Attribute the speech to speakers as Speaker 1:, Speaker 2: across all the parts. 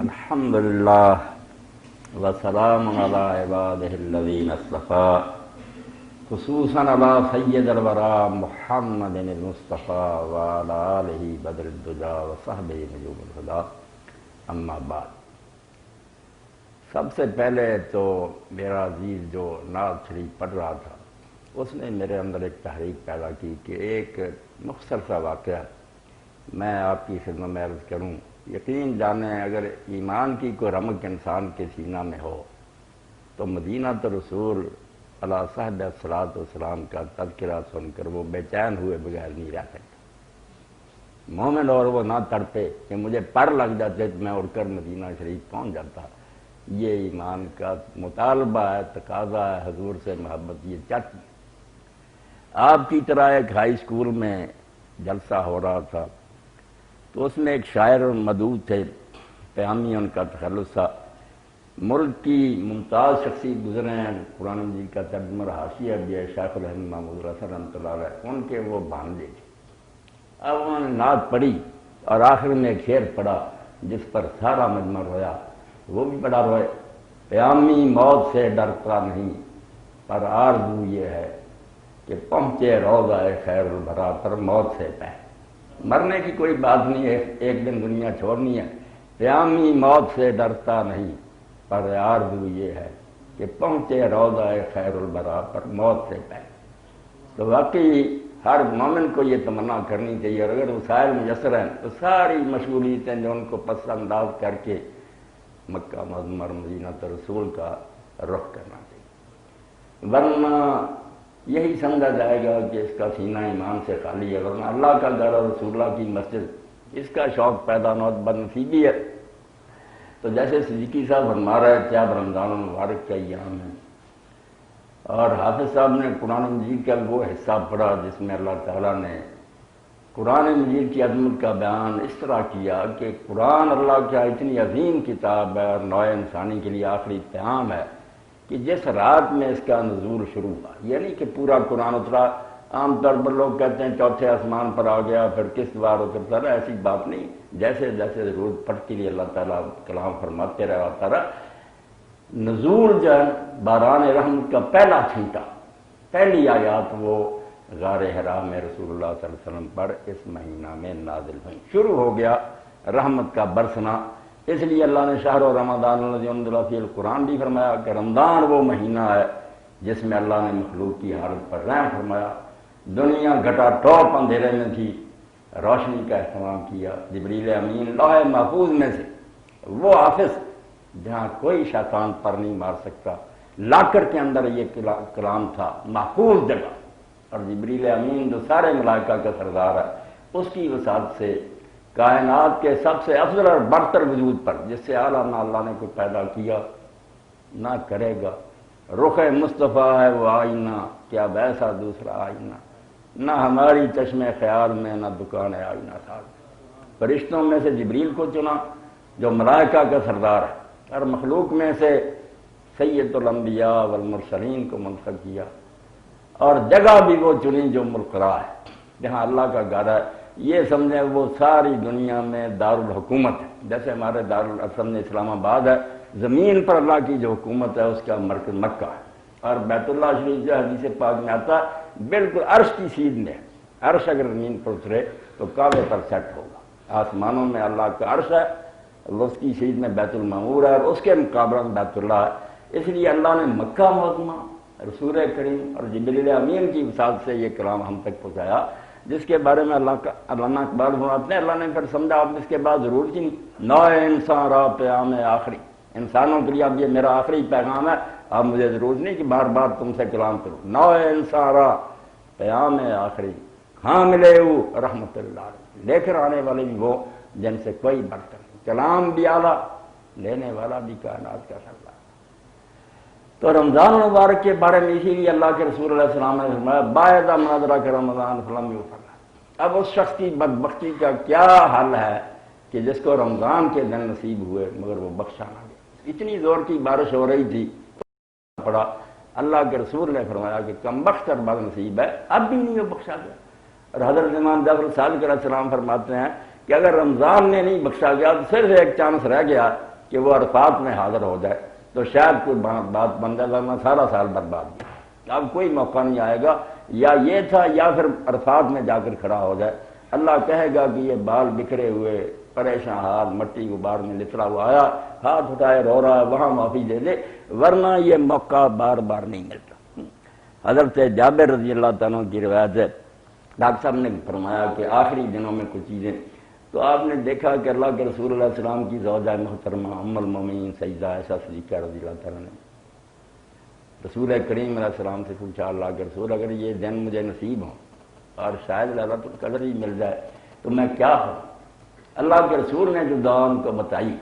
Speaker 1: الحمد للہ وسلام علی عبادہ الذین اصطفیٰ خصوصاً علی سید الورا محمد المصطفیٰ وعلی آلہ بدر الدجا وصحبہ نجوم الہدیٰ اما بعد۔ سب سے پہلے تو میرا عزیز جو نعت شریف پڑھ رہا تھا اس نے میرے اندر ایک تحریک پیدا کی کہ ایک مختصر سا واقعہ میں آپ کی خدمت میں عرض کروں۔ یقین جانیں اگر ایمان کی کوئی رمق انسان کے سینہ میں ہو تو مدینہ رسول علیہ صاحب الصلاۃ والسلام کا تذکرہ سن کر وہ بے چین ہوئے بغیر نہیں رہ سکتا۔ مومن اور وہ نہ تڑپے کہ مجھے پر لگ جاتے تو میں اڑ کر مدینہ شریف پہنچ جاتا۔ یہ ایمان کا مطالبہ ہے، تقاضا ہے، حضور سے محبت یہ چاہتی ہے۔ آپ کی طرح ایک ہائی اسکول میں جلسہ ہو رہا تھا تو اس میں ایک شاعر اور مدعو تھے، پیامی ان کا تخلص تھا۔ ملک کی ممتاز شخصیت گزرے ہیں، قرآن مجید کا ترجمہ حاشیہ بھی ہے، شیخ الہند محمود رسول رحمۃ اللہ علیہ، ان کے وہ بھانجے تھے۔ اب انہوں نے نعت پڑھی اور آخر میں ایک شعر پڑھا جس پر سارا مجمع رویا، وہ بھی بڑا روئے۔ پیامی موت سے ڈرتا نہیں پر آرزو یہ ہے کہ پہنچے روضہ خیر البرا پر موت سے پہلے۔ مرنے کی کوئی بات نہیں ہے، ایک دن دنیا چھوڑنی ہے۔ پیامی موت سے ڈرتا نہیں پر آرزو یہ ہے کہ پہنچے روضہ خیر البرا پر موت سے پہلے۔ تو واقعی ہر مومن کو یہ تمنا کرنی چاہیے، اور اگر وسائل میسر ہیں تو ساری مشغولیتیں جو ان کو پس انداز کر کے مکہ معظمہ اور مدینہ رسول کا رخ کرنا چاہیے، ورنہ یہی سمجھا جائے گا کہ اس کا سینہ ایمان سے خالی ہے، ورنہ اللہ کا گھر اور رسول اللہ کی مسجد اس کا شوق پیدا نہ بد نصیبی ہے۔ تو جیسے صدیقی صاحب فرما رہے تھے اب رمضان المبارک کا ایام ہے، اور حافظ صاحب نے قرآن مجید کا وہ حصہ پڑھا جس میں اللہ تعالیٰ نے قرآن مجید کی عظمت کا بیان اس طرح کیا کہ قرآن اللہ کا اتنی عظیم کتاب ہے اور نوع انسانی کے لیے آخری پیغام ہے کہ جس رات میں اس کا نزول شروع ہوا، یعنی کہ پورا قرآن اترا۔ عام طور پر لوگ کہتے ہیں چوتھے آسمان پر آ گیا پھر کس بار اترتا رہا، ایسی بات نہیں۔ جیسے جیسے ضرورت پڑتی رہی اللہ تعالیٰ کلام فرماتے رہا ہوتا رہا۔ نزول جو ہے باران رحمت کا پہلا چھینٹا، پہلی آیات وہ غار حرا میں رسول اللہ صلی اللہ علیہ وسلم پر اس مہینہ میں نازل ہوئی، شروع ہو گیا رحمت کا برسنا۔ اس لیے اللہ نے شہر رمضان الذی انزل فیہ القرآن بھی فرمایا کہ رمضان وہ مہینہ ہے جس میں اللہ نے مخلوق کی حالت پر رحم فرمایا۔ دنیا گھٹا ٹوپ اندھیرے میں تھی، روشنی کا اہتمام کیا۔ جبریل امین لوح محفوظ میں سے وہ حافظ جہاں کوئی شیطان پر نہیں مار سکتا، لاکر کے اندر یہ کلام تھا، محفوظ جگہ، اور جبریل امین جو سارے ملائکہ کا سردار ہے اس کی وسعت سے کائنات کے سب سے افضل اور برتر وجود پر جس سے اعلیٰ نہ اللہ نے کوئی پیدا کیا نہ کرے گا، رخ مصطفیٰ ہے وہ آئینہ کیا ویسا دوسرا آئینہ، نہ ہماری چشم خیال میں نہ دکان آئینہ ساز۔ فرشتوں میں سے جبریل کو چنا جو ملائکہ کا سردار ہے، اور مخلوق میں سے سید الانبیاء والمرسلین کو منتخب کیا، اور جگہ بھی وہ چنی جو ملقرا ہے جہاں اللہ کا گھر ہے۔ یہ سمجھیں وہ ساری دنیا میں دارالحکومت ہے، جیسے ہمارے دارالحکومت اسلام آباد ہے، زمین پر اللہ کی جو حکومت ہے اس کا مرکز مکہ ہے، اور بیت اللہ شریف جو حدیث پاک میں آتا ہے بالکل عرش کی سیدھ میں ہے۔ عرش اگر زمین پر اترے تو کعبے پر سیٹ ہوگا۔ آسمانوں میں اللہ کا عرش ہے، اس کی سیدھ میں بیت المعمور ہے، اور اس کے مقابلہ میں بیت اللہ ہے۔ اس لیے اللہ نے مکہ معظمہ، رسول کریم اور جبریل امین کی وسعت سے یہ کلام ہم تک پہنچایا، جس کے بارے میں اللہ علامہ اقبال فرماتے ہیں اللہ نے پھر سمجھا اب اس کے بعد ضرورت ہی نہیں، نو انسان را پیام آخری، انسانوں کے لیے اب یہ میرا آخری پیغام ہے، اب مجھے ضرورت نہیں کہ بار بار تم سے کلام کروں۔ نو انسان را پیام آخری حاملے رحمت اللہ، لے کر آنے والے بھی وہ جن سے کوئی برتر نہیں، کلام بھی اعلیٰ، لینے والا بھی کائنات کا سردار۔ تو رمضان المبارک کے بارے میں اسی لیے اللہ کے رسول علیہ السلام نے فرمایا باعث مناظرہ کہ رمضان فلم یغفر لہ۔ اب اس شخص کی بدبختی کا کیا حل ہے کہ جس کو رمضان کے دن نصیب ہوئے مگر وہ بخشا نہ گیا۔ اتنی زور کی بارش ہو رہی تھی پڑا، اللہ کے رسول نے فرمایا کہ کم بخت اور بد نصیب ہے، اب بھی نہیں وہ بخشا گیا۔ اور حضرت امام جعفر صادق علیہ السلام فرماتے ہیں کہ اگر رمضان نے نہیں بخشا گیا تو صرف ایک چانس رہ گیا کہ وہ عرفات میں حاضر ہو جائے تو شاید کوئی بات بن جائے، ورنہ سارا سال برباد گیا۔ اب کوئی موقع نہیں آئے گا، یا یہ تھا یا پھر عرفات میں جا کر کھڑا ہو جائے، اللہ کہے گا کہ یہ بال بکھرے ہوئے پریشان حال مٹی غبار میں لتڑا ہوا آیا، ہاتھ اٹھائے رو رہا ہے، وہاں معافی دے دے، ورنہ یہ موقع بار بار نہیں ملتا۔ حضرت جابر رضی اللہ تعالیٰ کی روایت ہے، ڈاکٹر صاحب نے فرمایا کہ آخری دنوں میں کچھ چیزیں، تو آپ نے دیکھا کہ اللہ کے رسول علیہ السلام کی زوجہ محترمہ ام المومنین سیدہ عائشہ صدیقہ رضی اللہ تعالیٰ نے رسول کریم علیہ السلام سے پوچھا، اللہ کے رسول اگر یہ دن مجھے نصیب ہوں اور شاید ليلۃ القدر ہی مل جائے تو میں کیا ہوں؟ اللہ کے رسول نے جو دعا ان کو بتائی،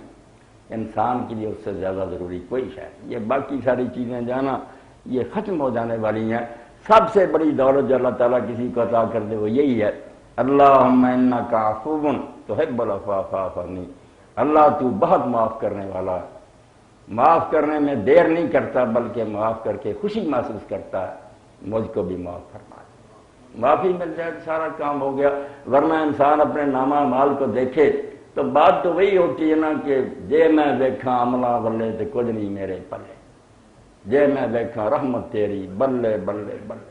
Speaker 1: انسان کے لیے اس سے زیادہ ضروری کوئی شاید، یہ باقی ساری چیزیں جانا یہ ختم ہو جانے والی ہیں۔ سب سے بڑی دولت جو اللہ تعالیٰ کسی کو عطا کر دے وہ یہی ہے، اللہم انک عفو تحب العفو فاعف عنی، اللہ تو بہت معاف کرنے والا ہے، معاف کرنے میں دیر نہیں کرتا بلکہ معاف کر کے خوشی محسوس کرتا ہے، مجھ کو بھی معاف فرما دے۔ معافی مل جائے تو سارا کام ہو گیا، ورنہ انسان اپنے نامہ اعمال کو دیکھے تو بات تو وہی ہوتی ہے نا کہ جے میں دیکھا عملہ بلے تو کچھ نہیں میرے پلے، جے میں دیکھا رحمت تیری بلے بلے بلے۔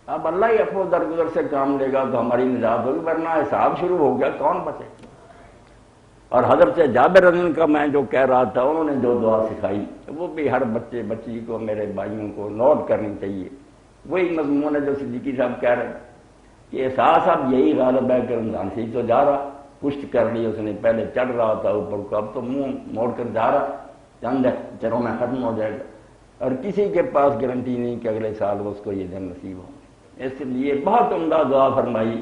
Speaker 1: اب اللہ ہی عفو درگزر سے کام لے گا تو ہماری نجات ہوگی، ورنہ حساب شروع ہو گیا کون بچے۔ اور حضرت جابر رضی اللہ کا میں جو کہہ رہا تھا، انہوں نے جو دعا سکھائی وہ بھی ہر بچے بچی کو، میرے بھائیوں کو نوٹ کرنی چاہیے۔ وہی مضمون ہے جو صدیقی صاحب کہہ رہے کہ احساس اب یہی غالب ہے کہ رمضان سے ہی تو جا رہا، پشت کر لی اس نے، پہلے چڑھ رہا تھا اوپر کو، اب تو منہ موڑ کر جا رہا، چند چروں میں ختم ہو جائے گا، اور کسی کے پاس گارنٹی نہیں کہ اگلے سال اس کو یہ دن نصیب ہوں۔ اس لیے بہت عمدہ دعا فرمائی،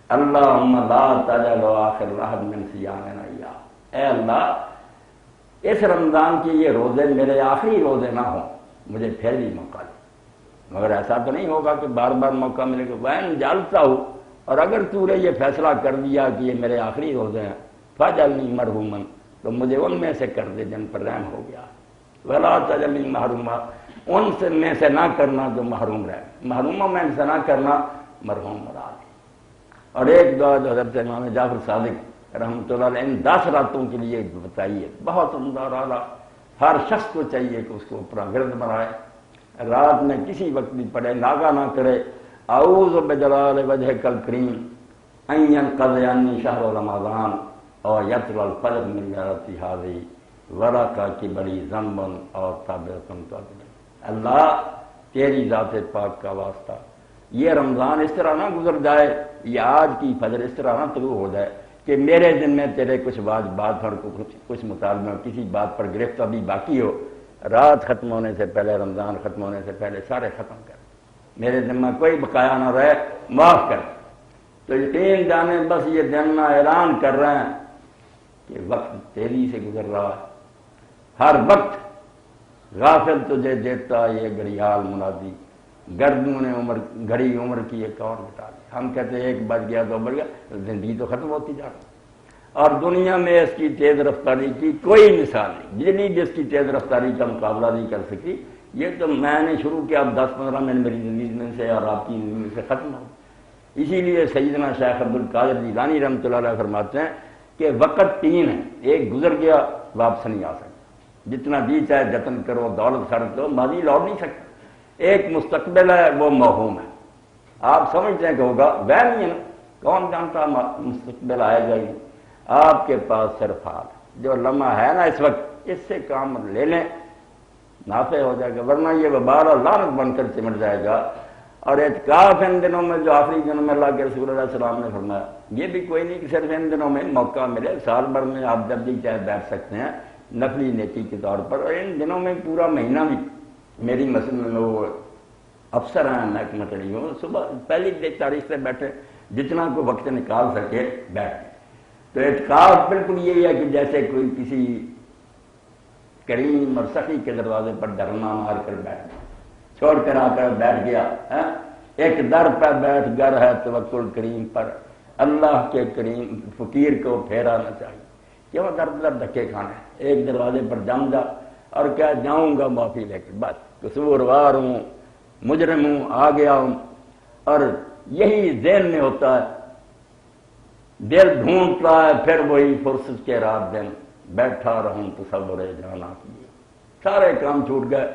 Speaker 1: اللہم لا تجعل آخر لحظ من صیامنا ایاہ، اے اللہ اس رمضان کے یہ روزے میرے آخری روزے نہ ہوں، مجھے پھر بھی موقع دے۔ مگر ایسا تو نہیں ہوگا کہ بار بار موقع ملے گا، وین جالتا ہوں، اور اگر تو نے یہ فیصلہ کر دیا کہ یہ میرے آخری روزے ہیں فاجعلنی مرحوما، تو مجھے ان میں سے کر دے جن پر رحم ہو گیا، ولا تجعلنی محروما، ان سے میں سے نہ کرنا جو محروم رہے، محروموں میں سے نہ کرنا، مرحوم مراد۔ اور ایک دعا جو حضرت امام جعفر صادق رحمۃ اللہ علیہ ان 10 راتوں کے لیے بتائیے، بہت عمدہ اور اعلیٰ، ہر شخص کو چاہیے کہ اس کو اپنا ورد بنائے، رات میں کسی وقت بھی پڑھے، ناگا نہ کرے، اعوذ بجلال وجہک الکریم ان ینقضی عنی شہر رمضان اور یطلع الفجر من لیلۃ ہذہ ورقہ کی بڑی ذنب اور تابعۃ تعبد۔ اللہ تیری ذات پاک کا واسطہ یہ رمضان اس طرح نہ گزر جائے، یہ آج کی فجر اس طرح نہ طلوع ہو جائے کہ میرے دن میں تیرے کچھ واجبات پر کچھ مطالبہ کسی بات پر گرفت ابھی باقی ہو، رات ختم ہونے سے پہلے، رمضان ختم ہونے سے پہلے سارے ختم کر، میرے دن میں کوئی بقایا نہ رہے، معاف کر۔ تو یقین جانے بس یہ دن اعلان کر رہے ہیں کہ وقت تیزی سے گزر رہا ہے، ہر وقت غافل تجھے دیتا یہ گھڑیال منادی، گردون عمر گھڑی عمر کی ایک اور بتا دی۔ ہم کہتے ہیں 1 بج گیا 2 بج گیا، زندگی تو ختم ہوتی جا رہی، اور دنیا میں اس کی تیز رفتاری کی کوئی مثال نہیں، جنی جس کی تیز رفتاری کا مقابلہ نہیں کر سکتی۔ یہ تو میں نے شروع کیا، اب 10-15 منٹ میری زندگی میں سے اور آپ کی زندگی سے ختم ہو۔ اسی لیے سیدنا شیخ عبدالقادر جیلانی رحمۃ اللہ علیہ فرماتے ہیں کہ وقت 3 ہے، ایک گزر گیا واپس نہیں آ سکتا، جتنا جی چاہے جتن کرو، دولت خرچ کرو، ماضی لوٹ نہیں سکتا۔ ایک مستقبل ہے وہ موہوم ہے، آپ سمجھتے ہیں کہ ہوگا، وہم ہی ہے نا، کون جانتا مستقبل آئے گا ہی، آپ کے پاس صرف حال جو لمحہ ہے نا اس وقت، اس سے کام لے لیں، نافع ہو جائے گا، ورنہ یہ وبال اور لعنت بن کر چمٹ جائے گا۔ اور اعتکاف ان دنوں میں جو آخری دنوں میں اللہ کے رسول علیہ السلام نے فرمایا، یہ بھی کوئی نہیں کہ صرف ان دنوں میں موقع ملے، سال بھر میں آپ جب بھی چاہے بیٹھ سکتے ہیں نفلی نیکی کے طور پر، اور ان دنوں میں پورا مہینہ بھی۔ میری مسجد میں وہ افسر ہیں محکمہ تعلیم، صبح پہلی تاریخ سے بیٹھے، جتنا کو وقت نکال سکے بیٹھے۔ تو اعتکاف بالکل یہی ہے کہ جیسے کوئی کسی کریم اور سخی کے دروازے پر ڈرنا مار کر بیٹھ گیا، چھوڑ کر آ کر بیٹھ گیا، ایک در پہ بیٹھ گر ہے توکل کریم پر، اللہ کے کریم فقیر کو پھیرا نہ چاہیے، کیوں در در دھکے کھانے، ایک دروازے پر جم جا اور کیا جاؤں گا معافی لے کے، بس قصوروار ہوں، مجرم ہوں، آ گیا ہوں۔ اور یہی ذہن میں ہوتا ہے، دل ڈھونڈتا ہے پھر وہی فرصت کے رات دن، بیٹھا رہوں تصور جانا کیے، سارے کام چھوٹ گئے۔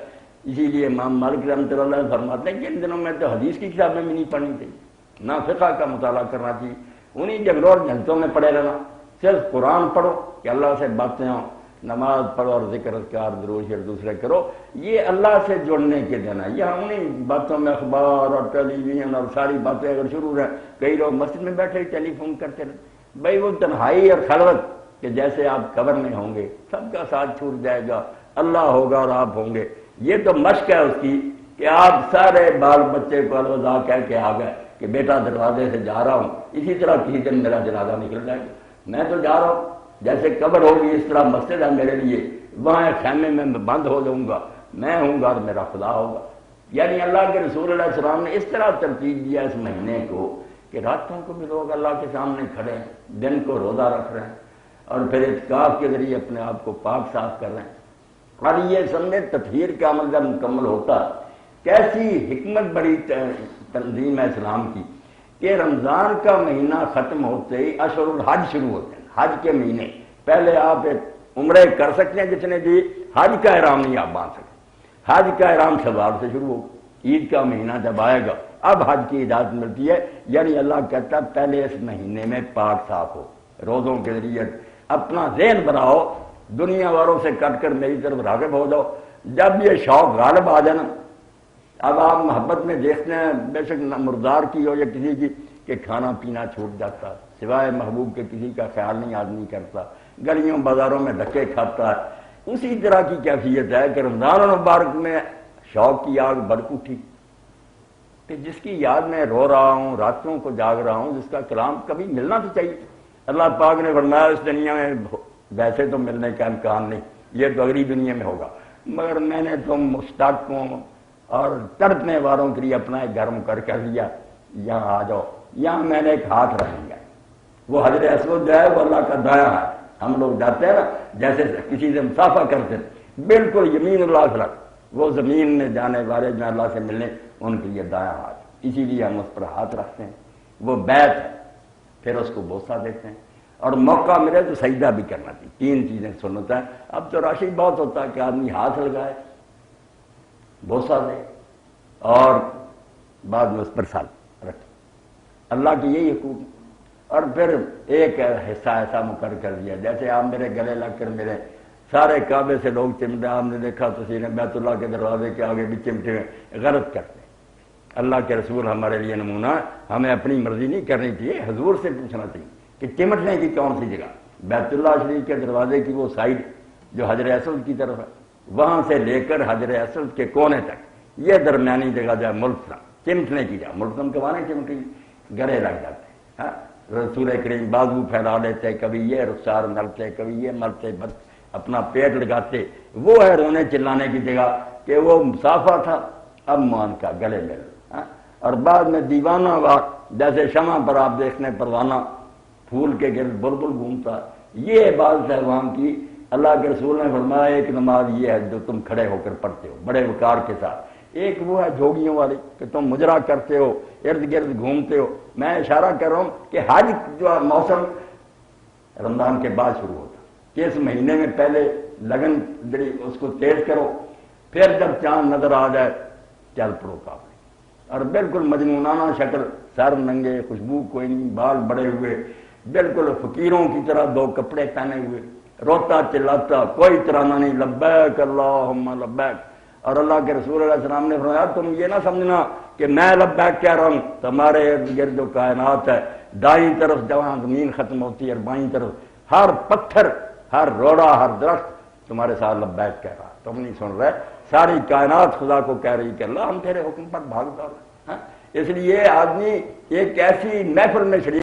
Speaker 1: اسی لیے امام مالک رحمۃ اللہ علیہ فرماتے ہیں کہ ان دنوں میں تو حدیث کی کتابیں بھی نہیں پڑھنی چاہیے، نہ فقہ کا مطالعہ کرنا چاہیے، انہیں جھگڑوں اور جھنجٹوں میں پڑے رہنا، صرف قرآن پڑھو کہ اللہ سے باتیں ہوں، نماز پڑھو اور ذکر اذکار درود شریف دوسرے کرو، یہ اللہ سے جڑنے کے دن ہے۔ یہ انہیں باتوں میں اخبار اور ٹیلی ویژن اور ساری باتیں اگر شروع رہیں، کئی لوگ مسجد میں بیٹھے ٹیلی فون کرتے رہے، بھائی وہ تنہائی اور خلوت کہ جیسے آپ قبر میں ہوں گے، سب کا ساتھ چھوٹ جائے گا، اللہ ہوگا اور آپ ہوں گے۔ یہ تو مشق ہے اس کی کہ آپ سارے بال بچے کو الوداع کہہ کے آ گئے کہ بیٹا دروازے سے جا رہا ہوں، اسی طرح کسی دن میرا جنازہ نکل جائے گا، میں تو جا رہا ہوں، جیسے قبر ہوگی اس طرح مسجد ہے میرے لیے، وہاں خیمے میں بند ہو جاؤں گا، میں ہوں گا اور میرا خدا ہوگا۔ یعنی اللہ کے رسول علیہ السلام نے اس طرح ترتیب دیا اس مہینے کو کہ راتوں کو بھی لوگ اللہ کے سامنے کھڑے ہیں، دن کو روزہ رکھ رہے ہیں، اور پھر اعتکاف کے ذریعے اپنے آپ کو پاک صاف کر رہے ہیں۔ اور یہ سمجھے تطہیر کا عمل جب مکمل ہوتا، کیسی حکمت بڑی تنظیم ہے اسلام کی کہ رمضان کا مہینہ ختم ہوتے ہی اشہر الحج شروع ہوتے ہیں، حج کے مہینے۔ پہلے آپ ایک عمرے کر سکتے ہیں جتنے بھی، حج کا احرام نہیں آپ باندھ سکتے، حج کا احرام شوال سے شروع ہو، عید کا مہینہ جب آئے گا اب حج کی اجازت ملتی ہے۔ یعنی اللہ کہتا ہے پہلے اس مہینے میں پاک صاف ہو، روزوں کے ذریعے اپنا ذہن بناؤ، دنیا والوں سے کٹ کر میری طرف راغب ہو جاؤ۔ جب یہ شوق غالب آ جائے نا، اب آپ محبت میں دیکھتے ہیں بے شک مردار کی ہو یا کسی کی کہ کھانا پینا چھوٹ جاتا، سوائے محبوب کے کسی کا خیال نہیں آدمی کرتا، گلیوں بازاروں میں دھکے کھاتا ہے۔ اسی طرح کی کیفیت ہے کہ رمضان المبارک میں شوق کی آگ بھڑک اٹھی کہ جس کی یاد میں رو رہا ہوں، راتوں کو جاگ رہا ہوں، جس کا کلام کبھی ملنا تو چاہیے۔ اللہ پاک نے فرمایا اس دنیا میں ویسے تو ملنے کا امکان نہیں، یہ تو اگلی دنیا میں ہوگا، مگر میں نے تم مشتاقوں اور تڑپنے والوں کے لیے اپنا ایک گھر مقرر کر دیا، یہاں آ جاؤ، یہاں میں نے ایک ہاتھ رکھ دیا۔ وہ حجر اسود جو ہے وہ اللہ کا دایاں ہے، ہم لوگ جاتے ہیں نا جیسے کسی سے مسافہ کرتے ہیں، بالکل یمین اللہ سے رکھ، وہ زمین میں جانے والے جو اللہ سے ملنے ان کے لیے دایاں ہاتھ، اسی لیے ہم اس پر ہاتھ رکھتے ہیں، وہ بیت ہے، پھر اس کو بوسہ دیتے ہیں، اور موقع ملے تو سجدہ بھی کرنا چاہیے۔ تین چیزیں سنت ہیں۔ اب تو راشد بہت ہوتا ہے کہ آدمی ہاتھ لگائے، بوسہ دے اور بعد میں اس پر سال رکھے، اللہ کی یہی حقوق۔ اور پھر ایک حصہ ایسا مقرر کر دیا، جیسے آپ میرے گلے لگ کر میرے سارے کعبے سے لوگ چمٹے، آپ نے دیکھا تصویریں بیت اللہ کے دروازے کے آگے بھی چمٹے ہوئے غلط کرتے ہیں۔ اللہ کے رسول ہمارے لیے نمونہ، ہمیں اپنی مرضی نہیں کرنی چاہیے، حضور سے پوچھنا چاہیے کہ چمٹنے کی کون سی جگہ؟ بیت اللہ شریف کے دروازے کی وہ سائڈ جو حجر اسود کی طرف ہے، وہاں سے لے کر حجر اسود کے کونے تک یہ درمیانی جگہ جو ہے ملتزم، چمٹنے کی جگہ، ملتزم کے معنی چمٹی، گلے لگ جاتے ہیں۔ رسول کریم بازو پھیلا لیتے، کبھی یہ رخسار ملتے، کبھی یہ ملتے، اپنا پیٹ لگاتے، وہ ہے رونے چلانے کی جگہ کہ وہ مسافہ تھا اب مان کا گلے مل۔ اور بعد میں دیوانہ وار، جیسے شمع پر آپ دیکھنے پروانہ پھول کے گرد بلبل گھومتا، یہ عبادت ہے وہاں کی۔ اللہ کے رسول نے فرمایا ایک نماز یہ ہے جو تم کھڑے ہو کر پڑھتے ہو بڑے وقار کے ساتھ، ایک وہ ہے جھوگیوں والی کہ تم مجرا کرتے ہو، ارد گرد گھومتے ہو۔ میں اشارہ کر رہا ہوں کہ حج جو موسم رمضان کے بعد شروع ہوتا، کہ اس مہینے میں پہلے لگن دری اس کو تیز کرو، پھر جب چاند نظر آ جائے چل پڑو کافی، اور بالکل مجنونانہ شکل، سر ننگے، خوشبو کوئی نہیں، بال بڑے ہوئے، بالکل فقیروں کی طرح دو کپڑے پہنے ہوئے، روتا چلاتا، کوئی ترانہ نہیں، لبیک اللہم لبیک۔ اور اللہ کے رسول علیہ السلام نے فرمایا تم یہ نہ سمجھنا کہ میں لبیک کہہ رہا ہوں، تمہارے ارد گرد جو کائنات ہے، دائیں طرف جہاں زمین ختم ہوتی ہے اور بائیں طرف ہر پتھر، ہر روڑا، ہر درخت تمہارے ساتھ لبیک کہہ رہا، تم نہیں سن رہے، ساری کائنات خدا کو کہہ رہی کہ اللہ ہم تیرے حکم پر بھاگ دوڑ۔ اس لیے آدمی ایک ایسی محفل میں شریک،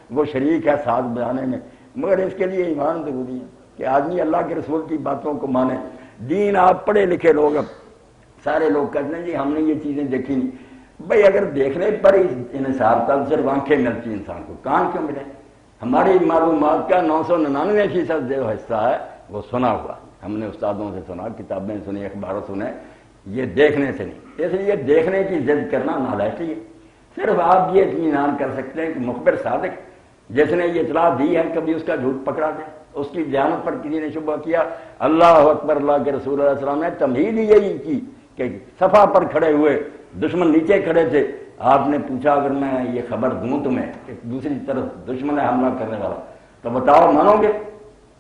Speaker 1: وہ شریک ہے ساز بجانے میں، مگر اس کے لیے ایمان ضروری ہے کہ آدمی اللہ کے رسول کی باتوں کو مانے۔ دین آپ پڑھے لکھے لوگ، اب سارے لوگ کہتے ہیں جی ہم نے یہ چیزیں دیکھی نہیں، بھائی اگر دیکھنے پر ہی انحصار تھا صرف آنکھیں ملتی انسان کو، کان کیوں ملے؟ ہماری معلومات کا 999% جو حصہ ہے وہ سنا ہوا، ہم نے استادوں سے سنا، کتابیں سنی، اخباروں سنے، یہ دیکھنے سے نہیں۔ اس لیے دیکھنے کی ضد کرنا نالائقی ہے۔ صرف آپ یہ اطمینان کر سکتے ہیں کہ مخبر صادق جس نے یہ اطلاع دی ہے کبھی اس کا جھوٹ پکڑا دے، اس کی دیانت پر کسی نے شبہ کیا؟ اللہ اکبر، اللہ کے رسول علیہ السلام نے تمہید یہی کی کہ صفا پر کھڑے ہوئے، دشمن نیچے کھڑے تھے، آپ نے پوچھا اگر میں یہ خبر دوں تمہیں کہ دوسری طرف دشمن ہے حملہ کرنے والا تو بتاؤ مانو گے؟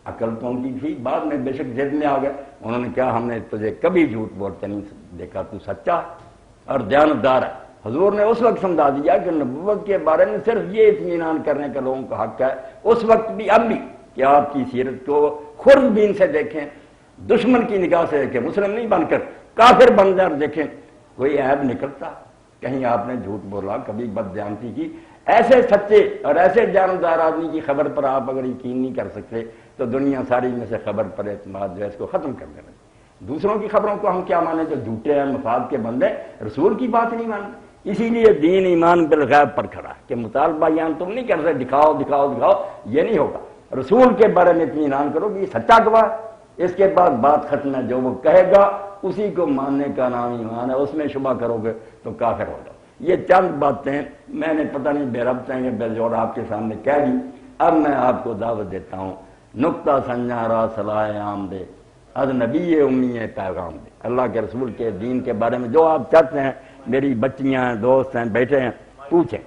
Speaker 1: عقل تو ان کی تھی، بعد میں بے شک ضد میں آ گئے، انہوں نے کہا ہم نے تجھے کبھی جھوٹ بولتے نہیں دیکھا، تو سچا اور دیانتدار ہے۔ حضور نے اس وقت سمجھا دیا کہ نبوت کے بارے میں صرف یہ اطمینان کرنے کا لوگوں کا حق ہے، اس وقت بھی اب بھی، کہ آپ کی سیرت کو خوردبین سے دیکھیں، دشمن کی نگاہ سے دیکھیں، مسلم نہیں بن کر کافر بن کر دیکھیں، کوئی عیب نکلتا؟ کہیں آپ نے جھوٹ بولا، کبھی بد دیانتی کی؟ ایسے سچے اور ایسے جاندار آدمی کی خبر پر آپ اگر یقین نہیں کر سکتے تو دنیا ساری میں سے خبر پر اعتماد جو ہے اس کو ختم کر دینا۔ دوسروں کی خبروں کو ہم کیا مانیں جو جھوٹے ہیں، مفاد کے بندے، رسول کی بات نہیں مانتے۔ اسی لیے دین ایمان بالغیب پر کھڑا ہے کہ مطالبہ یہاں تم نہیں کر سکتے دکھاؤ دکھاؤ دکھاؤ، یہ نہیں ہوگا۔ رسول کے بارے میں اطمینان کرو کہ یہ سچا گواہ ہے، اس کے بعد بات ختم ہے، جو وہ کہے گا اسی کو ماننے کا نام ایمان ہے، اس میں شبہ کرو گے تو کافر ہو جاؤ۔ یہ چند باتیں میں نے پتہ نہیں بے ربط ہیں بے جوڑ آپ کے سامنے کہہ دی۔ اب میں آپ کو دعوت دیتا ہوں، نقطہ سنجا را صلاح عام دے، از نبی امی پیغام دے۔ اللہ کے رسول کے دین کے بارے میں جو آپ چاہتے ہیں، میری بچیاں ہیں، دوست ہیں، بیٹھے ہیں، پوچھیں،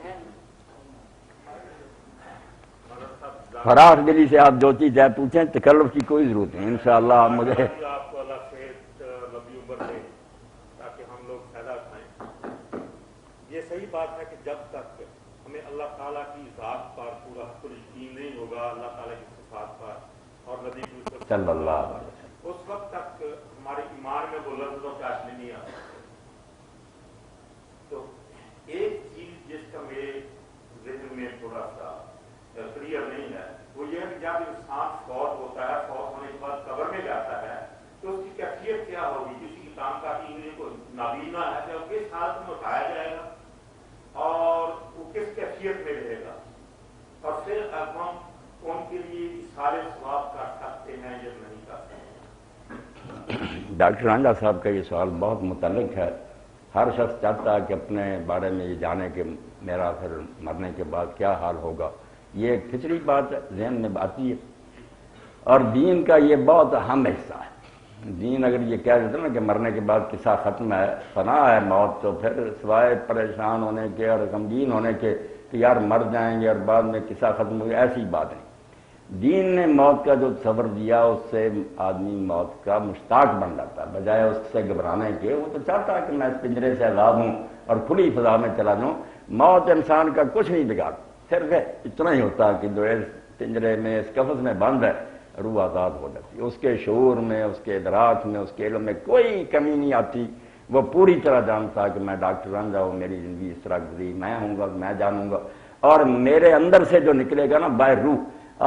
Speaker 1: فراخ دلی سے آپ جو چیز ہے پوچھیں، تکلف کی کوئی ضرورت نہیں، انشاءاللہ آپ مجھے
Speaker 2: آپ کو اللہ صحت لمبی عمر دے تاکہ ہم لوگ فائدہ اٹھائیں۔ یہ صحیح بات ہے کہ جب تک ہمیں اللہ تعالیٰ کی ذات پر پورا حق یقین نہیں ہوگا، اللہ تعالیٰ کی صفات پر اور نبی
Speaker 1: صلی اللہ علیہ وسلم،
Speaker 2: اس وقت تک ہمارے ایمان میں وہ لفظ و چاشنی نہیں آ سکتی۔ تو ایک چیز جس کا میرے ذہن میں تھوڑا سا کلیئر نہیں ہے وہ یہ ہے کہ جب انسان فوت ہوتا ہے، فوت ہونے کے بعد قبر میں جاتا ہے تو اس کی کیفیت کیا ہوگی؟ کسی کی کام کا کو نابینا ہے کہ کس حالت میں اٹھایا جائے گا اور وہ کس کیفیت میں رہے گا، اور پھر اب ہم ان کے لیے سارے ثواب کر سکتے ہیں یا نہیں کر سکتے؟
Speaker 1: ڈاکٹر رانجھا صاحب کا یہ سوال بہت متعلق ہے۔ ہر شخص چاہتا ہے کہ اپنے بارے میں یہ جانے کہ میرا پھر مرنے کے بعد کیا حال ہوگا۔ یہ ایک فطری بات ذہن میں آتی ہے، اور دین کا یہ بہت اہم حصہ ہے۔ دین اگر یہ کہہ دیتے نا کہ مرنے کے بعد قصہ ختم ہے، فنا ہے موت، تو پھر سوائے پریشان ہونے کے اور غمگین ہونے کے کہ یار مر جائیں گے اور بعد میں قصہ ختم ہو گیا، ایسی بات نہیں۔ دین نے موت کا جو تصور دیا اس سے آدمی موت کا مشتاق بن جاتا ہے، بجائے اس سے گھبرانے کے۔ وہ تو چاہتا ہے کہ میں اس پنجرے سے آزاد ہوں اور کھلی فضا میں چلا جاؤں۔ موت انسان کا کچھ نہیں بگاڑ، صرف اتنا ہی ہوتا ہے کہ جو اس پنجرے میں، اس قفس میں بند ہے، روح آزاد ہو جاتی ہے، اس کے شعور میں، اس کے ادراک میں، اس کے علم میں کوئی کمی نہیں آتی۔ وہ پوری طرح جانتا ہے کہ میں ڈاکٹر رانجھا ہوں، میری زندگی اس طرح گزری، میں ہوں گا، میں جانوں گا، اور میرے اندر سے جو نکلے گا نا باہر روح،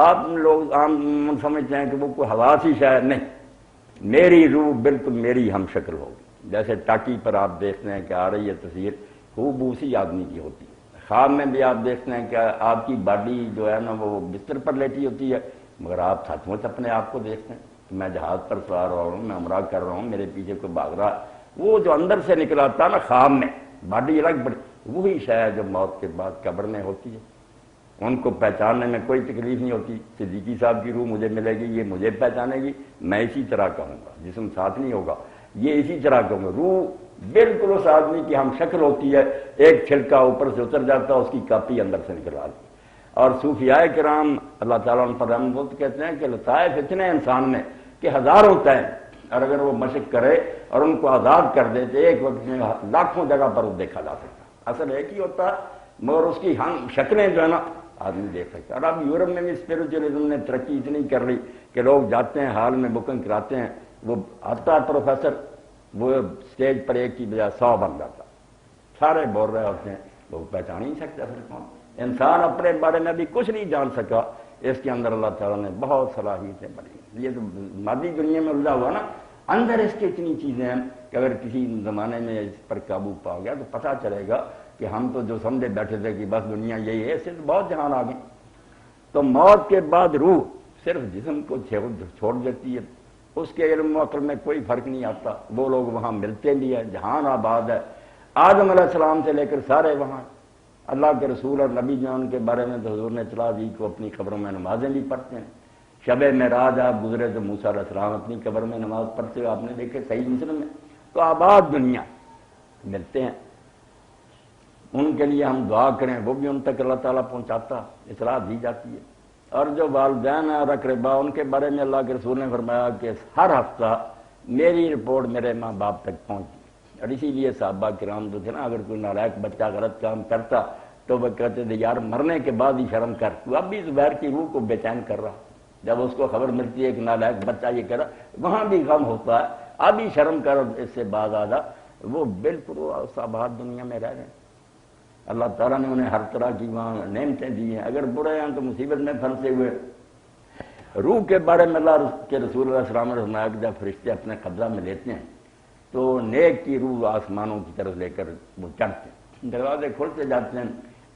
Speaker 1: آپ لوگ عام سمجھتے ہیں کہ وہ کوئی حواس ہی شاید نہیں، میری روح بالکل میری ہم شکل ہوگی۔ جیسے ٹاکی پر آپ دیکھتے ہیں کہ آ رہی ہے تصویر، خوب اسی آدمی کی ہوتی ہے۔ خواب میں بھی آپ دیکھتے ہیں کہ آپ کی باڈی جو ہے نا وہ بستر پر لیٹی ہوتی ہے، مگر آپ سچ مچ اپنے آپ کو دیکھتے ہیں کہ میں جہاز پر سوار ہو رہا ہوں، میں عمرہ کر رہا ہوں، میرے پیچھے کوئی بھاگ رہا ہے۔ وہ جو اندر سے نکلا تھا نا خواب میں، باڈی الگ بڑی، وہی شاید جو موت کے بعد قبر میں ہوتی ہے۔ ان کو پہچاننے میں کوئی تکلیف نہیں ہوتی۔ صدیقی صاحب کی روح مجھے ملے گی، یہ مجھے پہچانے گی، میں اسی طرح کہوں گا، جسم ساتھ نہیں ہوگا، یہ اسی طرح کہوں گا۔ روح بالکل اس آدمی کی ہم شکل ہوتی ہے، ایک چھلکا اوپر سے اتر جاتا ہے، اس کی کاپی اندر سے نکل آتی ہے۔ اور صوفیاء کرام اللہ تعالیٰ ان پر رحمت کہتے ہیں کہ لطائف اتنے انسان میں کہ ہزاروں ہیں، اور اگر وہ مشق کرے اور ان کو آزاد کر دے تو ایک وقت میں لاکھوں جگہ پر وہ دیکھا جا سکتا۔ اصل ایک ہی ہوتا ہے، مگر اس کی ہم شکلیں جو ہے نا آدمی دیکھ سکتا ہے۔ اور اب یورپ میں بھی اسپریچولزم نے ترقی اتنی کر لی کہ لوگ جاتے ہیں، حال میں بکنگ کراتے ہیں، وہ آتا ہے پروفیسر، وہ اسٹیج پر ایک کی بجائے 100 بن جاتا، سارے بول رہے ہوتے ہیں، لوگ پہچان ہی نہیں سکتے پھر کون۔ انسان اپنے بارے میں بھی کچھ نہیں جان سکا، اس کے اندر اللہ تعالیٰ نے بہت صلاحیتیں بنی۔ یہ تو مادی دنیا میں الجھا ہوا نا، اندر اس کے اتنی چیزیں ہیں کہ اگر کسی زمانے میں اس پر قابو پا گیا تو پتہ چلے گا کہ ہم تو جو سمجھے بیٹھے تھے کہ بس دنیا یہی ہے، اس سے تو بہت جہان آ گئی۔ تو موت کے بعد روح صرف جسم کو چھوڑ دیتی ہے، اس کے علم و عقل میں کوئی فرق نہیں آتا۔ وہ لوگ وہاں ملتے بھی ہیں، جہان آباد ہے، آدم علیہ السلام سے لے کر سارے وہاں۔ اللہ کے رسول اور نبی جان کے بارے میں تو حضور نے چلا دی کو اپنی خبروں میں نمازیں بھی پڑھتے ہیں، شب معراج آپ گزرے تو موسیٰ علیہ السلام اپنی قبر میں نماز پڑھتے ہوئے آپ نے دیکھے صحیح مسلم میں. تو آباد دنیا ملتے ہیں، ان کے لیے ہم دعا کریں وہ بھی ان تک اللہ تعالیٰ پہنچاتا، اصلاح دی جاتی ہے. اور جو والدین اور اقربا ان کے بارے میں اللہ کے رسول نے فرمایا کہ ہر ہفتہ میری رپورٹ میرے ماں باپ تک پہنچتی. اور اسی لیے صحابہ کرام جو تھے نا، اگر کوئی نالائق بچہ غلط کام کرتا تو وہ کہتے تھے یار مرنے کے بعد ہی شرم کر، تو اب بھی زبیر کی روح کو بے چین کر رہا. جب اس کو خبر ملتی ہے کہ نالائق بچہ یہ کر رہا، وہاں بھی غم ہوتا ہے، اب ہی شرم کر اس سے بعد آدھا. وہ بالکل اس آباد دنیا میں رہ رہے ہیں. اللہ تعالیٰ نے انہیں ہر طرح کی وہاں نعمتیں دی ہیں. اگر برے ہیں تو مصیبت میں پھنسے ہوئے. روح کے بارے میں اللہ کے رسول اللہ علیہ وسلم نے فرمایا کہ جب فرشتے اپنے قبضہ میں لیتے ہیں تو نیک کی روح آسمانوں کی طرف لے کر وہ چڑھتے ہیں، دروازے کھلتے جاتے ہیں،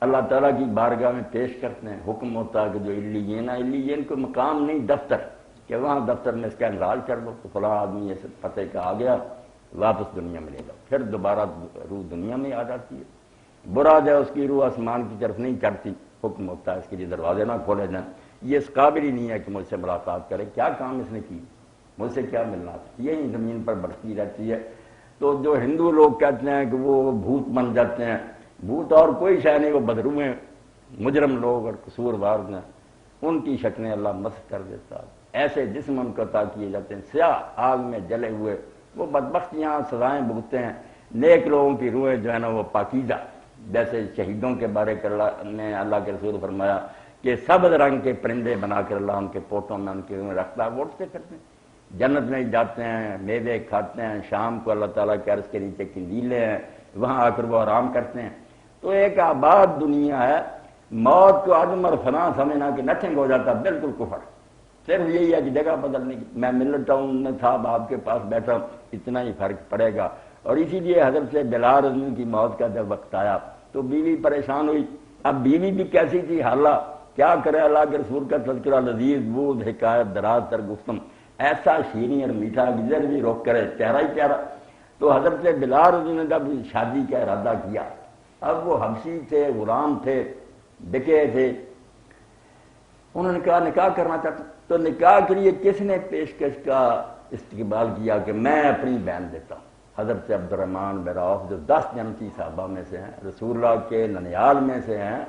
Speaker 1: اللہ تعالیٰ کی بارگاہ میں پیش کرتے ہیں. حکم ہوتا ہے کہ جو علیین ہے، علیین کو مقام نہیں دفتر، کہ وہاں دفتر میں اس کا انرال کر دو تو فلاں آدمی اس پتے کا آ گیا، واپس دنیا میں لے جاؤ. پھر دوبارہ روح دنیا میں آ جاتی ہے. برا جائے اس کی روح آسمان کی طرف نہیں چڑھتی، حکم ہوتا ہے اس کے لیے دروازے نہ کھولے جائیں. یہ اس قابل ہی نہیں ہے کہ مجھ سے ملاقات کرے، کیا کام اس نے کی، مجھ سے کیا ملنا تھا. یہی زمین پر بڑھتی رہتی ہے. تو جو ہندو لوگ کہتے ہیں کہ وہ بھوت بن جاتے ہیں، بھوت اور کوئی شے نہیں، وہ بدرویں مجرم لوگ اور قصوروار ہیں، ان کی شکلیں اللہ مسخ کر دیتا ہے. ایسے جسم ان کو عطا کیے جاتے ہیں سیاہ آگ میں جلے ہوئے، وہ بدبخت یہاں سزائیں بھگتے ہیں. نیک لوگوں کی روحیں جو ہے نا وہ پاکیزہ، جیسے شہیدوں کے بارے میں اللہ کے رسول فرمایا کہ سبز رنگ کے پرندے بنا کر اللہ ان کے پوٹوں میں ان کے روحیں رکھتا ہے، وہ اٹھتے پھرتے ہیں، جنت میں جاتے ہیں، میوے کھاتے ہیں. شام کو اللہ تعالیٰ کے عرش کے نیچے قندیلیں ہیں، وہاں آ کر وہ آرام کرتے ہیں. تو ایک آباد دنیا ہے. موت کو عدم اور فنا سمجھنا کہ نتھنگ ہو جاتا، بالکل کفر. صرف یہی ہے کہ جگہ بدلنے کی. میں ملت ٹاؤن میں تھا، اب آپ کے پاس بیٹھا ہوں، اتنا ہی فرق پڑے گا. اور اسی لیے حضرت سے بلال رضی اللہ عنہ کی موت کا جب وقت آیا تو بیوی پریشان ہوئی. اب بیوی بھی کیسی تھی حالہ، کیا کرے. اللہ کے رسول کا تذکرہ لذیذ بود حکایت دراز تر گفتم، ایسا شیریں اور میٹھا گزر بھی روک کرے، پیارا ہی پیارا. تو حضرت بلال رضی اللہ عنہ نے جب شادی کا ارادہ کیا، اب وہ حبشی تھے، غلام تھے، بکے تھے. انہوں نے کہا نکاح کرنا چاہتا. تو نکاح کے لیے کس نے پیشکش کا استقبال کیا کہ میں اپنی بہن دیتا ہوں. حضرت عبد الرحمن بن عوف جو 10 جنتی صحابہ میں سے ہیں، رسول اللہ کے ننیال میں سے ہیں،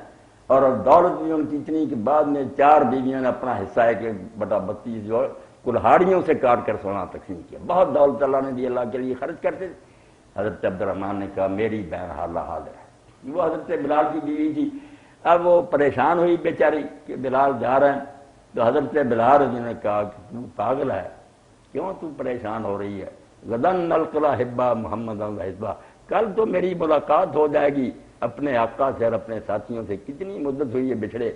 Speaker 1: اور دولت بھی ان کی اتنی کہ بعد میں 4 بیویوں نے اپنا حصہ ہے کہ بٹا 32 جو کلہاڑیوں سے کاٹ کر سونا تقسیم کیا. بہت دولت اللہ نے دی، اللہ کے لیے خرچ کرتے تھے. حضرت عبد الرحمن نے کہا میری بہن حالہ حال ہے. وہ حضرت بلال کی بیوی تھی. اب وہ پریشان ہوئی بیچاری کہ بلال جا رہے ہیں. تو حضرت بلال رضی نے کہا کہ تو پاگل ہے، کیوں تو پریشان ہو رہی ہے. غدن نلقلا حبا محمد حزبہ، کل تو میری ملاقات ہو جائے گی اپنے آقا سے اور اپنے ساتھیوں سے. کتنی مدت ہوئی ہے بچھڑے،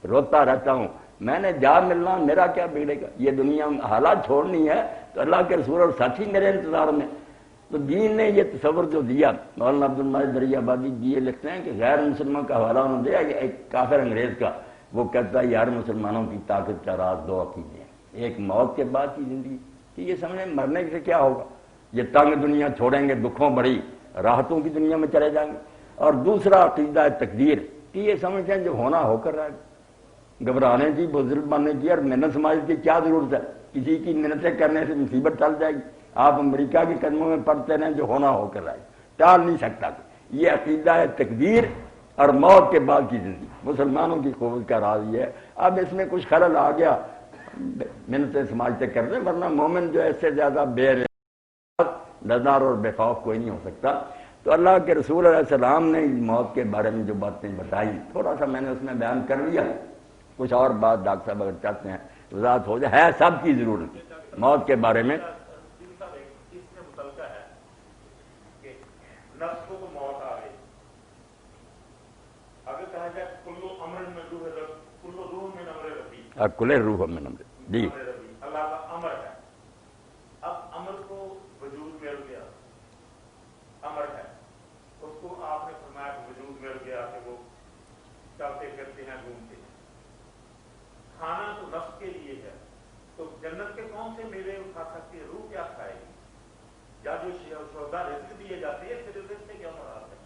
Speaker 1: روتا رہتا ہوں. میں نے جا ملنا، میرا کیا بگڑے گا. یہ دنیا حالات چھوڑنی ہے تو اللہ کے رسول اور ساتھی میرے انتظار میں. تو دین نے یہ تصور جو دیا، مولانا عبد المجید دریا آبادی جی یہ لکھتے ہیں کہ غیر مسلمان کا حوالہ انہوں نے دیا کہ ایک کافر انگریز کا، وہ کہتا ہے یار مسلمانوں کی طاقت کا راز 2 عقیدے ہیں. ایک موت کے بعد کی زندگی، کہ یہ سمجھیں مرنے سے کیا ہوگا، یہ تنگ دنیا چھوڑیں گے، دکھوں بڑی راحتوں کی دنیا میں چلے جائیں گے. اور دوسرا عقیدہ ہے تقدیر، کہ یہ سمجھتے ہیں جو ہونا ہو کر رہے گا. گھبرانے کی، بزرگ بننے کی اور محنت سماج کی کیا ضرورت ہے. کسی کی محنتیں کرنے سے مصیبت ٹل جائے گی. آپ امریکہ کے قدموں میں پڑھتے رہیں، جو ہونا ہو کر رہے گا، ٹال نہیں سکتا. یہ عقیدہ ہے تقدیر اور موت کے بعد کی زندگی. مسلمانوں کی قوت کا راز یہ ہے. اب اس میں کچھ خلل آ گیا، محنتیں سماجتے کر رہے، ورنہ مومن جو ہے اس سے زیادہ بے نظر اور بے خوف کوئی نہیں ہو سکتا. تو اللہ کے رسول علیہ السلام نے موت کے بارے میں جو باتیں بتائی، تھوڑا سا میں نے اس میں بیان کر لیا. کچھ اور بات ڈاکٹر صاحب اگر چاہتے ہیں وضاحت ہو جائے، ہے سب کی ضرورت موت کے بارے میں. کل روح من امر، جی
Speaker 2: اللہ کا امر ہے. اب امر کو وجود مل گیا، امر ہے، اس کو آپ نے فرمایا کہ وجود مل گیا کہ وہ چلتے پھرتے ہیں، گھومتے ہیں. کھانا تو نفس کے لیے ہے، تو جنت کے کون سے میوے کھا سکتی ہے، روح کیا کھائے گی. یا جو شوہدہ رزق دیے جاتے ہیں، پھر رزق سے کیا مراد ہے.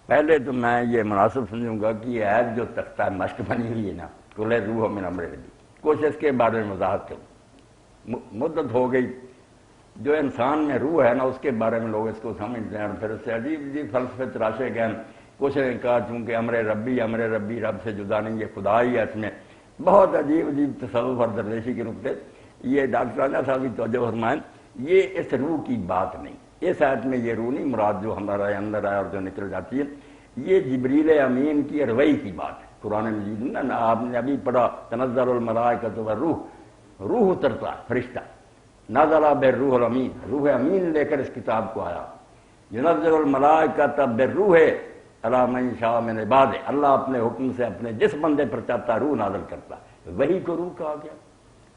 Speaker 1: پہلے تو میں یہ مناسب سمجھوں گا کہ یہ عید جو تختہ مشق بنی ہوئی ہے نا، کل روح من امر ربی، کچھ اس کے بارے میں وضاحت کروں۔ مدت ہو گئی، جو انسان میں روح ہے نا اس کے بارے میں لوگ اس کو سمجھتے ہیں اور پھر اس سے عجیب عجیب فلسفے تراشے گئے۔ کچھ نے کہا چونکہ امر ربی رب سے جدا نہیں، یہ خدا ہی ہے، اس میں بہت عجیب عجیب تصوف اور درویشی کے نقطے۔ یہ ڈاکٹر راجہ صاحب کی توجہ فرمائیں، یہ اس روح کی بات نہیں، اس آیت میں یہ روح نہیں مراد جو ہمارے اندر ہے اور جو نکل جاتی ہے، یہ جبریل امین کی اروئی کی بات ہے۔ قرآن مجید میں نا آپ نے ابھی پڑھا تنزل الملائکۃ والروح، روح اترتا ہے، فرشتہ، نزل بالروح الامین، روح امین لے کر اس کتاب کو آیا۔ ینزل الملائکۃ بالروح علی من شاء من عبادہ، اللہ اپنے حکم سے اپنے جس بندے پر چاہتا روح نازل کرتا ہے، وہی کو روح کہا گیا،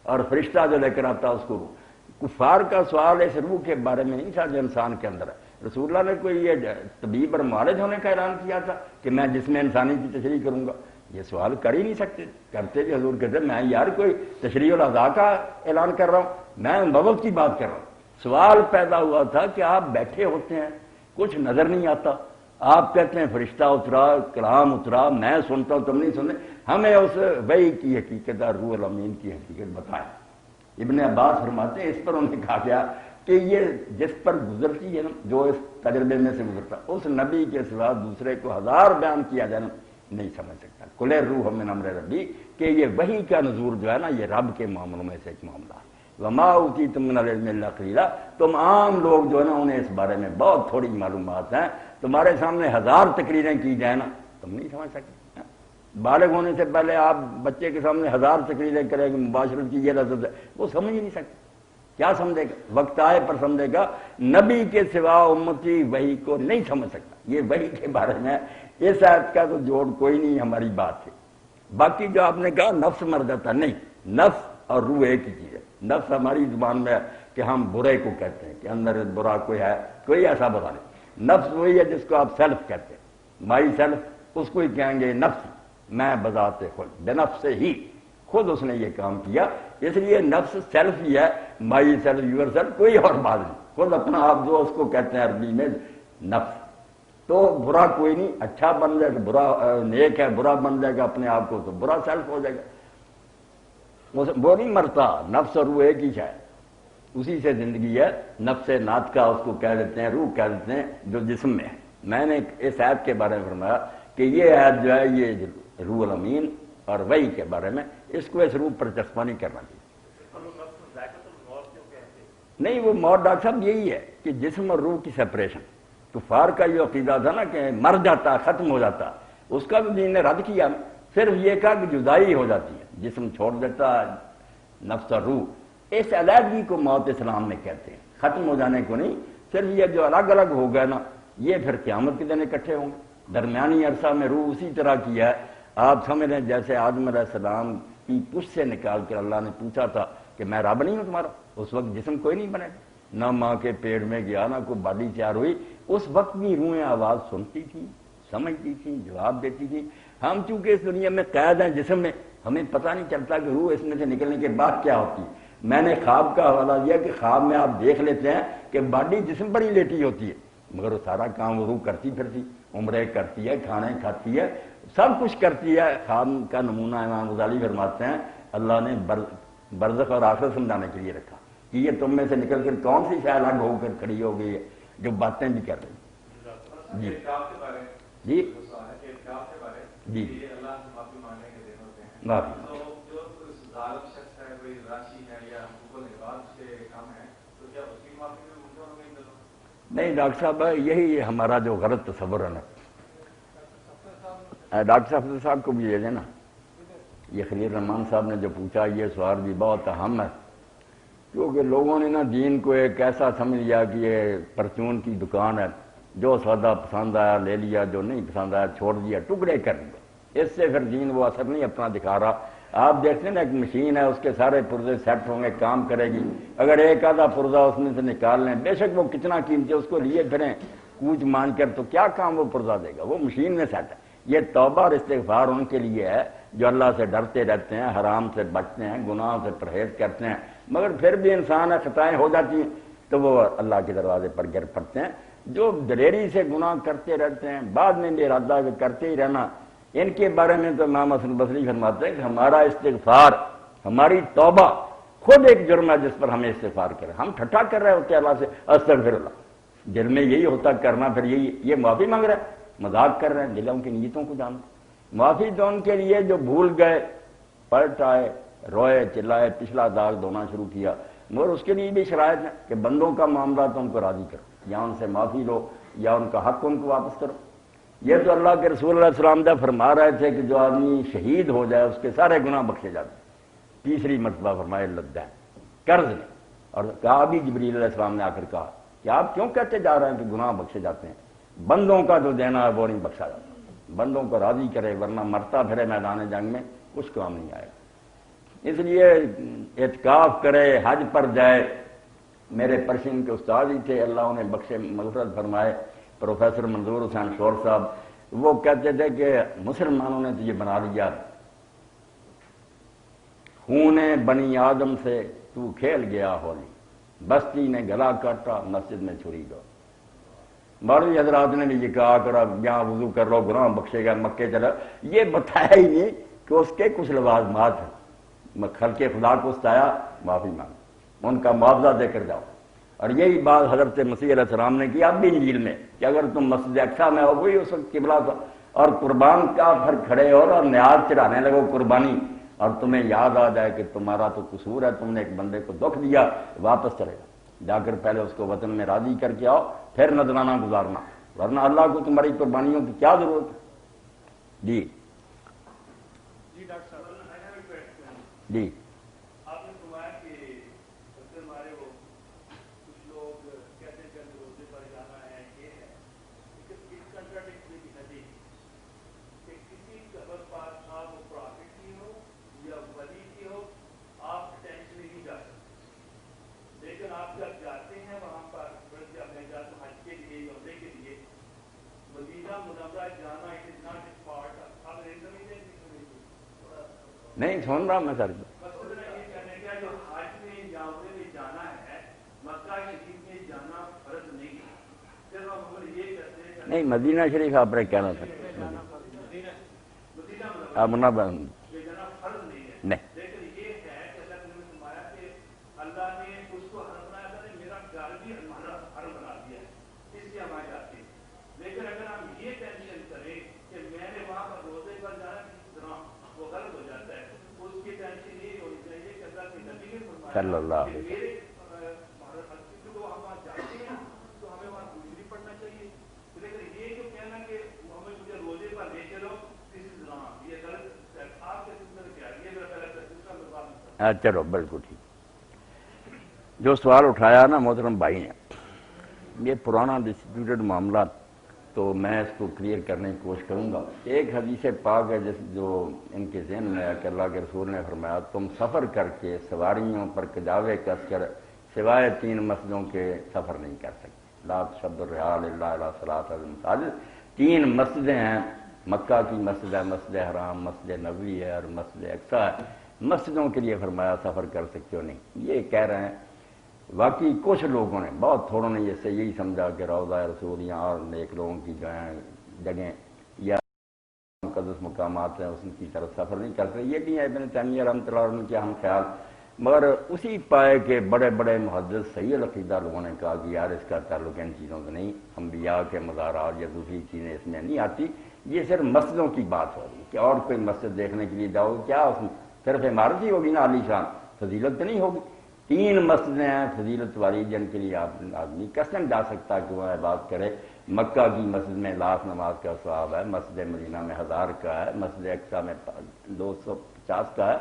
Speaker 1: اور فرشتہ جو لے کر آتا اس کو روح۔ کفار کا سوال اس روح کے بارے میں نہیں تھا جو انسان کے اندر ہے۔ رسول اللہ نے کوئی یہ طبیب اور معالج ہونے کا اعلان کیا تھا کہ میں جسم انسانی کی تشریح کروں گا؟ یہ سوال کر ہی نہیں سکتے، کرتے بھی حضور کہتے میں یار کوئی تشریح الاعضاء کا اعلان کر رہا ہوں، میں موت کی بات کر رہا ہوں۔ سوال پیدا ہوا تھا کہ آپ بیٹھے ہوتے ہیں، کچھ نظر نہیں آتا، آپ کہتے ہیں فرشتہ اترا، کلام اترا، میں سنتا ہوں تم نہیں سنتے، ہمیں اس وحی کی حقیقت اور روح الامین کی حقیقت بتائیں۔ ابن عباس فرماتے ہیں اس پر انہوں نے کہا گیا کہ یہ جس پر گزرتی ہے نا، جو اس تجربے میں سے گزرتا، اس نبی کے سوا دوسرے کو ہزار بیان کیا جائے نا نہیں سمجھ سکتا۔ کل روح من امر ربی، کہ یہ وحی کا نزول جو ہے نا یہ رب کے معاملوں میں سے ایک معاملہ ہے۔ وما اوتیتم من العلم الا قلیلا، تم عام لوگ جو ہے نا انہیں اس بارے میں بہت تھوڑی معلومات ہیں، تمہارے سامنے ہزار تقریریں کی جائیں نا تم نہیں سمجھ سکتے۔ بالغ ہونے سے پہلے آپ بچے کے سامنے ہزار تقریریں کریں کہ مباشرت کی یہ لذت ہے، وہ سمجھ ہی نہیں سکتے، کیا سمجھے گا؟ وقت آئے پر سمجھے گا۔ نبی کے سوا امتی وحی کو نہیں سمجھ سکتا، یہ وحی کے بارے میں اس آیت کا تو جوڑ کوئی نہیں ہماری بات ہے۔ باقی جو آپ نے کہا نفس مر جاتا، نہیں، نفس اور روح ایک ہی چیز ہے۔ نفس ہماری زبان میں ہے کہ ہم برے کو کہتے ہیں کہ اندر برا کوئی ہے، کوئی ایسا برا نہیں۔ نفس وہی ہے جس کو آپ سیلف کہتے ہیں، مائی سیلف، اس کو ہی کہیں گے نفس، میں بذات خود، بے نفس سے ہی، خود اس نے یہ کام کیا، اس لیے نفس سیلف ہی ہے، مائی سیلف، یور سیلف، کوئی اور بات نہیں، خود اپنا آپ جو اس کو کہتے ہیں عربی میں نفس۔ تو برا کوئی نہیں، اچھا بن جائے گا، برا نیک ہے برا بن جائے گا اپنے آپ کو تو برا سیلف ہو جائے گا، وہ نہیں مرتا۔ نفس اور روح ایک ہی ہے، اسی سے زندگی ہے۔ نفس ناطقہ اس کو کہہ دیتے ہیں، روح کہہ دیتے ہیں جو جسم میں ہے۔ میں نے اس آیت کے بارے میں فرمایا کہ یہ آیت جو ہے یہ روح الامین اور وحی کے بارے میں، اس کو اس روح پر چسپاں نہیں کرنا چاہیے۔ نہیں، وہ موت ڈاکٹر صاحب یہی ہے کہ جسم اور روح کی سپریشن۔ کفار کا یہ عقیدہ تھا نا کہ مر جاتا، ختم ہو جاتا، اس کا بھی دین نے رد کیا، صرف یہ کہا کہ جدائی ہو جاتی ہے، جسم چھوڑ دیتا نفس اور روح، اس علیحدگی کو موت اسلام میں کہتے ہیں، ختم ہو جانے کو نہیں۔ صرف یہ جو الگ الگ ہو گئے نا یہ پھر قیامت کے دن اکٹھے ہوں گے۔ درمیانی عرصہ میں روح اسی طرح کی ہے، آپ سمجھ لیں جیسے آدم علیہ السلام کی پشت سے نکال کر اللہ نے پوچھا تھا کہ میں رب نہیں ہوں تمہارا، اس وقت جسم کوئی نہیں بنے گا، نہ ماں کے پیڑ میں گیا نہ کوئی باڈی تیار ہوئی، اس وقت بھی روحیں آواز سنتی تھیں، سمجھتی تھیں، جواب دیتی تھیں۔ ہم چونکہ اس دنیا میں قید ہیں جسم میں، ہمیں پتہ نہیں چلتا کہ روح اس میں سے نکلنے کے بعد کیا ہوتی ہے۔ میں نے خواب کا حوالہ دیا کہ خواب میں آپ دیکھ لیتے ہیں کہ باڈی جسم پر ہی لیٹی ہوتی ہے، مگر وہ سارا کام وہ روح کرتی پھرتی، عمرے کرتی ہے، کھانے کھاتی ہے، سب کچھ کرتی ہے۔ خواب کا نمونہ امام غزالی فرماتے ہیں اللہ نے برزخ اور آخرت سمجھانے کے لیے رکھا کہ یہ تم میں سے نکل کر کون سی شے الگ ہو کر کھڑی ہو گئی ہے جو باتیں بھی کر رہی ہیں۔ جی جی جی معافی نہیں ڈاکٹر صاحب، یہی ہمارا جو غلط تصور ہے نا، ڈاکٹر صاحب کو بھی لے لینا، یہ خلیل رحمان صاحب نے جو پوچھا یہ سوال بھی بہت اہم ہے، کیونکہ لوگوں نے نا دین کو ایک ایسا سمجھ لیا کہ یہ پرچون کی دکان ہے، جو سودا پسند آیا لے لیا، جو نہیں پسند آیا چھوڑ دیا، ٹکڑے کر دیا، اس سے پھر دین وہ اثر نہیں اپنا دکھا رہا۔ آپ دیکھتے ہیں نا ایک مشین ہے، اس کے سارے پرزے سیٹ ہوں گے، کام کرے گی، اگر ایک آدھا پرزہ اس میں سے نکال لیں، بے شک وہ کتنا قیمتی ہے، اس کو لیے پھریں کوچ مان کر، تو کیا کام وہ پرزہ دے گا، وہ مشین میں سیٹ ہے۔ یہ توبہ اور استغفار ان کے لیے ہے جو اللہ سے ڈرتے رہتے ہیں، حرام سے بچتے ہیں، گناہوں سے پرہیز کرتے ہیں، مگر پھر بھی انسان ہے خطائیں ہو جاتی ہیں تو وہ اللہ کے دروازے پر گر پڑتے ہیں۔ جو دلیری سے گناہ کرتے رہتے ہیں، بعد میں بھی ارادہ کرتے ہی رہنا، ان کے بارے میں تو امام حسن بصری فرماتے ہیں کہ ہمارا استغفار ہماری توبہ خود ایک جرم ہے جس پر ہمیں استغفار کریں. ہم ٹھٹھا کر رہے ہوتے ہیں اللہ سے استغفر اللہ، دل میں یہی ہوتا کرنا، پھر یہ معافی مانگ رہا ہے، مذاق کر رہے ہیں، دلوں کی نیتوں کو جانتے. معافی تو ان کے لیے جو بھول گئے، پلٹ آئے، روئے، چلائے، پچھلا داغ دھونا شروع کیا، مگر اس کے لیے بھی شرائط ہے کہ بندوں کا معاملہ تو ان کو راضی کرو، یا ان سے معافی لو یا ان کا حق ان کو واپس کرو. یہ تو اللہ کے رسول علیہ السلام دا فرما رہے تھے کہ جو آدمی شہید ہو جائے اس کے سارے گناہ بخشے جاتے ہیں. تیسری مرتبہ فرمائے لدین قرض نے، اور کہا بھی جبریل علیہ السلام نے آ کر کہا کہ آپ کیوں کہتے جا رہے ہیں کہ گناہ بخشے جاتے ہیں؟ بندوں کا جو دینا ہے وہ نہیں بخشا جاتا. بندوں کو راضی کرے، ورنہ مرتا پھرے میدان جنگ میں کچھ کام نہیں آئے. اس لیے اعتکاف کرے، حج پر جائے. میرے پرشین کے استاد ہی تھے، اللہ انہیں بخشے مغفرت فرمائے، پروفیسر منظور حسین شور صاحب. وہ کہتے تھے کہ مسلمانوں نے تو یہ بنا لیا، خون بنی آدم سے تو کھیل گیا ہولی، بستی نے گلا کاٹا، مسجد میں چھری گو. مولوی حضرات نے بھی یہ کہا کر اب یہاں وضو کر لو گناہ بخشے گا، مکے چلا. یہ بتایا ہی نہیں کہ اس کے کچھ لوازمات ہیں. خلق خدا کو ستایا، معافی مانگ، ان کا معاوضہ دے کر جاؤ. اور یہی بات حضرت مسیح علیہ السلام نے کی اب بھی انجیل میں کہ اگر تم مسجد اقصی میں ہو گئی اس وقت قبلہ تو اور قربان کا پھر کھڑے ہو اور نیاز چڑھانے لگو قربانی، اور تمہیں یاد آ جائے کہ تمہارا تو قصور ہے، تم نے ایک بندے کو دکھ دیا، واپس چلے جا کر پہلے اس کو وطن میں راضی کر کے آؤ، پھر نذرانہ گزارنا، ورنہ اللہ کو تمہاری قربانیوں کی کیا ضرورت ہے. جی
Speaker 2: جی ڈاکٹر صاحب،
Speaker 1: جی
Speaker 2: آپ نے فرمایا کہ ہمارے وہ کچھ لوگ کہتے ہیں کہ روزے پر جانا ہے، یہ ہے لیکن کنٹراڈکٹری بھی نہیں کہ کسی قبر پر آپ وہ پرافٹ کی ہو یا ولی کی ہو، آپ ٹینشن نہیں جا سکتے، لیکن آپ جب جاتے ہیں وہاں پر، جب میں جاتا ہوں حج کے لیے، عمرے کے لیے، مدینہ منورہ جانا it is not a part of, آپ
Speaker 1: نہیں سن رہا میں سر. نہیں مدینہ شریف آپ نے کہنا تھا اب نہ نہیں.
Speaker 2: لیکن یہ ہے کہ اللہ نے فرمایا کہ اللہ نے اس کو حرم بنایا تھا، میرا گھر بھی حرم بنا دیا ہے، اس لیے ہمارے جاتے ہیں. لیکن اگر ہم یہ ٹینشن کریں کہ میں نے وہاں پر روزے پر جانا، وہ غلط ہو جاتا ہے. اس کی ٹینشن یہ ہونی چاہیے کہ اللہ کے نبی نے فرمایا
Speaker 1: صلی اللہ علیہ وسلم، چلو بالکل ٹھیک. جو سوال اٹھایا نا محترم بھائی نے، یہ پرانا ڈسپیوٹڈ معاملہ، تو میں اس کو کلیئر کرنے کی کوشش کروں گا. ایک حدیث پاک ہے جو ان کے ذہن میں ہے کہ اللہ کے رسول نے فرمایا تم سفر کر کے سواریوں پر کجاوے کس کر سوائے 3 مسجدوں کے سفر نہیں کر سکتے. لا تشد الرحال الا الی صلاۃ المساجد. 3 مسجدیں ہیں، مکہ کی مسجد ہے، مسجد حرام، مسجد نبوی ہے اور مسجد اقصی ہے. مسجدوں کے لیے فرمایا سفر کر سکتے ہو نہیں. یہ کہہ رہے ہیں واقعی کچھ لوگوں نے، بہت تھوڑوں نے اس سے یہی سمجھا کہ روضہ رسول یا اور نیک لوگوں کی جگہیں یا مقدس مقامات ہیں اس کی طرف سفر نہیں کر سکتے. یہ بھی ہے ابن تیمیہ رحمۃ اللہ علیہ کے ہم خیال، مگر اسی پائے کے بڑے بڑے محدث صحیح العقیدہ لوگوں نے کہا کہ یار اس کا تعلق ان چیزوں سے نہیں، انبیاء کے مزارات یا دوسری چیزیں اس میں نہیں آتی. یہ صرف مسجدوں کی بات ہوگی کہ اور کوئی مسجد دیکھنے کے لیے جاؤ، کیا اس میں صرف عمارت ہی ہوگی نا عالی شان، فضیلت تو نہیں ہوگی. 3 مسجدیں ہیں فضیلت والی جن کے لیے آدمی قسم جا سکتا ہے کہ وہ عبادت کرے. مکہ کی مسجد میں 1,00,000 نماز کا ثواب ہے، مسجد مدینہ میں 1000 کا ہے، مسجد اقصی میں 250 کا ہے.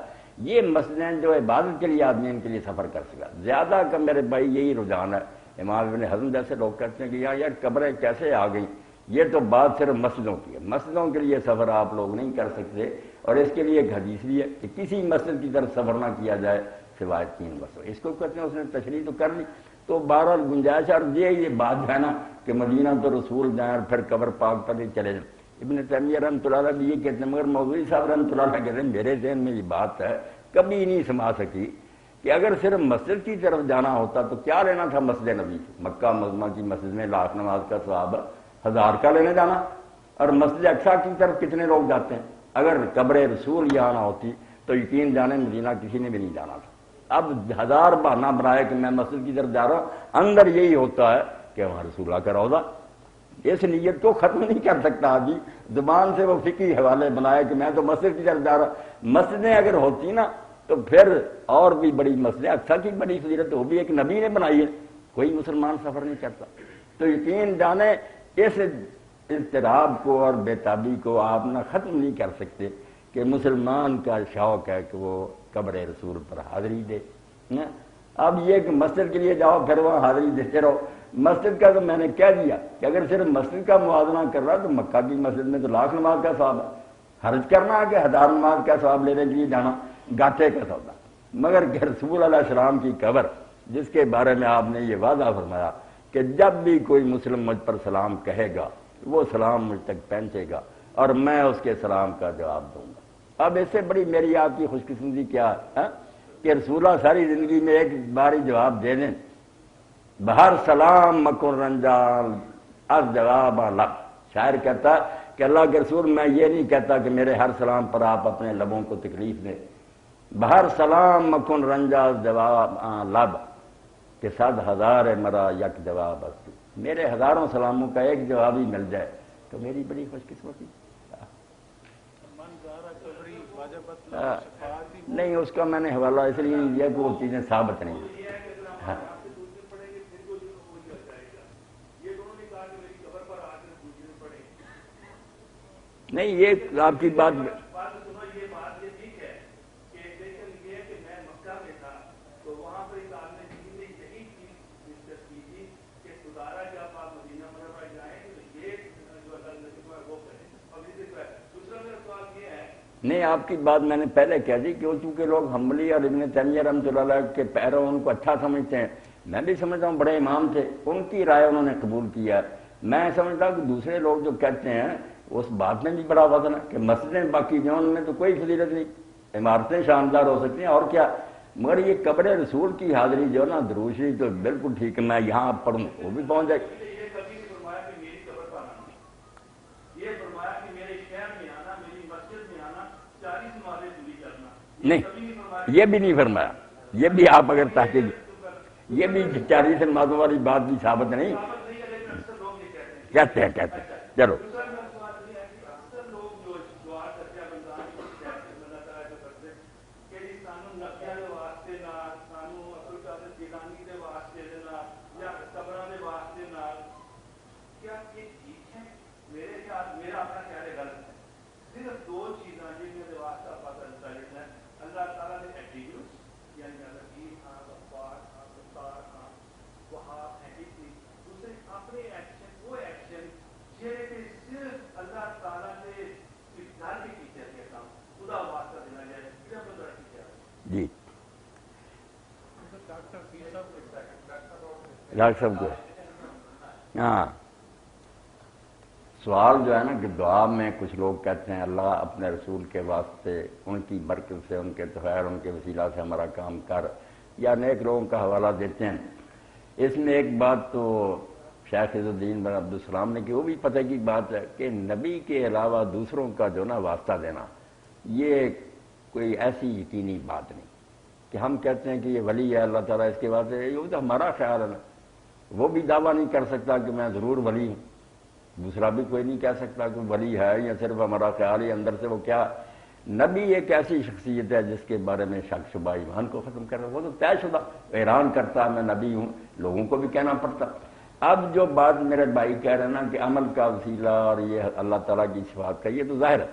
Speaker 1: یہ مسجدیں جو عبادت کے لیے آدمی ان کے لیے سفر کر سکا. زیادہ کا میرے بھائی یہی رجحان ہے. امام ابن حزم جیسے لوگ کہتے ہیں کہ یار قبریں کیسے آ گئیں، یہ تو بات صرف مسجدوں کی ہے. مسجدوں کے لیے سفر آپ لوگ نہیں کر سکتے، اور اس کے لیے ایک حدیث بھی ہے کہ کسی مسجد کی طرف سفر نہ کیا جائے سوائے 3 مسجد. اس کو کہتے ہیں اس نے تشریح تو کر لی. تو بہرحال گنجائش اور یہ بات ہے نا کہ مدینہ تو رسول جائیں اور پھر قبر پاک پر ہی چلے جائیں. ابن تیمیہ رحمۃ اللہ علیہ بھی یہ کہتے ہیں، مگر مولوی صاحب رحمۃ اللہ علیہ کہتے ہیں میرے ذہن میں یہ بات ہے کبھی نہیں سما سکی کہ اگر صرف مسجد کی طرف جانا ہوتا تو کیا لینا تھا مسجد نبی سے. مکہ معظمہ کی مسجد میں 1,00,000 نماز کا ثواب 1000 کا لینے جانا، اور مسجد اقصی کی طرف کتنے لوگ جاتے ہیں. اگر قبر رسول یہاں نہ ہوتی تو یقین جانے مدینہ کسی نے بھی نہیں جانا تھا۔ اب ہزار بہانہ بنائے کہ میں مسجد کی طرف جا رہا ہوں، اندر یہی ہوتا ہے کہ وہاں رسول اللہ کا روضہ۔ اس نیت کو ختم نہیں کر سکتا آدمی، زبان سے وہ فقہی حوالے بنائے کہ میں تو مسجد کی طرف جا رہا ہوں۔ مسجدیں اگر ہوتی نا تو پھر اور بھی بڑی مسجدیں، اقصیٰ کی بڑی فضیلت وہ بھی ایک نبی نے بنائی ہے، کوئی مسلمان سفر نہیں کرتا۔ تو یقین جانے اس اضطراب کو اور بےتابی کو آپ نہ ختم نہیں کر سکتے کہ مسلمان کا شوق ہے کہ وہ قبر رسول پر حاضری دے۔ اب یہ کہ مسجد کے لیے جاؤ پھر وہاں حاضری دیتے رہو، مسجد کا تو میں نے کہہ دیا کہ اگر صرف مسجد کا موازنہ کر رہا تو مکہ کی مسجد میں تو لاکھ نماز کا ثواب ہے، حرج کرنا ہے کہ 1000 نماز کا ثواب لینے کے لیے جانا گاٹے کا سودا۔ مگر کہ رسول علیہ السلام کی قبر جس کے بارے میں آپ نے یہ وعدہ فرمایا کہ جب بھی کوئی مسلم مجھ پر سلام کہے گا وہ سلام مجھ تک پہنچے گا اور میں اس کے سلام کا جواب دوں گا۔ اب اس سے بڑی میری آپ کی خوش قسمتی کیا ہے کہ رسول اللہ ساری زندگی میں ایک بار ہی جواب دے دیں، بہر سلام مکن رنجال از جواب لب۔ شاعر کہتا کہ اللہ کے رسول میں یہ نہیں کہتا کہ میرے ہر سلام پر آپ اپنے لبوں کو تکلیف دیں، بہر سلام مکن رنجال جواب لب کہ 100,000 مرا یک جواب است، میرے ہزاروں سلاموں کا ایک جواب ہی مل جائے تو میری بڑی خوش قسمتی۔ نہیں اس کا میں نے حوالہ اس لیے نہیں دیا کہ وہ چیزیں ثابت نہیں۔ ہاں نہیں یہ آپ کی بات نہیں، آپ کی بات میں نے پہلے کہہ دی کہ وہ چونکہ لوگ حنبلی اور ابن تیمیہ رحمۃ اللہ علیہ کے پیروں ان کو اچھا سمجھتے ہیں، میں بھی سمجھتا ہوں بڑے امام تھے، ان کی رائے انہوں نے قبول کیا۔ میں سمجھتا ہوں کہ دوسرے لوگ جو کہتے ہیں اس بات میں بھی بڑا وزن ہے کہ مسجدیں باقی جو ان میں تو کوئی فضیلت نہیں، عمارتیں شاندار ہو سکتی ہیں اور کیا، مگر یہ قبر رسول کی حاضری جو نا درود شریف تو بالکل ٹھیک ہے، میں یہاں پڑھوں وہ بھی پہنچ جائے۔ نہیں یہ بھی نہیں فرمایا، یہ بھی آپ اگر تحقیق، یہ بھی 40 نمازوں والی بات بھی ثابت نہیں کہتے ہیں چلو۔ جی ڈاکٹر صاحب کو ہاں سوال جو ہے نا کہ دعا میں کچھ لوگ کہتے ہیں اللہ اپنے رسول کے واسطے ان کی برکت سے، ان کے طفیل، ان کے وسیلہ سے ہمارا کام کر، یا نیک لوگوں کا حوالہ دیتے ہیں۔ اس میں ایک بات تو شیخ عز الدین بن عبدالسلام نے کی، وہ بھی پتہ کی بات ہے کہ نبی کے علاوہ دوسروں کا جو نا واسطہ دینا یہ کوئی ایسی یقینی بات نہیں کہ ہم کہتے ہیں کہ یہ ولی ہے اللہ تعالیٰ اس کے واسطے، یہ تو ہمارا خیال ہے نا، وہ بھی دعویٰ نہیں کر سکتا کہ میں ضرور ولی ہوں، دوسرا بھی کوئی نہیں کہہ سکتا کہ ولی ہے یا صرف ہمارا خیال ہی اندر سے وہ کیا۔ نبی ایک ایسی شخصیت ہے جس کے بارے میں شک شبہ ایمان کو ختم کر رہا ہے، وہ تو طے شدہ اعلان کرتا میں نبی ہوں، لوگوں کو بھی کہنا پڑتا۔ اب جو بات میرے بھائی کہہ رہے ہیں نا کہ عمل کا وسیلہ اور یہ اللہ تعالیٰ کی صفات کا، یہ تو ظاہر ہے،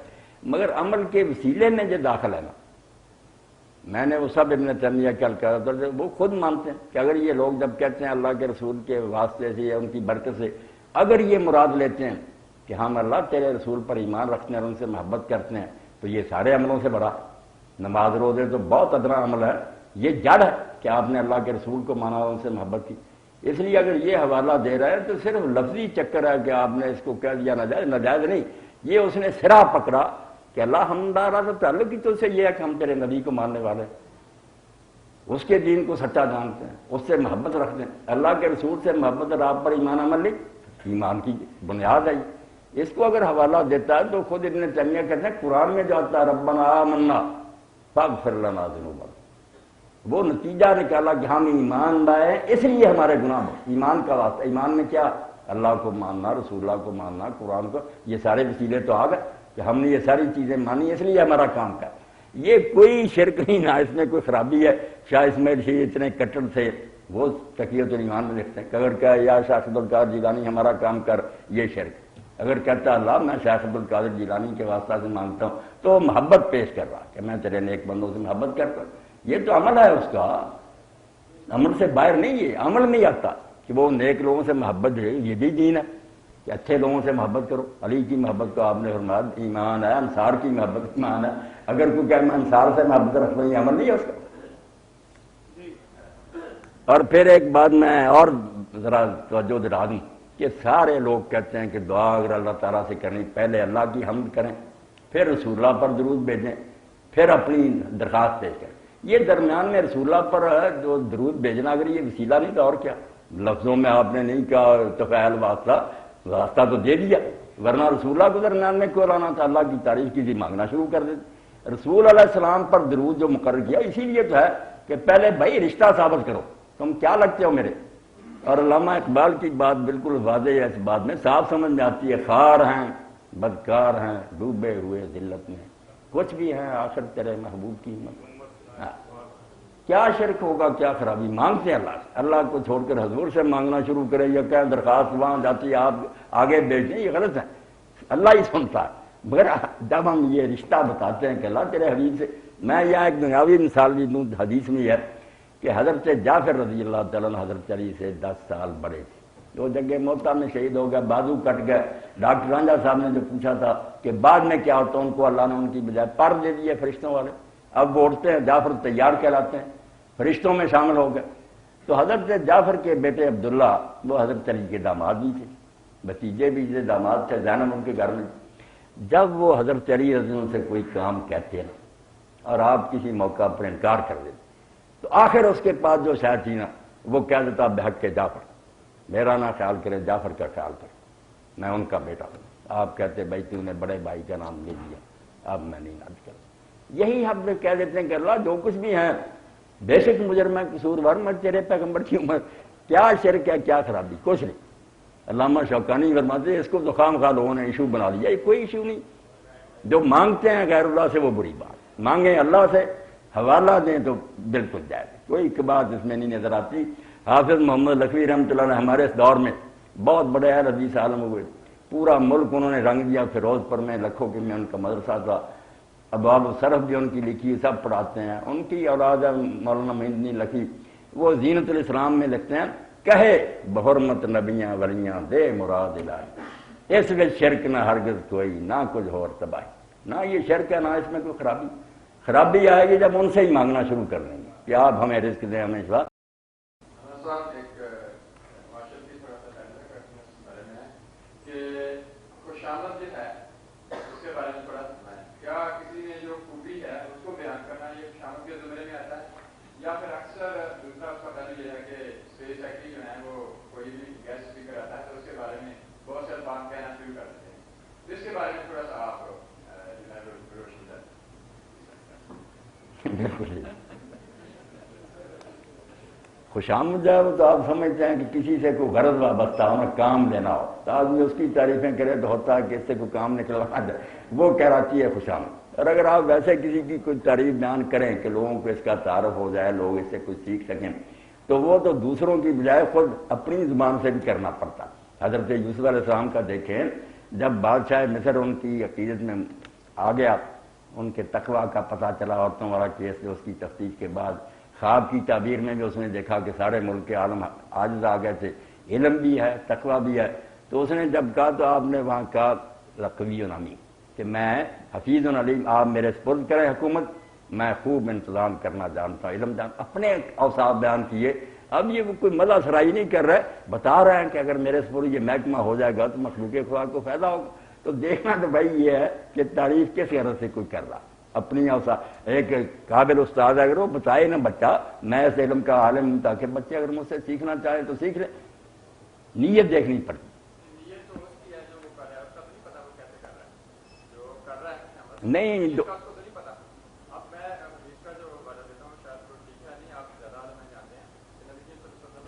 Speaker 1: مگر عمل کے وسیلے میں جو داخل ہے نا، میں نے وہ سب ابن تیمیہ کل کہا تھا، وہ خود مانتے ہیں کہ اگر یہ لوگ جب کہتے ہیں اللہ کے رسول کے واسطے سے یا ان کی برکت سے، اگر یہ مراد لیتے ہیں کہ ہم اللہ تیرے رسول پر ایمان رکھتے ہیں اور ان سے محبت کرتے ہیں تو یہ سارے عملوں سے بڑا، نماز روزے تو بہت ادنا عمل ہے، یہ جڑ ہے کہ آپ نے اللہ کے رسول کو مانا اور ان سے محبت کی۔ اس لیے اگر یہ حوالہ دے رہا ہے تو صرف لفظی چکر ہے کہ آپ نے اس کو کہہ دیا ناجائز، ناجائز نہیں، یہ اس نے سرا پکڑا کہ اللہ ہمارا تو تعلق ہی تو سے یہ ہے کہ ہم تیرے نبی کو ماننے والے، اس کے دین کو سچا جانتے ہیں، اس سے محبت رکھتے ہیں، اللہ کے رسول سے محبت اور آپ پر ایمان عمل نہیں، ایمان کی بنیاد ہے۔ اس کو اگر حوالہ دیتا ہے تو خود ابن تیمیہ کہتے ہیں قرآن میں جو آتا ہے ربنا آمنا فاغفر لنا ذنوبنا، وہ نتیجہ نکالا کہ ہم ایمان لائے اس لیے ہمارے گناہ ایمان کا واسطہ، ایمان میں کیا؟ اللہ کو ماننا، رسول اللہ کو ماننا، قرآن کو، یہ سارے وسیلے تو آ گئے کہ ہم نے یہ ساری چیزیں مانی اس لیے ہمارا کام کر۔ یہ کوئی شرک نہیں، نہ اس میں کوئی خرابی ہے۔ شاہ اسماعیل شیخ اتنے کٹر تھے، وہ تقیۃ الایمان میں لکھتے ہیں کہ اگر کہا یا شیخ عبد القادر جیلانی ہمارا کام کر، یہ شرک۔ اگر کہتا اللہ میں شیخ عبد القادر جیلانی کے واسطہ سے مانگتا ہوں تو محبت پیش کر رہا کہ میں تیرے نیک بندوں سے محبت کرتا ہوں، یہ تو عمل ہے اس کا، عمل سے باہر نہیں، یہ عمل نہیں آتا کہ وہ نیک لوگوں سے محبت ہے، یہ بھی دین ہے کہ اچھے لوگوں سے محبت کرو۔ علی کی محبت کو آپ نے فرمایا ایمان ہے، انصار کی محبت ایمان ہے۔ اگر کوئی کہ میں انصار سے محبت رکھتا ہوں، یہ عمل نہیں ہے اس کا۔ اور پھر ایک بات میں اور ذرا توجہ دلا دوں کہ سارے لوگ کہتے ہیں کہ دعا اگر اللہ تعالیٰ سے کرنی پہلے اللہ کی حمد کریں، پھر رسول اللہ پر درود بھیجیں، پھر اپنی درخواست پیش کریں۔ یہ درمیان میں رسول اللہ پر جو درود بھیجنا اگر یہ وسیلہ نہیں تو اور کیا؟ لفظوں میں آپ نے نہیں کہا تو فعل واسطہ تو دے دیا، ورنہ رسول اللہ کو درمیان میں کیوں لانا تھا؟ اللہ کی تعریف کی مانگنا شروع کر دیتے۔ رسول علیہ السلام پر درود جو مقرر کیا اسی لیے تو ہے کہ پہلے بھائی رشتہ ثابت کرو، تم کیا لگتے ہو میرے۔ اور علامہ اقبال کی بات بالکل واضح ہے، اس بات میں صاف سمجھ میں آتی ہے، خار ہیں بدکار ہیں ڈوبے ہوئے ذلت میں، کچھ بھی ہیں آخر تیرے محبوب کی ہمت۔ کیا شرک ہوگا، کیا خرابی؟ مانگتے ہیں اللہ سے، اللہ کو چھوڑ کر حضور سے مانگنا شروع کرے یا کیا درخواست وہاں جاتی ہے آپ آگے بھیج دیں، یہ غلط ہے۔ اللہ ہی سنتا ہے، مگر جب ہم یہ رشتہ بتاتے ہیں کہ اللہ تیرے حبیب سے، میں یہاں ایک دنیاوی مثال بھی دوں، حدیث میں ہے کہ حضرت جعفر رضی اللہ تعالیٰ عنہ حضرت علی سے 10 سال بڑے تھے، وہ جنگ موتا میں شہید ہو گئے، بازو کٹ گئے۔ ڈاکٹر رانجھا صاحب نے جو پوچھا تھا کہ بعد میں کیا ہوتا، ان کو اللہ نے ان کی بجائے پر دے دیے فرشتوں والے، اب وہ اٹھتے ہیں، جعفر تیار کہلاتے ہیں، فرشتوں میں شامل ہو گئے۔ تو حضرت جعفر کے بیٹے عبداللہ وہ حضرت علی کے داماد بھی تھے، بھتیجے بھی تھے، داماد تھے، زینب ان کے گھر میں۔ جب وہ حضرت علی رضی اللہ عنہ سے کوئی کام کہتے ہیں اور آپ کسی موقع پر انکار کر دیتے تو آخر اس کے پاس جو شاید تھی نا وہ کہہ دیتا بحق کے جعفر، میرا نہ خیال کرے، جعفر کا خیال کرے، میں ان کا بیٹا ہوں۔ آپ کہتے بھائی تو نے بڑے بھائی کا نام لے لیا، اب میں نہیں یاد کرتا۔ یہی ہم کہہ دیتے ہیں کہ اللہ جو کچھ بھی ہیں بے شک مجرم ہے، قصوروار، میں تیرے پیغمبر کی عمر، کیا شرک ہے، کیا خرابی، کچھ نہیں۔ علامہ شوکانی فرماتے ہیں اس کو تو خام خواہ لوگوں نے ایشو بنا لیا، یہ کوئی ایشو نہیں۔ جو مانگتے ہیں غیر اللہ سے وہ بری بات، مانگیں اللہ سے، حوالہ دیں تو بالکل جائز، کوئی بات اس میں نہیں نظر آتی۔ حافظ محمد لکھوی رحمۃ اللہ نے ہمارے اس دور میں بہت بڑے اہل حدیث عالم ہوئے، پورا ملک انہوں نے رنگ دیا، فیروز پر میں لکھوں کے میں ان کا مدرسہ تھا، ابواب الصرف بھی ان کی لکھی، سب پڑھاتے ہیں۔ ان کی اولاد مولانا مہندی لکھی، وہ زینت الاسلام میں لکھتے ہیں، کہے بحرمت نبیاں ولیاں دے مراد الہی، اس میں شرک نہ ہرگز کوئی، نہ کچھ اور تباہی، نہ یہ شرک ہے نہ اس میں کوئی خرابی۔ خرابی آئے گی جب ان سے ہی مانگنا شروع کر دیں گے کہ آپ ہمیں رزق دیں، ہمیں اس بات۔
Speaker 3: خوشامد جو ہے اس کے بارے میں تھوڑا سنائیں، کیا کسی نے جو خوبی ہے اس کو بیان کرنا یہ خوشامد کے زمرے میں آتا ہے، یا پھر اکثر دوسرا اس کا پہلو یہ ہے کہ اسپیس ایکٹی جو ہے وہ کوئی بھی گیسٹ اسپیکر آتا ہے تو اس کے بارے میں بہت سے الفاظ کہنا شروع کر دیتے ہیں، تو اس کے بارے میں تھوڑا سا آپ روشنی ڈالیں۔
Speaker 1: بالکل خوش آمد جو ہے وہ تو آپ سمجھتے ہیں کہ کسی سے کوئی غرض وابستہ ہو، کام لینا ہو تو آدمی اس کی تعریفیں کرے تو ہوتا ہے کہ اس سے کوئی کام نکلوانا جائے، وہ کہلاتی ہے خوش آمد۔ اور اگر آپ ویسے کسی کی کوئی تعریف بیان کریں کہ لوگوں کو اس کا تعارف ہو جائے، لوگ اس سے کچھ سیکھ سکیں، تو وہ تو دوسروں کی بجائے خود اپنی زبان سے بھی کرنا پڑتا۔ حضرت یوسف علیہ السلام کا دیکھیں، جب بادشاہ مصر ان کی عقیدت میں آ گیا، ان کے تقویٰ کا پتہ چلا، عورتوں والا کیس جو اس کی تفتیش کے بعد خواب کی تعبیر میں بھی اس نے دیکھا کہ سارے ملک کے عالم عاجز آ گئے تھے، علم بھی ہے، تقویٰ بھی ہے، تو اس نے جب کہا تو آپ نے وہاں کہا لقوی نامی کہ میں حفیظ علیم، آپ میرے سپرد کریں حکومت، میں خوب انتظام کرنا جانتا ہوں، علم جانتا، اپنے اوصاف بیان کیے۔ اب یہ کوئی مزہ سرائی نہیں کر رہے، بتا رہے ہیں کہ اگر میرے سپرد یہ محکمہ ہو جائے گا تو مخلوق خدا کو فائدہ ہوگا۔ تو دیکھنا تو بھائی یہ ہے کہ تعریف کس غرض سے کوئی کر رہا، اپنی اوصاف۔ ایک قابل استاد اگر وہ بتائے نا بچہ میں اس علم کا عالم ہوں، تاکہ بچے اگر مجھ سے سیکھنا چاہیں تو سیکھ لیں، نیت دیکھنی پڑتی۔ نہیں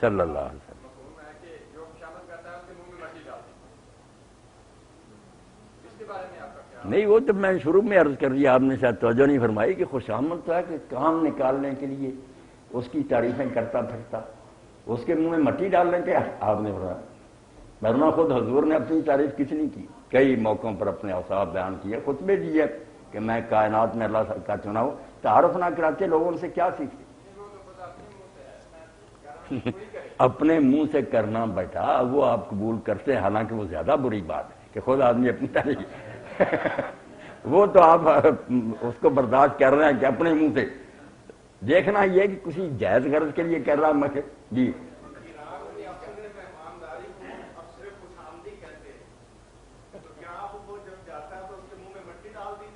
Speaker 1: صلی اللہ علیہ وسلم.
Speaker 3: مفہوم ہے کہ جو خوشامد کرتا ہے اس کے منہ میں مٹی ڈال دی. اس کے بارے میں آپ کا کیا؟
Speaker 1: نہیں، وہ تو میں شروع میں عرض کر دیا، آپ نے شاید توجہ نہیں فرمائی کہ خوشامد تو ہے کہ کام نکالنے کے لیے اس کی تعریفیں کرتا پھرتا، اس کے منہ میں مٹی ڈالنے کے آپ نے فرمایا. ورنہ خود حضور نے اپنی تعریف کس نے کی؟ کئی موقعوں پر اپنے اوصاف بیان کیے، خطبے دیے کہ میں کائنات میں اللہ کا چنا ہوں. تعارف نہ کراتے لوگوں سے کیا سیکھتے؟ اپنے منہ سے کرنا بیٹا، وہ آپ قبول کرتے ہیں، حالانکہ وہ زیادہ بری بات ہے کہ خود آدمی اپنی تعریف وہ تو آپ اس کو برداشت کر رہے ہیں کہ اپنے منہ سے. دیکھنا یہ کہ کسی جائز غرض کے لیے کر رہا میں جی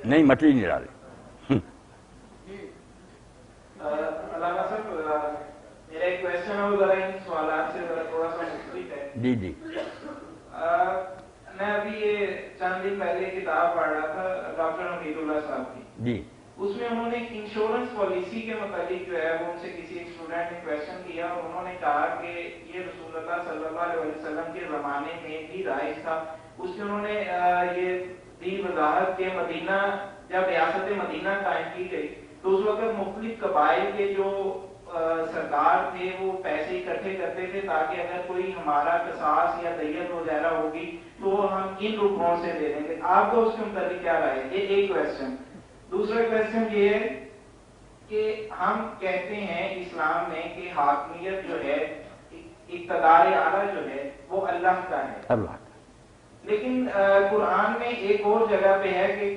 Speaker 1: نہیں، مٹی نہیں ڈالے.
Speaker 4: علامہ صاحب میرا ایک کویشچن ہے، وہ ذرا ان سوالات سے ذرا تھوڑا سا مختلف ہے.
Speaker 1: جی جی
Speaker 4: میں ابھی یہ چند دن پہلے کتاب پڑھ رہا تھا ڈاکٹر حمید اللہ صاحب کی.
Speaker 1: جی
Speaker 4: اس میں انہوں نے ایک انشورنس پالیسی کے متعلق جو ہے وہ ان سے کسی ایک اسٹوڈنٹ نے کویشچن کیا، اور انہوں نے کہا کہ یہ رسول اللہ صلی اللہ علیہ وسلم کے زمانے میں بھی رائج تھا. اس میں انہوں نے یہ دی وضاحت کے مدینہ جب ریاست مدینہ قائم کی گئی تو اس وقت مختلف قبائل کے جو سردار تھے وہ پیسے اکٹھے کرتے تھے تاکہ اگر کوئی ہمارا قصاص یا دیت وغیرہ ہوگی تو ہم ان رکنوں سے دے دیں گے. آپ کو اس کے متعلق کیا رائے ہے؟ یہ ایک کویشچن. دوسرا کویشچن یہ ہے کہ ہم کہتے ہیں اسلام میں کہ حاکمیت جو ہے، اقتدار اعلیٰ جو ہے وہ اللہ کا ہے.
Speaker 1: اللہ.
Speaker 4: لیکن قرآن میں ایک اور جگہ پہ ہے کہ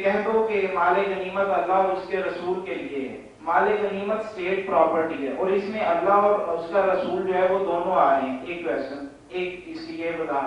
Speaker 4: کہہ دو کہ مال غنیمت اللہ اور اس کے رسول کے لیے ہے. مال غنیمت اسٹیٹ پراپرٹی ہے اور اس میں اللہ اور اس کا رسول جو ہے وہ دونوں آ رہے ہیں. ایک کویشچن، ایک اس کی یہ بتا.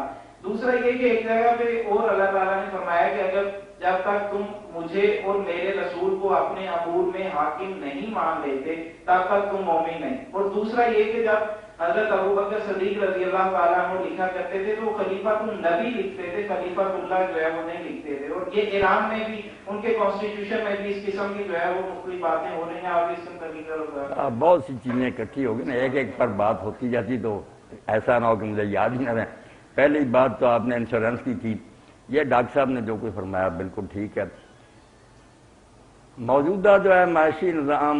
Speaker 4: دوسرا یہ کہ ایک جگہ پہ اور اللہ تعالیٰ نے فرمایا کہ اگر جب تک تم مجھے اور میرے رسول کو اپنے امور میں حاکم نہیں مان لیتے تب تک تم مومن نہیں. اور دوسرا یہ کہ جب حضرت ابوبکر صدیق رضی اللہ تعالیٰ عنہ لکھا کرتے تھے تو وہ خلیفۃ النبی لکھتے تھے، خلیفۃ اللہ جو ہے وہ نہیں لکھتے تھے. اور یہ ایران میں بھی ان کے کانسٹیٹیوشن میں بھی اس قسم کی جو ہے وہ مختلف باتیں ہو رہی ہیں. آپ اس کا طریقہ
Speaker 1: بہت سی چیزیں اکٹھی ہو گئی نا، ایک ایک پر بات ہوتی جاتی تو ایسا نہ ہو کہ مجھے یاد ہی نہ رہے. پہلی بات تو آپ نے انشورنس کی تھی. یہ ڈاکٹر صاحب نے جو کوئی فرمایا بالکل ٹھیک ہے. موجودہ جو ہے معاشی نظام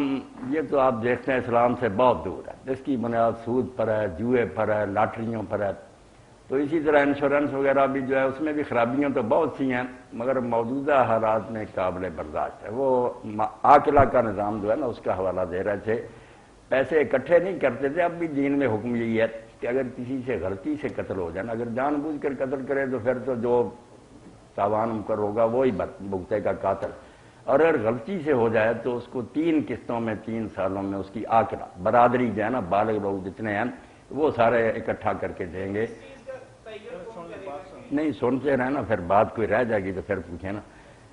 Speaker 1: یہ تو آپ دیکھتے ہیں اسلام سے بہت دور ہے، جس کی بنیاد سود پر ہے، جوئے پر ہے، لاٹریوں پر ہے. تو اسی طرح انشورنس وغیرہ بھی جو ہے اس میں بھی خرابیاں تو بہت سی ہیں، مگر موجودہ حالات میں قابل برداشت ہے. وہ عاقلہ کا نظام جو ہے نا اس کا حوالہ دے رہے تھے. پیسے اکٹھے نہیں کرتے تھے. اب بھی دین میں حکم یہی ہے کہ اگر کسی سے غلطی سے قتل ہو جائے نا، اگر جان بوجھ کر قتل کرے تو پھر تو جو تاوان مقرر ہوگا وہی بھگتے کا قاتل. اور اگر غلطی سے ہو جائے تو اس کو 3 قسطوں میں 3 سالوں میں اس کی عاقلہ برادری جو ہے نا، بالغ لوگ جتنے ہیں وہ سارے اکٹھا کر کے دیں گے. نہیں سنتے رہے نا، پھر بات کوئی رہ جائے گی تو پھر پوچھیں نا.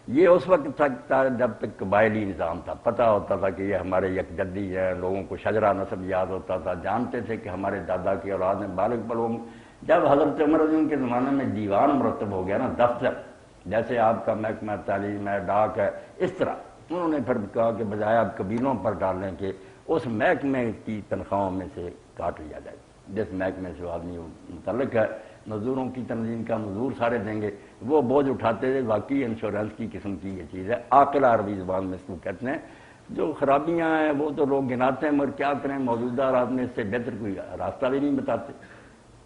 Speaker 1: یہ اس وقت تک تھا جب تک قبائلی نظام تھا، پتہ ہوتا تھا کہ یہ ہمارے یک جدی ہے، لوگوں کو شجرہ نسب یاد ہوتا تھا، جانتے تھے کہ ہمارے دادا کی اولاد میں بالغ لوگ. جب حضرت عمر رضی اللہ کے زمانے میں دیوان مرتب ہو گیا نا، دفتر جیسے آپ کا محکمہ تعلیم ہے، ڈاک ہے، اس طرح انہوں نے پھر کہا کہ بجائے آپ قبیلوں پر ڈالنے کے اس محکمے کی تنخواہوں میں سے کاٹ لیا جائے. جس محکمے سے آدمی متعلق ہے، مزدوروں کی تنظیم کا مزدور سارے دیں گے، وہ بوجھ اٹھاتے تھے. واقعی انشورنس کی قسم کی یہ چیز ہے. عاقلہ عربی زبان میں اس کو کہتے ہیں. جو خرابیاں ہیں وہ تو لوگ گناتے ہیں، مگر کیا کریں، موجودہ رات میں اس سے بہتر کوئی راستہ بھی نہیں بتاتے.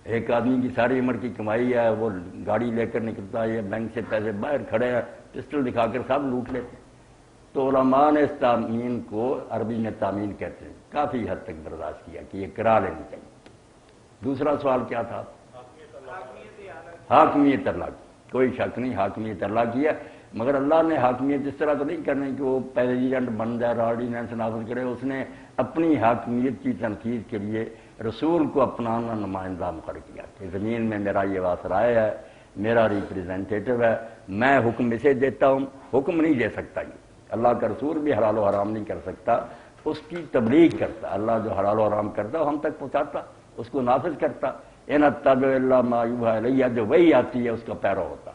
Speaker 1: ایک آدمی کی ساری عمر کی کمائی ہے، وہ گاڑی لے کر نکلتا ہے، بینک سے پیسے باہر کھڑے ہیں، پسٹل دکھا کر سب لوٹ لیتے. تو علماء نے اس تامین کو عربی میں تامین کہتے ہیں کافی حد تک برداشت کیا کہ یہ کرا لینی چاہیے. دوسرا سوال کیا تھا؟ حاکمیت اللہ کی. کوئی شک نہیں، حاکمیت اللہ کی ہے، مگر اللہ نے حاکمیت اس طرح تو نہیں کرنی کہ وہ پریزیڈنٹ بن جائے اور آرڈیننس نافذ کرے. اس نے اپنی حاکمیت کی تنقید کے لیے رسول کو اپنا نمائندہ مقرر کیا کہ زمین میں میرا یہ واسرائے ہے، میرا ریپریزنٹیٹو ہے، میں حکم اسے دیتا ہوں. حکم نہیں دے سکتا، یہ اللہ کا رسول بھی حلال و حرام نہیں کر سکتا، اس کی تبلیغ کرتا. اللہ جو حلال و حرام کرتا ہم تک پہنچاتا، اس کو نافذ کرتا. ان اتبع الا ما یوحی الی، جو وہی آتی ہے اس کا پیرو ہوتا.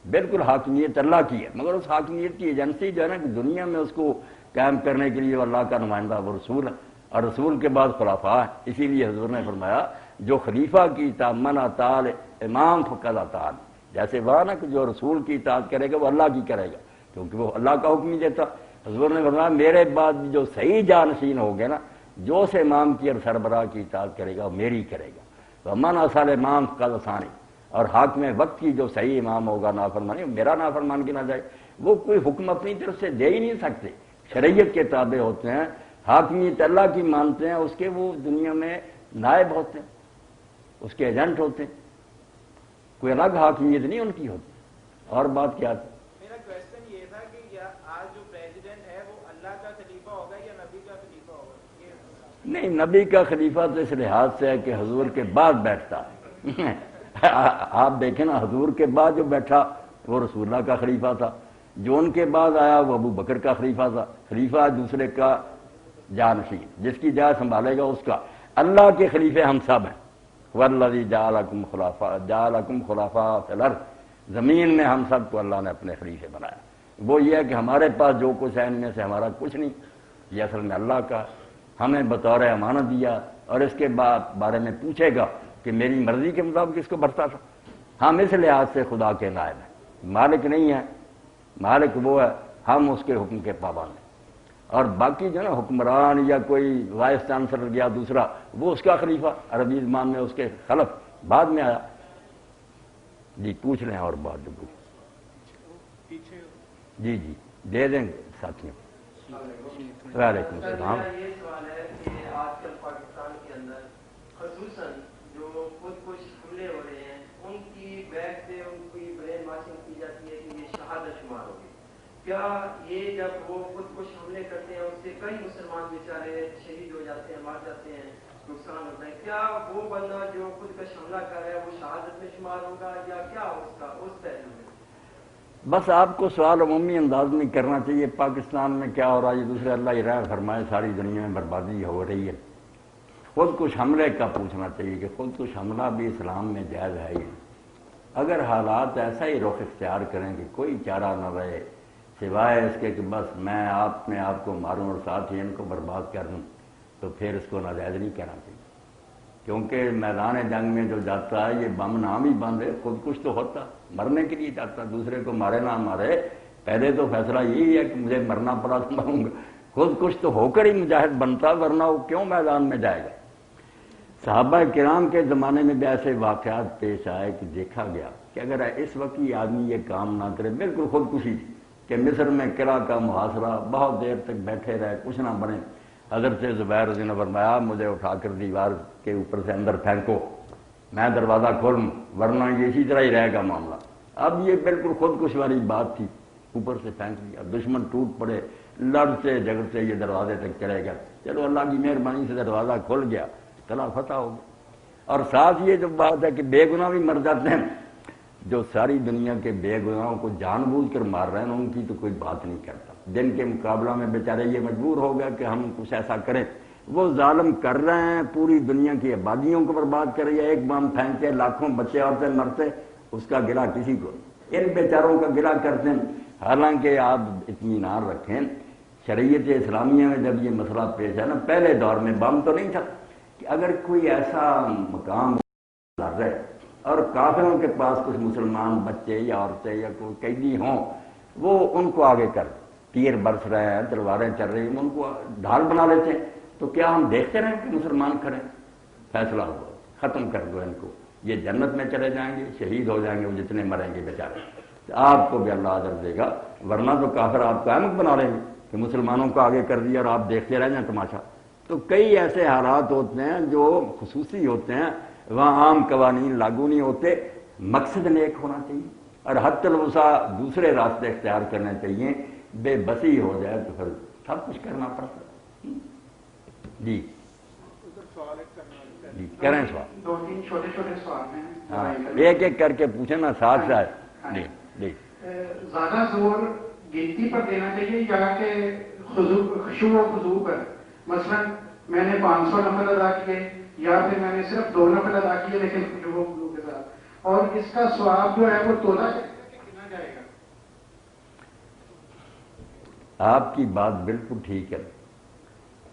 Speaker 1: بالکل حاکمیت اللہ کی ہے، مگر اس حاکمیت کی ایجنسی جو ہے نا کہ دنیا میں اس کو قائم کرنے کے لیے اللہ کا نمائندہ وہ رسول ہے. اور رسول کے بعد خلافہ ہے۔ اسی لیے حضور نے فرمایا جو خلیفہ کی اطاعت من اطاع امام فقد اطاع، جیسے وہ نا کہ جو رسول کی اطاعت کرے گا وہ اللہ کی کرے گا، کیونکہ وہ اللہ کا حکم ہی دیتا۔ حضور نے فرمایا میرے بعد جو صحیح جانشین ہو گئے نا، جو سے امام کی اور سربراہ کی اطاعت کرے گا وہ میری کرے گا۔ ومن اصل امام فقد ثانی، اور حاکم وقت کی جو صحیح امام ہوگا نافرمانی میرا نافرمان کی نہ جائے۔ وہ کوئی حکم اپنی طرف سے دے ہی نہیں سکتے، شریعت کے تابع ہوتے ہیں، حاکمیت اللہ کی مانتے ہیں، اس کے وہ دنیا میں نائب ہوتے ہیں، اس کے ایجنٹ ہوتے ہیں، کوئی الگ حاکمیت نہیں ان کی ہوتی۔ اور بات کیا تھی؟
Speaker 4: میرا کویسچن یہ تھا کہ کیا آج جو پریزیڈنٹ ہے وہ اللہ کا خلیفہ ہوگا یا نبی کا خلیفہ ہوگا؟
Speaker 1: نہیں، نبی کا خلیفہ تو اس لحاظ سے ہے کہ حضور کے بعد بیٹھتا ہے۔ آپ دیکھیں نا، حضور کے بعد جو بیٹھا وہ رسول اللہ کا خلیفہ تھا، جو ان کے بعد آیا وہ ابو بکر کا خلیفہ تھا۔ خلیفہ دوسرے کا جانشین، جس کی جائے سنبھالے گا اس کا۔ اللہ کے خلیفے ہم سب ہیں۔ والذی جعلکم خلفاء فی الارض، زمین میں ہم سب کو اللہ نے اپنے خلیفے بنایا۔ وہ یہ ہے کہ ہمارے پاس جو کچھ ہے ان میں سے ہمارا کچھ نہیں، یہ اصل میں اللہ کا ہمیں بطور امانت دیا، اور اس کے بعد بارے میں پوچھے گا کہ میری مرضی کے مطابق اس کو برتا تھا۔ ہم اس لحاظ سے خدا کے نائب ہیں، مالک نہیں ہے، مالک وہ ہے، ہم اس کے حکم کے پابند ہیں۔ اور باقی جو نا حکمران یا کوئی وائس چانسلر یا دوسرا، وہ اس کا خلیفہ، عربی زبان میں اس کے خلف بعد میں آیا۔ جی پوچھ لیں اور بات جو پوچھ، جی جی دے دیں ساتھیوں۔ وعلیکم السلام۔
Speaker 5: میرا یہ سوال ہے کہ آج کل پاکستان کے اندر خصوصاً جو خود کش حملے ہو رہے ہیں، ان کی بیک سے ان کی برین واشنگ کی جاتی ہے کہ یہ شہادت شمار ہوگی۔ کیا یہ جب وہ خود کش حملے کرتے ہیں اس سے کئی مسلمان بیچارے شہید ہو جاتے ہیں، مار جاتے ہیں، نقصان ہوتا ہے، کیا وہ بندہ جو خود کش حملہ کر رہا ہے وہ شہادت میں شمار ہوگا یا کیا اس کا اس پہلو میں؟
Speaker 1: بس آپ کو سوال عمومی انداز میں کرنا چاہیے، پاکستان میں کیا ہو رہا ہے یہ دوسرے اللہ ہی رحم فرمائے، ساری دنیا میں بربادی ہو رہی ہے۔ خود کش حملے کا پوچھنا چاہیے کہ خود کش حملہ بھی اسلام میں جائز ہے ہی؟ اگر حالات ایسا ہی رخ اختیار کریں کہ کوئی چارہ نہ رہے سوائے اس کے کہ بس میں آپ کو ماروں اور ساتھ ہی ان کو برباد کر دوں، تو پھر اس کو ناجائز نہیں کہنا چاہیے، کیونکہ میدان جنگ میں جو جاتا ہے یہ بم نام ہی بند ہے، خود کش تو ہوتا، مرنے کے لیے جاتا، دوسرے کو مارے نہ مارے، پہلے تو فیصلہ یہی ہے کہ مجھے مرنا پڑا تو مروں گا، خود کش تو ہو کر ہی مجاہد بنتا، ورنہ وہ کیوں میدان میں جائے گا۔ صحابہ کرام کے زمانے میں بھی ایسے واقعات پیش آئے کہ دیکھا گیا کہ اگر اس وقت یہ آدمی یہ کام نہ کرے، بالکل خودکشی تھی کہ مصر میں قلعہ کا محاصرہ، بہت دیر تک بیٹھے رہے، کچھ نہ بنے۔ حضرت زبیر رضی اللہ عنہ فرمایا مجھے اٹھا کر دیوار کے اوپر سے اندر پھینکو، میں دروازہ کھولوں، ورنہ یہ اسی طرح ہی رہے گا معاملہ۔ اب یہ بالکل خودکش والی بات تھی، اوپر سے پھینک دیا، دشمن ٹوٹ پڑے، لڑتے جھگڑتے یہ دروازے تک چلے گا، چلو اللہ کی مہربانی سے دروازہ کھل گیا، قلعہ فتح ہو گیا۔ اور ساتھ یہ جو بات ہے کہ بے گناہ بھی مر جاتے ہیں، جو ساری دنیا کے بے گناہوں کو جان بوجھ کر مار رہے ہیں ان کی تو کوئی بات نہیں کرتا، جن کے مقابلہ میں بیچارے یہ مجبور ہو گیا کہ ہم کچھ ایسا کریں، وہ ظالم کر رہے ہیں، پوری دنیا کی آبادیوں کو برباد کر رہی ہے، ایک بم پھینکتے لاکھوں بچے عورتیں مرتے، اس کا گلہ کسی کو، ان بیچاروں کا گلہ کرتے ہیں۔ حالانکہ آپ اطمینان رکھیں، شریعت اسلامیہ میں جب یہ مسئلہ پیش ہے نا، پہلے دور میں بم تو نہیں تھا، کہ اگر کوئی ایسا مقام لڑ رہے اور کافروں کے پاس کچھ مسلمان بچے یا عورتیں یا کوئی قیدی ہوں، وہ ان کو آگے کر تیر برس رہے ہیں، تلواریں چل رہی ہیں، ان کو ڈھال بنا لیتے ہیں، تو کیا ہم دیکھتے رہیں کہ مسلمان کھڑے؟ فیصلہ ہوا، ختم کر دو ان کو، یہ جنت میں چلے جائیں گے، شہید ہو جائیں گے وہ جتنے مریں گے بیچارے، آپ کو بھی اللہ اجر دے گا، ورنہ تو کافر آپ کو احمق بنا لیں گے کہ مسلمانوں کو آگے کر دیا اور آپ دیکھتے رہ جائیں تماشا۔ تو کئی ایسے حالات ہوتے ہیں جو خصوصی ہوتے ہیں، وہاں عام قوانین لاگو نہیں ہوتے، مقصد نیک ہونا چاہیے اور حتی الوسع دوسرے راستے اختیار کرنے چاہیے، بے بسی ہو جائے تو پھر سب کچھ کرنا پڑتا ہے۔ جی جی کریں سوال،
Speaker 6: دو تین چھوٹے چھوٹے سوال ہیں،
Speaker 1: ہاں ایک ایک کر کے پوچھیں نا، ساتھ ساتھ۔ جی جی
Speaker 6: زیادہ زور گنتی پر دینا چاہیے یا کہ خشوع و خضوع پر؟ مثلا میں نے 500 نفل ادا کیے یا پھر میں نے صرف 2 نفل ادا کیے لیکن خشوع و خضوع کے ساتھ، اور اس کا ثواب جو ہے وہ تولا جائے گا کہ گنا جائے گا؟
Speaker 1: آپ کی بات بالکل ٹھیک ہے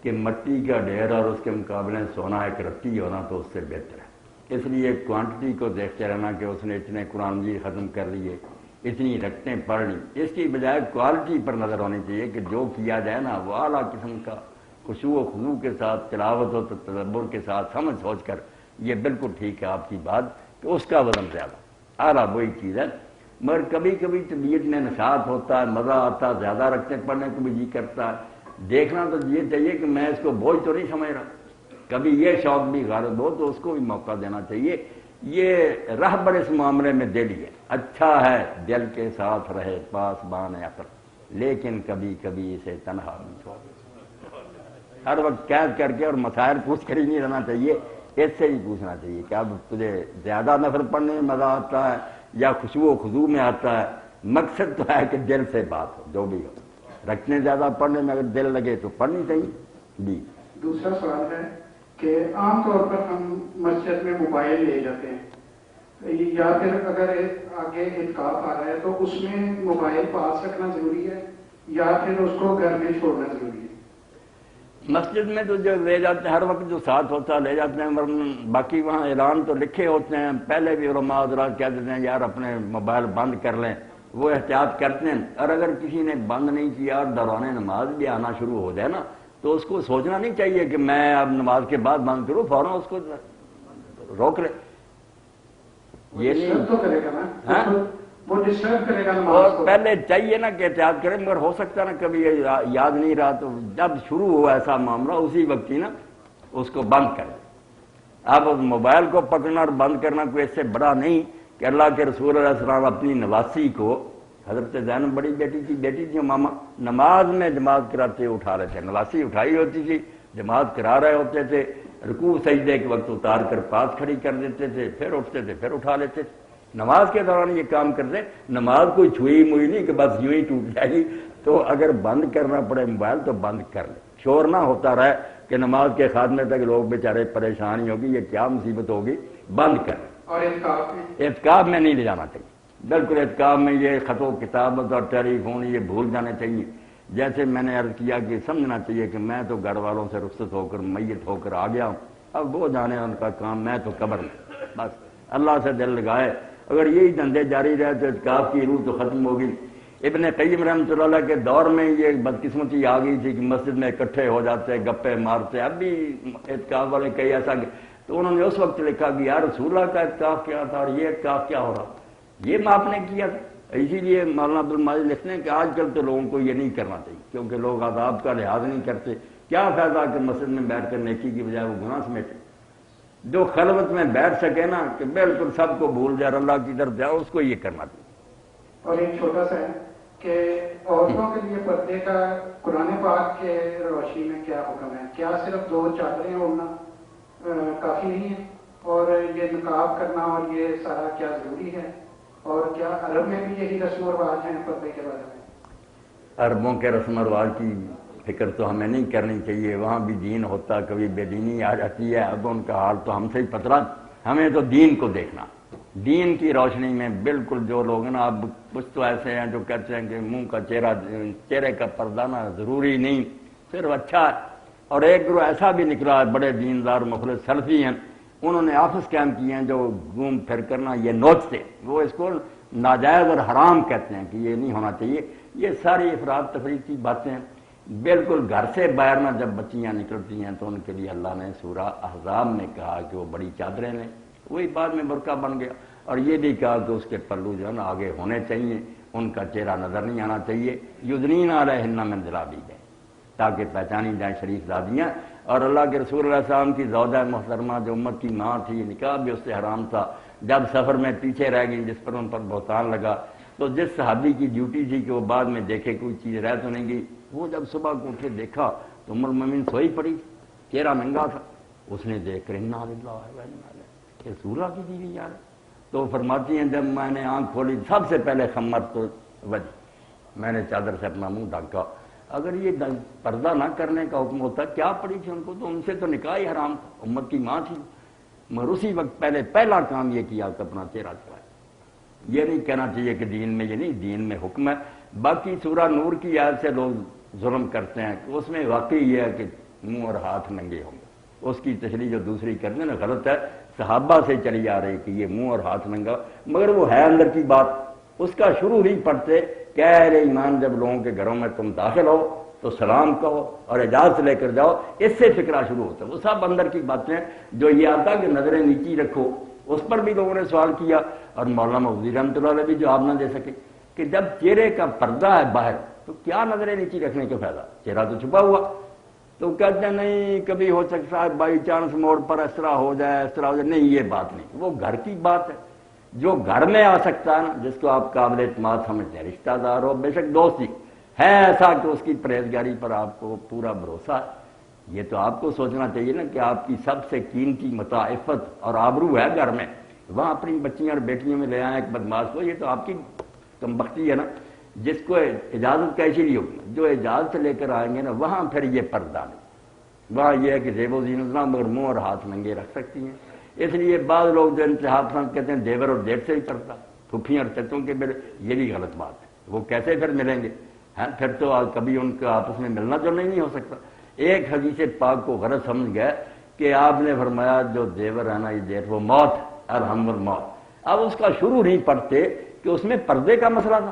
Speaker 1: کہ کہ مٹی کا ڈھیر اور اس کے مقابلے سونا ایک رتی ہونا تو اس سے بہتر ہے۔ اس لیے کوانٹٹی کو دیکھتے رہنا کہ اس نے اتنے قرآن مجید ختم کر لیے، اتنی رکھتیں پڑھ لی، اس کی بجائے کوالٹی پر نظر ہونی چاہیے کہ جو کیا جائے نا وہ اعلیٰ قسم کا خشوع و خضوع کے ساتھ، تلاوت و تدبر کے ساتھ، سمجھ سوچ کر۔ یہ بالکل ٹھیک ہے آپ کی بات کہ اس کا وزن زیادہ اعلیٰ وہی چیز ہے، مگر کبھی کبھی طبیعت میں نشاط ہوتا ہے، مزہ آتا ہے، زیادہ رکھتے پڑھنے کو بھی جی کرتا ہے۔ دیکھنا تو یہ چاہیے کہ میں اس کو بوجھ تو نہیں سمجھ رہا، کبھی یہ شوق بھی غالب ہو تو اس کو بھی موقع دینا چاہیے۔ یہ رہبر اس معاملے میں دل ہے، اچھا ہے دل کے ساتھ رہے پاسبان عقل، لیکن کبھی کبھی اسے تنہا بھی چھوڑ، ہر وقت قید کر کے اور مسائل پوچھ کر ہی نہیں رہنا چاہیے، اس سے ہی پوچھنا چاہیے کہ اب تجھے زیادہ نفل پڑھنے میں مزہ آتا ہے یا خشوع و خضوع میں آتا ہے۔ مقصد تو ہے کہ دل سے بات ہو، جو بھی ہو، رکھنے زیادہ پڑھنے میں اگر دل لگے تو پڑھنی چاہیے۔ جی
Speaker 6: دوسرا سوال ہے کہ عام طور پر ہم مسجد میں موبائل لے جاتے ہیں، یا پھر اگر آگے اعتکاف آ رہا ہے تو اس میں موبائل پاس رکھنا ضروری ہے یا پھر اس کو گھر میں چھوڑنا ضروری ہے؟
Speaker 1: مسجد میں تو جو لے جاتے ہیں ہر وقت جو ساتھ ہوتا ہے لے جاتے ہیں، ورنہ باقی وہاں اعلان تو لکھے ہوتے ہیں، پہلے بھی علماء حضرات کہہ دیتے ہیں یار اپنے موبائل بند کر لیں، وہ احتیاط کرتے ہیں۔ اور اگر کسی نے بند نہیں کیا اور دوران نماز بھی آنا شروع ہو جائے نا تو اس کو سوچنا نہیں چاہیے کہ میں اب نماز کے بعد بند کروں، فوراً اس کو روک لے۔ یہ نہیں
Speaker 6: تو کرے گا نا، وہ ڈسٹرب کرے گا
Speaker 1: اور
Speaker 6: نماز کو۔
Speaker 1: پہلے چاہیے نا کہ احتیاط کریں، مگر ہو سکتا ہے نا کبھی یاد نہیں رہا تو جب شروع ہوا ایسا معاملہ اسی وقت ہی نا اس کو بند کریں۔ اب موبائل کو پکڑنا اور بند کرنا کوئی اس سے بڑا نہیں کہ اللہ کے رسول علیہ السلام اپنی نواسی کو، حضرت زینب بڑی بیٹی تھی ماما، نماز میں جماعت کراتے اٹھا رہے تھے، نواسی اٹھائی ہوتی تھی، جماعت کرا رہے ہوتے تھے، رکوع سجدے کے وقت اتار کر پاس کھڑی کر دیتے تھے، پھر اٹھتے تھے، پھر اٹھا لیتے تھے۔ نماز کے دوران یہ کام کرتے، نماز کوئی چھوئی موئی نہیں کہ بس یوں ہی ٹوٹ جائے گی، تو اگر بند کرنا پڑے موبائل تو بند کر لیں، شور نہ ہوتا رہے کہ نماز کے خاتمے تک لوگ بیچارے پریشانی ہوگی، یہ کیا مصیبت ہوگی، بند کر لیں۔
Speaker 6: اور
Speaker 1: اعتکاف میں نہیں لے جانا چاہیے، بالکل اعتکاف میں یہ خط و کتابت اور ٹیلی فون یہ بھول جانے چاہیے۔ جیسے میں نے عرض کیا کہ سمجھنا چاہیے کہ میں تو گھر والوں سے رخصت ہو کر میت ہو کر آ گیا ہوں، اب وہ جانے ان کا کام، میں تو قبر میں، بس اللہ سے دل لگائے۔ اگر یہی دھندے جاری رہے تو اعتکاف کی روح تو ختم ہوگی۔ ابن قیم رحمۃ اللہ علیہ کے دور میں یہ بدقسمتی آ گئی تھی کہ مسجد میں اکٹھے ہو جاتے، گپے مارتے، اب بھی اعتکاف والے کئی ایسا، تو انہوں نے اس وقت لکھا کہ یار رسول اللہ کا اعتکاف کیا تھا اور یہ اعتکاف کیا ہو رہا، یہ میں آپ نے کیا تھا۔ اسی لیے مولانا عبدالماجد لکھتے ہیں کہ آج کل تو لوگوں کو یہ نہیں کرنا چاہیے، کیونکہ لوگ آداب کا لحاظ نہیں کرتے۔ کیا فائدہ کہ مسجد میں بیٹھ کر نیکی کی بجائے وہ گناہ سمیٹے۔ جو خلوت میں بیٹھ سکے نا کہ بالکل سب کو بھول جائے، اللہ کی طرف جاؤ، اس کو یہ کرنا چاہیے۔
Speaker 6: اور ایک چھوٹا سا ہے کہ عورتوں کے لیے پردے کا قرآن پاک کے روشنی میں کیا حکم ہے؟ کیا صرف 2 چادریں اوڑھنا کافی نہیں ہے؟ اور یہ نقاب کرنا اور یہ سارا کیا ضروری ہے؟ اور کیا عرب میں بھی یہی رسم و رواج ہیں پردے کے بارے میں؟
Speaker 1: عربوں کے رسم و رواج کی فکر تو ہمیں نہیں کرنی چاہیے، وہاں بھی دین ہوتا، کبھی بے دینی آ جاتی ہے، اب ان کا حال تو ہم سے ہی پتلا۔ ہمیں تو دین کو دیکھنا، دین کی روشنی میں بالکل جو لوگ نا، اب کچھ تو ایسے ہیں جو کہتے ہیں کہ منہ کا چہرے کا پردہ نا ضروری نہیں، صرف اچھا ہے۔ اور ایک گروہ ایسا بھی نکلا ہے، بڑے دیندار مخلص سلفی ہیں، انہوں نے آفس قائم کیے ہیں جو گھوم پھر کرنا یہ نوچتے، وہ اس کو ناجائز اور حرام کہتے ہیں کہ یہ نہیں ہونا چاہیے۔ یہ ساری افراد تفریح کی باتیں ہیں۔ بالکل گھر سے باہر نہ جب بچیاں نکلتی ہیں تو ان کے لیے اللہ نے سورہ احزاب میں کہا کہ وہ بڑی چادریں لیں، وہی بعد میں برقع بن گیا، اور یہ بھی کہا کہ اس کے پلو جو ہے نا آگے ہونے چاہیے، ان کا چہرہ نظر نہیں آنا چاہیے، یدنین علیہن من جلابیبہن، تاکہ پہچانی جائیں شریف زادیاں۔ اور اللہ کے رسول اللہ علیہ السلام کی زوجہ محترمہ جو امت کی ماں تھی، نکاح بھی اس سے حرام تھا، جب سفر میں پیچھے رہ گئی جس پر ان پر بہتان لگا، تو جس صحابی کی ڈیوٹی تھی کہ وہ بعد میں دیکھے کوئی چیز رہ تو نہیں گئی، وہ جب صبح کو اٹھے دیکھا تو ام المومنین سوئی پڑی، چہرہ ننگا تھا، اس نے دیکھ کر انا للہ و انا الیہ، کہ رسول اللہ کی بیوی یار۔ تو فرماتی ہیں جب میں نے آنکھ کھولی سب سے پہلے خمر تو وجہ، میں نے چادر سے اپنا منہ ڈھانکا۔ اگر یہ پردہ نہ کرنے کا حکم ہوتا کیا پڑی تھی ان کو، تو ان سے تو نکاح ہی حرام تھا، امت کی ماں تھی، مگر اسی وقت پہلا کام یہ کیا کہ اپنا چہرہ چھپایا۔ یہ نہیں کہنا چاہیے کہ دین میں یہ نہیں، دین میں حکم ہے۔ باقی سورہ نور کی آیت سے لوگ ظلم کرتے ہیں کہ اس میں واقعی یہ ہے کہ منہ اور ہاتھ ننگے ہوں گے۔ اس کی تشریح جو دوسری کرنے نا غلط ہے، صحابہ سے چلی آ رہی کہ یہ منہ اور ہاتھ ننگا، مگر وہ ہے اندر کی بات۔ اس کا شروع ہی پڑھتے کہ اہل ایمان جب لوگوں کے گھروں میں تم داخل ہو تو سلام کہو اور اجازت لے کر جاؤ، اس سے فکرہ شروع ہوتا ہے۔ وہ سب اندر کی باتیں جو یہ آتا کہ نظریں نیچی رکھو، اس پر بھی لوگوں نے سوال کیا، اور مولانا مفتی رحمۃ اللہ علیہ بھی جواب نہ دے سکے کہ جب چہرے کا پردہ ہے باہر تو کیا نظریں نیچی رکھنے کا فائدہ، چہرہ تو چھپا ہوا۔ تو کہتے ہیں نہیں کبھی ہو سکتا ہے بائی چانس موڑ پر اس طرح ہو جائے، اس طرح ہو جائے، نہیں یہ بات نہیں، وہ گھر کی بات ہے۔ جو گھر میں آ سکتا ہے نا، جس کو آپ قابل اعتماد سمجھتے ہیں، رشتہ دار ہو، بے شک دوست ہی ہے ایسا کہ اس کی پرہیزگاری پر آپ کو پورا بھروسہ ہے، یہ تو آپ کو سوچنا چاہیے نا کہ آپ کی سب سے قیمتی متاع عفت اور آبرو ہے گھر میں، وہاں اپنی بچیاں اور بیٹیوں میں لے آئیں ایک بدماش کو، یہ تو آپ کی کمبختی ہے نا۔ جس کو اجازت کیسی لی ہوگی، جو اجازت لے کر آئیں گے نا وہاں پھر یہ پردہ نہیں، وہاں یہ ہے کہ زیب و زینت نہ مگر منہ اور ہاتھ ننگے رکھ سکتی ہیں۔ اس لیے بعض لوگ جو انتہا پسند کہتے ہیں دیور اور جیٹ سے ہی پردہ، پھوپھیاں اور چچوں کے ملے، یہ بھی غلط بات ہے، وہ کیسے پھر ملیں گے؟ ہاں پھر تو کبھی ان کا آپس میں ملنا جلنا ہی نہیں ہو سکتا۔ ایک حدیث پاک کو غلط سمجھ گئے کہ آپ نے فرمایا جو دیور ہے نا یہ جیٹ وہ موت، ارحم الموت۔ اب اس کا شروع نہیں پڑھتے کہ اس میں پردے کا مسئلہ تھا،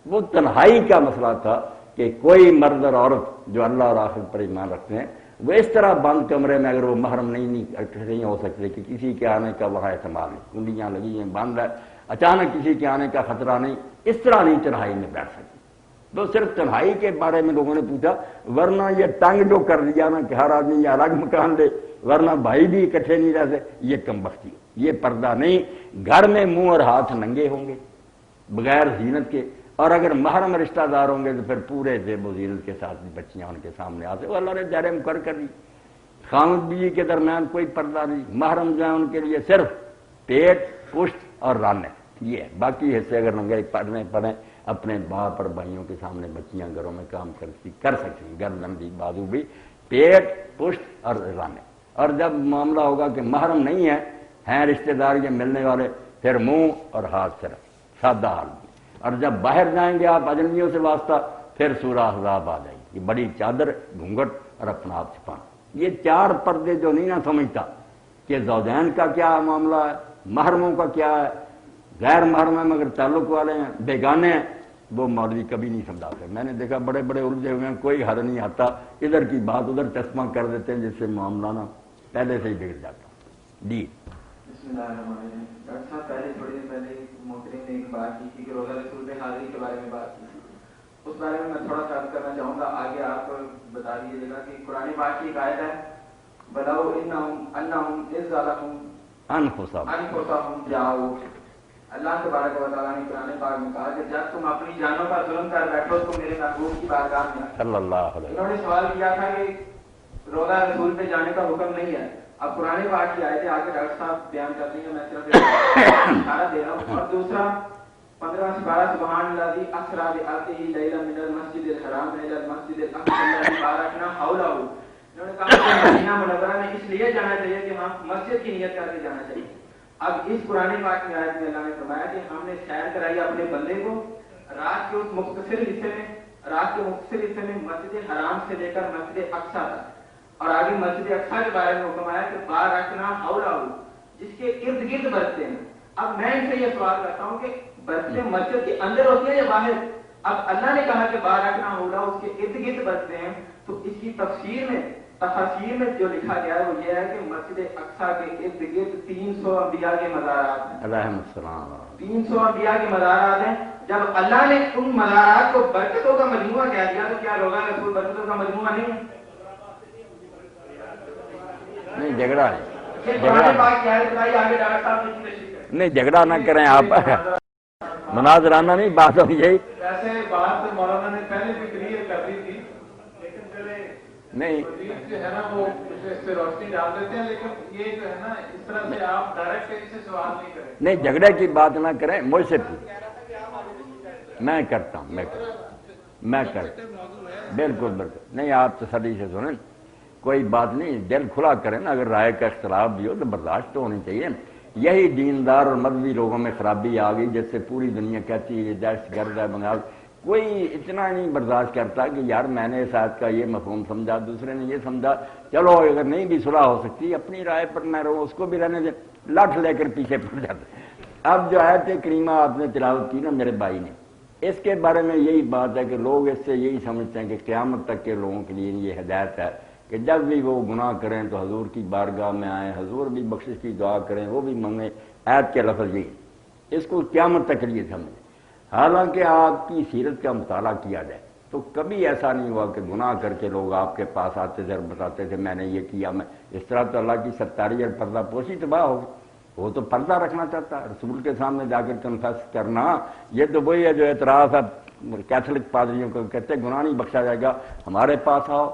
Speaker 1: وہ تنہائی کا مسئلہ تھا کہ کوئی مرد اور عورت جو اللہ اور آخرت پر ایمان رکھتے ہیں وہ اس طرح بند کمرے میں اگر وہ محرم نہیں ہو سکتے کہ کسی کے آنے کا وہاں احتمال نہیں، کنڈیاں لگی ہیں، بند ہے، اچانک کسی کے آنے کا خطرہ نہیں، اس طرح نہیں تنہائی میں بیٹھ سکتے۔ تو صرف تنہائی کے بارے میں لوگوں نے پوچھا، ورنہ یہ ٹنگ جو کر دیا نا کہ ہر آدمی یہ الگ مکان دے، ورنہ بھائی بھی اکٹھے نہیں رہتے، یہ کمبختی، یہ پردہ نہیں۔ گھر میں منہ اور ہاتھ ننگے ہوں گے بغیر زینت کے، اور اگر محرم رشتہ دار ہوں گے تو پھر پورے زیب و زینت کے ساتھ بچیاں ان کے سامنے آتے، وہ اللہ نے دائرے مقرر کر دی۔ خاوند بیوی کے درمیان کوئی پردہ نہیں، محرم جو ہے ان کے لیے صرف پیٹ، پشت اور رانے، یہ ہے، باقی حصے اگر ننگے پڑھنے پڑیں اپنے باپ اور بھائیوں کے سامنے بچیاں گھروں میں کام کر سکتی ہیں، گردن بھی، بازو بھی، پیٹ، پشت اور رانے۔ اور جب معاملہ ہوگا کہ محرم نہیں ہے، ہیں رشتہ دار یا ملنے والے، پھر منہ اور ہاتھ صرف، سادہ حال میں۔ اور جب باہر جائیں گے آپ اجنبیوں سے واسطہ، پھر سورہ احزاب آ جائے گی، بڑی چادر، گھونگھٹ اور اپنا آپ چھپانا۔ یہ چار پردے جو نہیں نہ سمجھتا کہ زوجین کا کیا معاملہ ہے، محرموں کا کیا ہے، غیر محرم ہے مگر تعلق والے ہیں، بیگانے ہیں، وہ مولوی کبھی نہیں سمجھاتے۔ میں نے دیکھا بڑے بڑے الجھے ہوئے ہیں، کوئی حل نہیں آتا، ادھر کی بات ادھر چشمہ کر دیتے ہیں، جس سے معاملہ نا پہلے سے ہی بگڑ جاتا۔ جی
Speaker 4: بسم اللہ الرحمن الرحیم۔ ڈاکٹر صاحب پہلے تھوڑی دیر پہلے محترم نے ایک بات کی تھی کہ روزہ رسول میں حاضری کے بارے میں بات کی تھی، اس بارے میں تھوڑا سا عرض کرنا چاہوں گا، آگے آپ بتا دیجیے گا کہ قرآن پاک کی ایک آیت ہے بلاؤ انہم اذ ظلموا انفسہم جاؤ، اللہ تبارک و تعالیٰ نے قرآن پاک میں کہا کہ جب تم اپنی جانوں پر ظلم کر بیٹھو تو میرے محبوب کی بارگاہ میں
Speaker 1: صلی اللہ علیہ وسلم۔
Speaker 4: انہوں نے سوال کیا تھا کہ روزہ رسول پہ جانے کا حکم نہیں ہے، اب قرآن پاک کی آیتیں آگے ڈاکٹر صاحب بیان کرتے ہیں، میں صرف اشارہ دے رہا ہوں۔ اور دوسرا 15 سپارہ سبحان الذی اسری بعبدہ لیلا من المسجد الحرام الی المسجد الاقصی الذی بارکنا حولہ۔ انہوں نے کہا کہ مدینہ منورہ میں اس لیے جانا چاہیے کہ وہاں مسجد کی نیت کر کے جانا چاہیے۔ اب اس قرآن پاک کی آیت میں اللہ نے فرمایا کہ ہم نے سیر کرائی اپنے بندے کو رات کے اس مختصر حصے میں مسجد حرام سے لے کر مسجد اقصی تک، اور آگے مسجد اقصی کے بارے میں حکم آیا کہ بارکنا حولہ، جس کے ارد گرد برستے ہیں۔ اب میں ان سے یہ سوال کرتا ہوں کہ برستے مسجد کے اندر ہوتے ہیں یا باہر؟ اب اللہ نے کہا کہ بارکنا حولہ، اس کے ارد گرد برستے ہیں، تو اس کی تفسیر میں جو لکھا گیا ہے وہ یہ ہے کہ مسجد اقصی کے ارد گرد 300 انبیاء کے مزارات ہیں،
Speaker 1: علیہم السلام۔
Speaker 4: 300 انبیاء کے مزارات ہیں۔ جب اللہ نے ان مزارات کو برکتوں کا مجموعہ کہہ دیا تو کیا روزہ رسول برکتوں کا مجموعہ نہیں ہے؟
Speaker 1: نہیں جھگڑا نہیں جھگڑا نہ کریں آپ، مناظرانہ نہیں بات ہو یہی
Speaker 3: ویسے بات مولانا نے پہلے بھی کلیئر کر دی تھی، لیکن چلے
Speaker 1: نہیں
Speaker 3: جو ہے نا وہ اس پہ روشنی ڈال دیتے ہیں، لیکن یہ جو ہے نا اس طرح سے آپ ڈائریکٹ ان سے سوال نہیں کریں۔
Speaker 1: نہیں جھگڑے کی بات نہ کریں، مجھ سے میں کرتا ہوں، بالکل نہیں، آپ تسلی سے سنیں، کوئی بات نہیں، دل کھلا کریں نا، اگر رائے کا اختلاف بھی ہو تو برداشت تو ہونی چاہیے۔ یہی دیندار اور مذہبی لوگوں میں خرابی آ گئی، جس سے پوری دنیا کہتی ہے یہ دہشت گرد ہے، بنگال کوئی اتنا نہیں برداشت کرتا کہ یار میں نے اس آیت کا یہ مفہوم سمجھا، دوسرے نے یہ سمجھا، چلو اگر نہیں بھی صلح ہو سکتی اپنی رائے پر میں رہوں، اس کو بھی رہنے دیں، لٹ لے کر پیچھے پڑ جاتے۔ اب جو آیت کریمہ آپ نے تلاوت کی نا میرے بھائی نے، اس کے بارے میں یہی بات ہے کہ لوگ اس سے یہی سمجھتے ہیں کہ قیامت تک کے لوگوں کے لیے یہ ہدایت ہے کہ جب بھی وہ گناہ کریں تو حضور کی بارگاہ میں آئیں، حضور بھی بخشش کی دعا کریں، وہ بھی منگیں، آیت کے لفظ یہی، اس کو قیامت تک کے لیے سمجھیں۔ حالانکہ آپ کی سیرت کا مطالعہ کیا جائے تو کبھی ایسا نہیں ہوا کہ گناہ کر کے لوگ آپ کے پاس آتے تھے اور بتاتے تھے میں نے یہ کیا، میں اس طرح تو اللہ کی ستاری اور پردہ پوشی تباہ ہوگی۔ وہ تو پردہ رکھنا چاہتا ہے، رسول کے سامنے جا کر کنفیس کرنا، یہ تو وہی ہے جو اعتراف ہے کیتھولک پادریوں کو، کہتے گناہ نہیں بخشا جائے گا، ہمارے پاس آؤ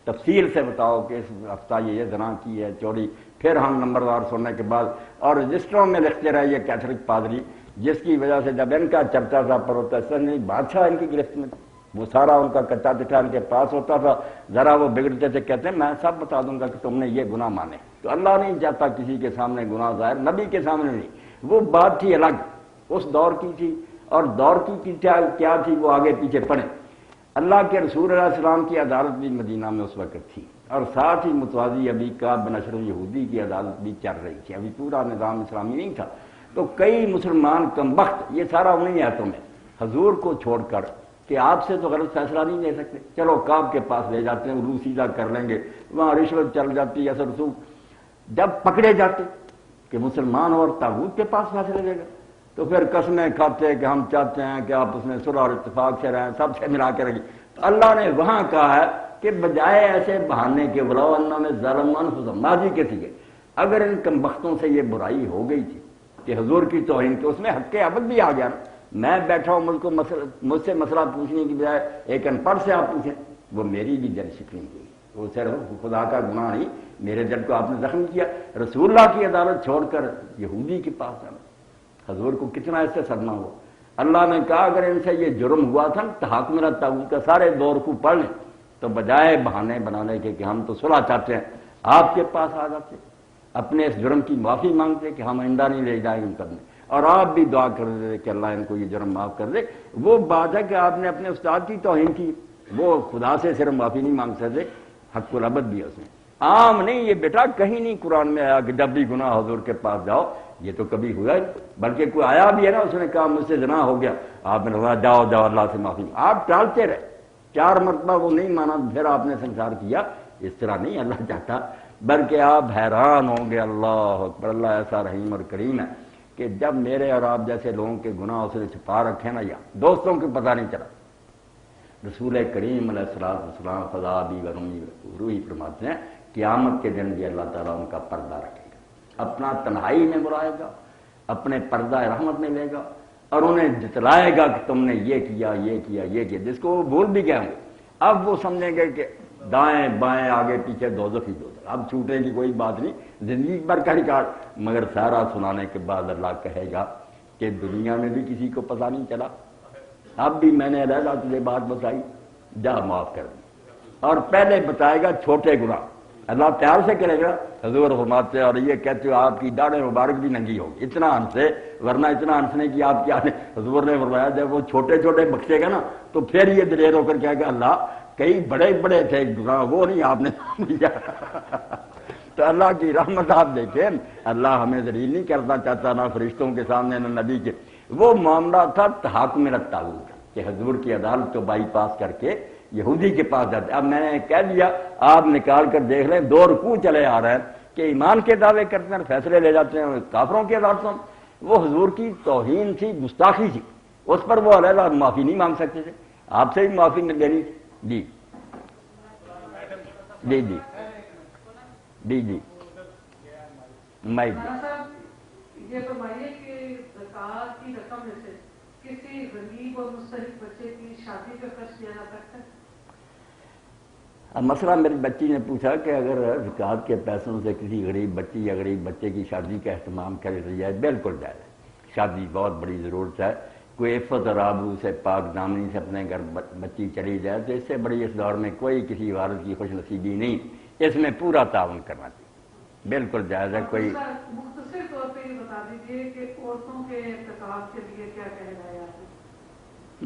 Speaker 1: تفصیل سے بتاؤ کہ اس ہفتہ یہ زنا کی ہے، چوری، پھر ہم نمبردار سننے کے بعد اور رجسٹروں میں لکھتے رہے یہ کیتھولک پادری، جس کی وجہ سے جب ان کا چرچا تھا پر ہوتا ہے نہیں بادشاہ ان کی گرفت میں تھا، وہ سارا ان کا کچا چٹا ان کے پاس ہوتا تھا، ذرا وہ بگڑتے تھے کہتے ہیں میں سب بتا دوں گا کہ تم نے یہ گناہ مانے۔ تو اللہ نہیں چاہتا کسی کے سامنے گناہ ظاہر، نبی کے سامنے نہیں، وہ بات تھی الگ، اس دور کی تھی، اور دور کی کیا تھی وہ آگے پیچھے پڑھیں۔ اللہ کے رسول علیہ السلام کی عدالت بھی مدینہ میں اس وقت تھی، اور ساتھ ہی متوازی ابھی کا بنشر یہودی کی عدالت بھی چل رہی تھی، ابھی پورا نظام اسلامی نہیں تھا۔ تو کئی مسلمان کم وقت یہ سارا انہیں آیتوں میں حضور کو چھوڑ کر کہ آپ سے تو غلط فیصلہ نہیں لے سکتے، چلو کعب کے پاس لے جاتے ہیں، روح سیدھا کر لیں گے، وہاں رشوت چل جاتی، اثر رسوخ، جب پکڑے جاتے کہ مسلمان اور طاغوت کے پاس فیصلے لے گا تو پھر قسمیں کھاتے کہ ہم چاہتے ہیں کہ آپ اس میں صلح اور اتفاق سے رہیں، سب سے ملا کے رکھیں۔ تو اللہ نے وہاں کہا ہے کہ بجائے ایسے بہانے کے ولو انہوں نے ظلم انفسہم، ماضی کے سیگے، اگر ان کم بختوں سے یہ برائی ہو گئی تھی کہ حضور کی توہین کے، اس میں حق عبد بھی آ گیا نا، میں بیٹھا ہوں مجھ سے مسئلہ پوچھنے کی بجائے ایک ان پڑھ سے آپ پوچھیں، وہ میری بھی دل شکنی ہوئی، وہ صرف خدا کا گناہ نہیں، میرے دل کو آپ نے زخم کیا، رسول اللہ کی عدالت چھوڑ کر یہودی کے پاس جانا، حضور کو کتنا اس سے صدمہ ہوا۔ اللہ نے کہا اگر ان سے یہ جرم ہوا تھا تحاکم الی الطاغوت کا، سارے دور کو پڑھ لیں، تو بجائے بہانے بنانے کے کہ ہم تو صلح چاہتے ہیں، آپ کے پاس آ جاتے، اپنے اس جرم کی معافی مانگتے کہ ہم آئندہ نہیں لے جائیں ان قدمیں، اور آپ بھی دعا کر دے کہ اللہ ان کو یہ جرم معاف کر دے۔ وہ بات ہے کہ آپ نے اپنے استاد کی توہین کی، وہ خدا سے صرف معافی نہیں مانگ سکتے، حق العبد بھی ہے اس میں، عام نہیں، یہ بیٹا کہیں نہیں قرآن میں آیا کہ جب بھی گناہ حضور کے پاس جاؤ، یہ تو کبھی ہوا ہی، بلکہ کوئی آیا بھی ہے نا اس نے کہا مجھ سے زنا ہو گیا، آپ نے کہا جاؤ جاؤ اللہ سے معافی، آپ ٹالتے رہے، 4 مرتبہ وہ نہیں مانا پھر آپ نے سنسار کیا، اس طرح نہیں اللہ چاہتا، بلکہ آپ حیران ہوں گے، اللہ اکبر، اللہ ایسا رحیم اور کریم ہے کہ جب میرے اور آپ جیسے لوگوں کے گناہ اسے چھپا رکھے نا، یا دوستوں کو پتہ نہیں چلا، رسول کریم علیہ السلام فضا بھی ورمی روحی فرماتے ہیں قیامت کے دن بھی اللہ تعالیٰ ان کا پردہ رکھے گا، اپنا تنہائی میں بلائے گا، اپنے پردہ رحمت میں لے گا، اور انہیں جتلائے گا کہ تم نے یہ کیا یہ کیا یہ کیا، جس کو وہ بھول بھی گئے ہوں گے، اب وہ سمجھیں گے کہ دائیں بائیں آگے پیچھے دوزخ ہی دوزخ، اب چھوٹنے کی کوئی بات نہیں، زندگی بھر کا ریکارڈ، مگر سارا سنانے کے بعد اللہ کہے گا کہ دنیا میں بھی کسی کو پتہ نہیں چلا، اب بھی میں نے علیحدہ تجھے بات بتائی، جا معاف کر دی، اور پہلے بتائے گا چھوٹے گناہ، اللہ پیار سے کرے گا، حضور فرماتے اور یہ کہتے ہو آپ کی داڑھ مبارک بھی ننگی ہوگی، اتنا ہنسے، ورنہ اتنا ہنسنے کی آپ کیا، حضور نے فرمایا جب وہ چھوٹے چھوٹے بخشے گا نا تو پھر یہ دلیر ہو کر کہے گا اللہ کئی بڑے بڑے تھے گناہ، وہ نہیں آپ نے دیا۔ تو اللہ کی رحمت آپ دیکھیں، اللہ ہمیں ذلیل نہیں کرنا چاہتا، نہ فرشتوں کے سامنے نہ نبی کے، وہ معاملہ تھا تحاکم الی الطاغوت کہ حضور کی عدالت کو بائی پاس کر کے یہودی کے پاس جاتے۔ اب میں نے کہہ دیا، آپ نکال کر دیکھ لیں، 2 رکوع چلے آ رہے ہیں کہ ایمان کے دعوے کرتے ہیں، فیصلے لے جاتے ہیں کافروں کی عدالتوں، وہ حضور کی توہین تھی، گستاخی تھی، اس پر وہ علیحدہ معافی نہیں مانگ سکتے تھے، آپ سے بھی معافی لینی تھی۔ جی جی جی جی جی میں
Speaker 7: یہ فرمائیے کہ زکوٰۃ کی رقم میں سے کسی غریب اور مستحق بچے کی شادی کا خرچ کیا جا سکتا ہے؟
Speaker 1: اب مسئلہ میری بچی نے پوچھا کہ اگر زکوٰۃ کے پیسوں سے کسی غریب بچی یا غریب بچے کی شادی کا اہتمام کر لیا جائے، بالکل جائز ہے، شادی بہت بڑی ضرورت ہے، کوئی عفت اور آبرو سے پاک دامنی سے اپنے گھر بچی چلی جائے تو اس سے بڑی اس دور میں کوئی کسی والد کی خوش نصیبی نہیں، اس میں پورا تعاون کرنا چاہیے، بالکل جائز ہے۔ کوئی
Speaker 7: مختصر طور پہ یہ بتا دیجیے کہ عورتوں کے اعتکاف کے لیے کیا کہہ رہا ہے آپ؟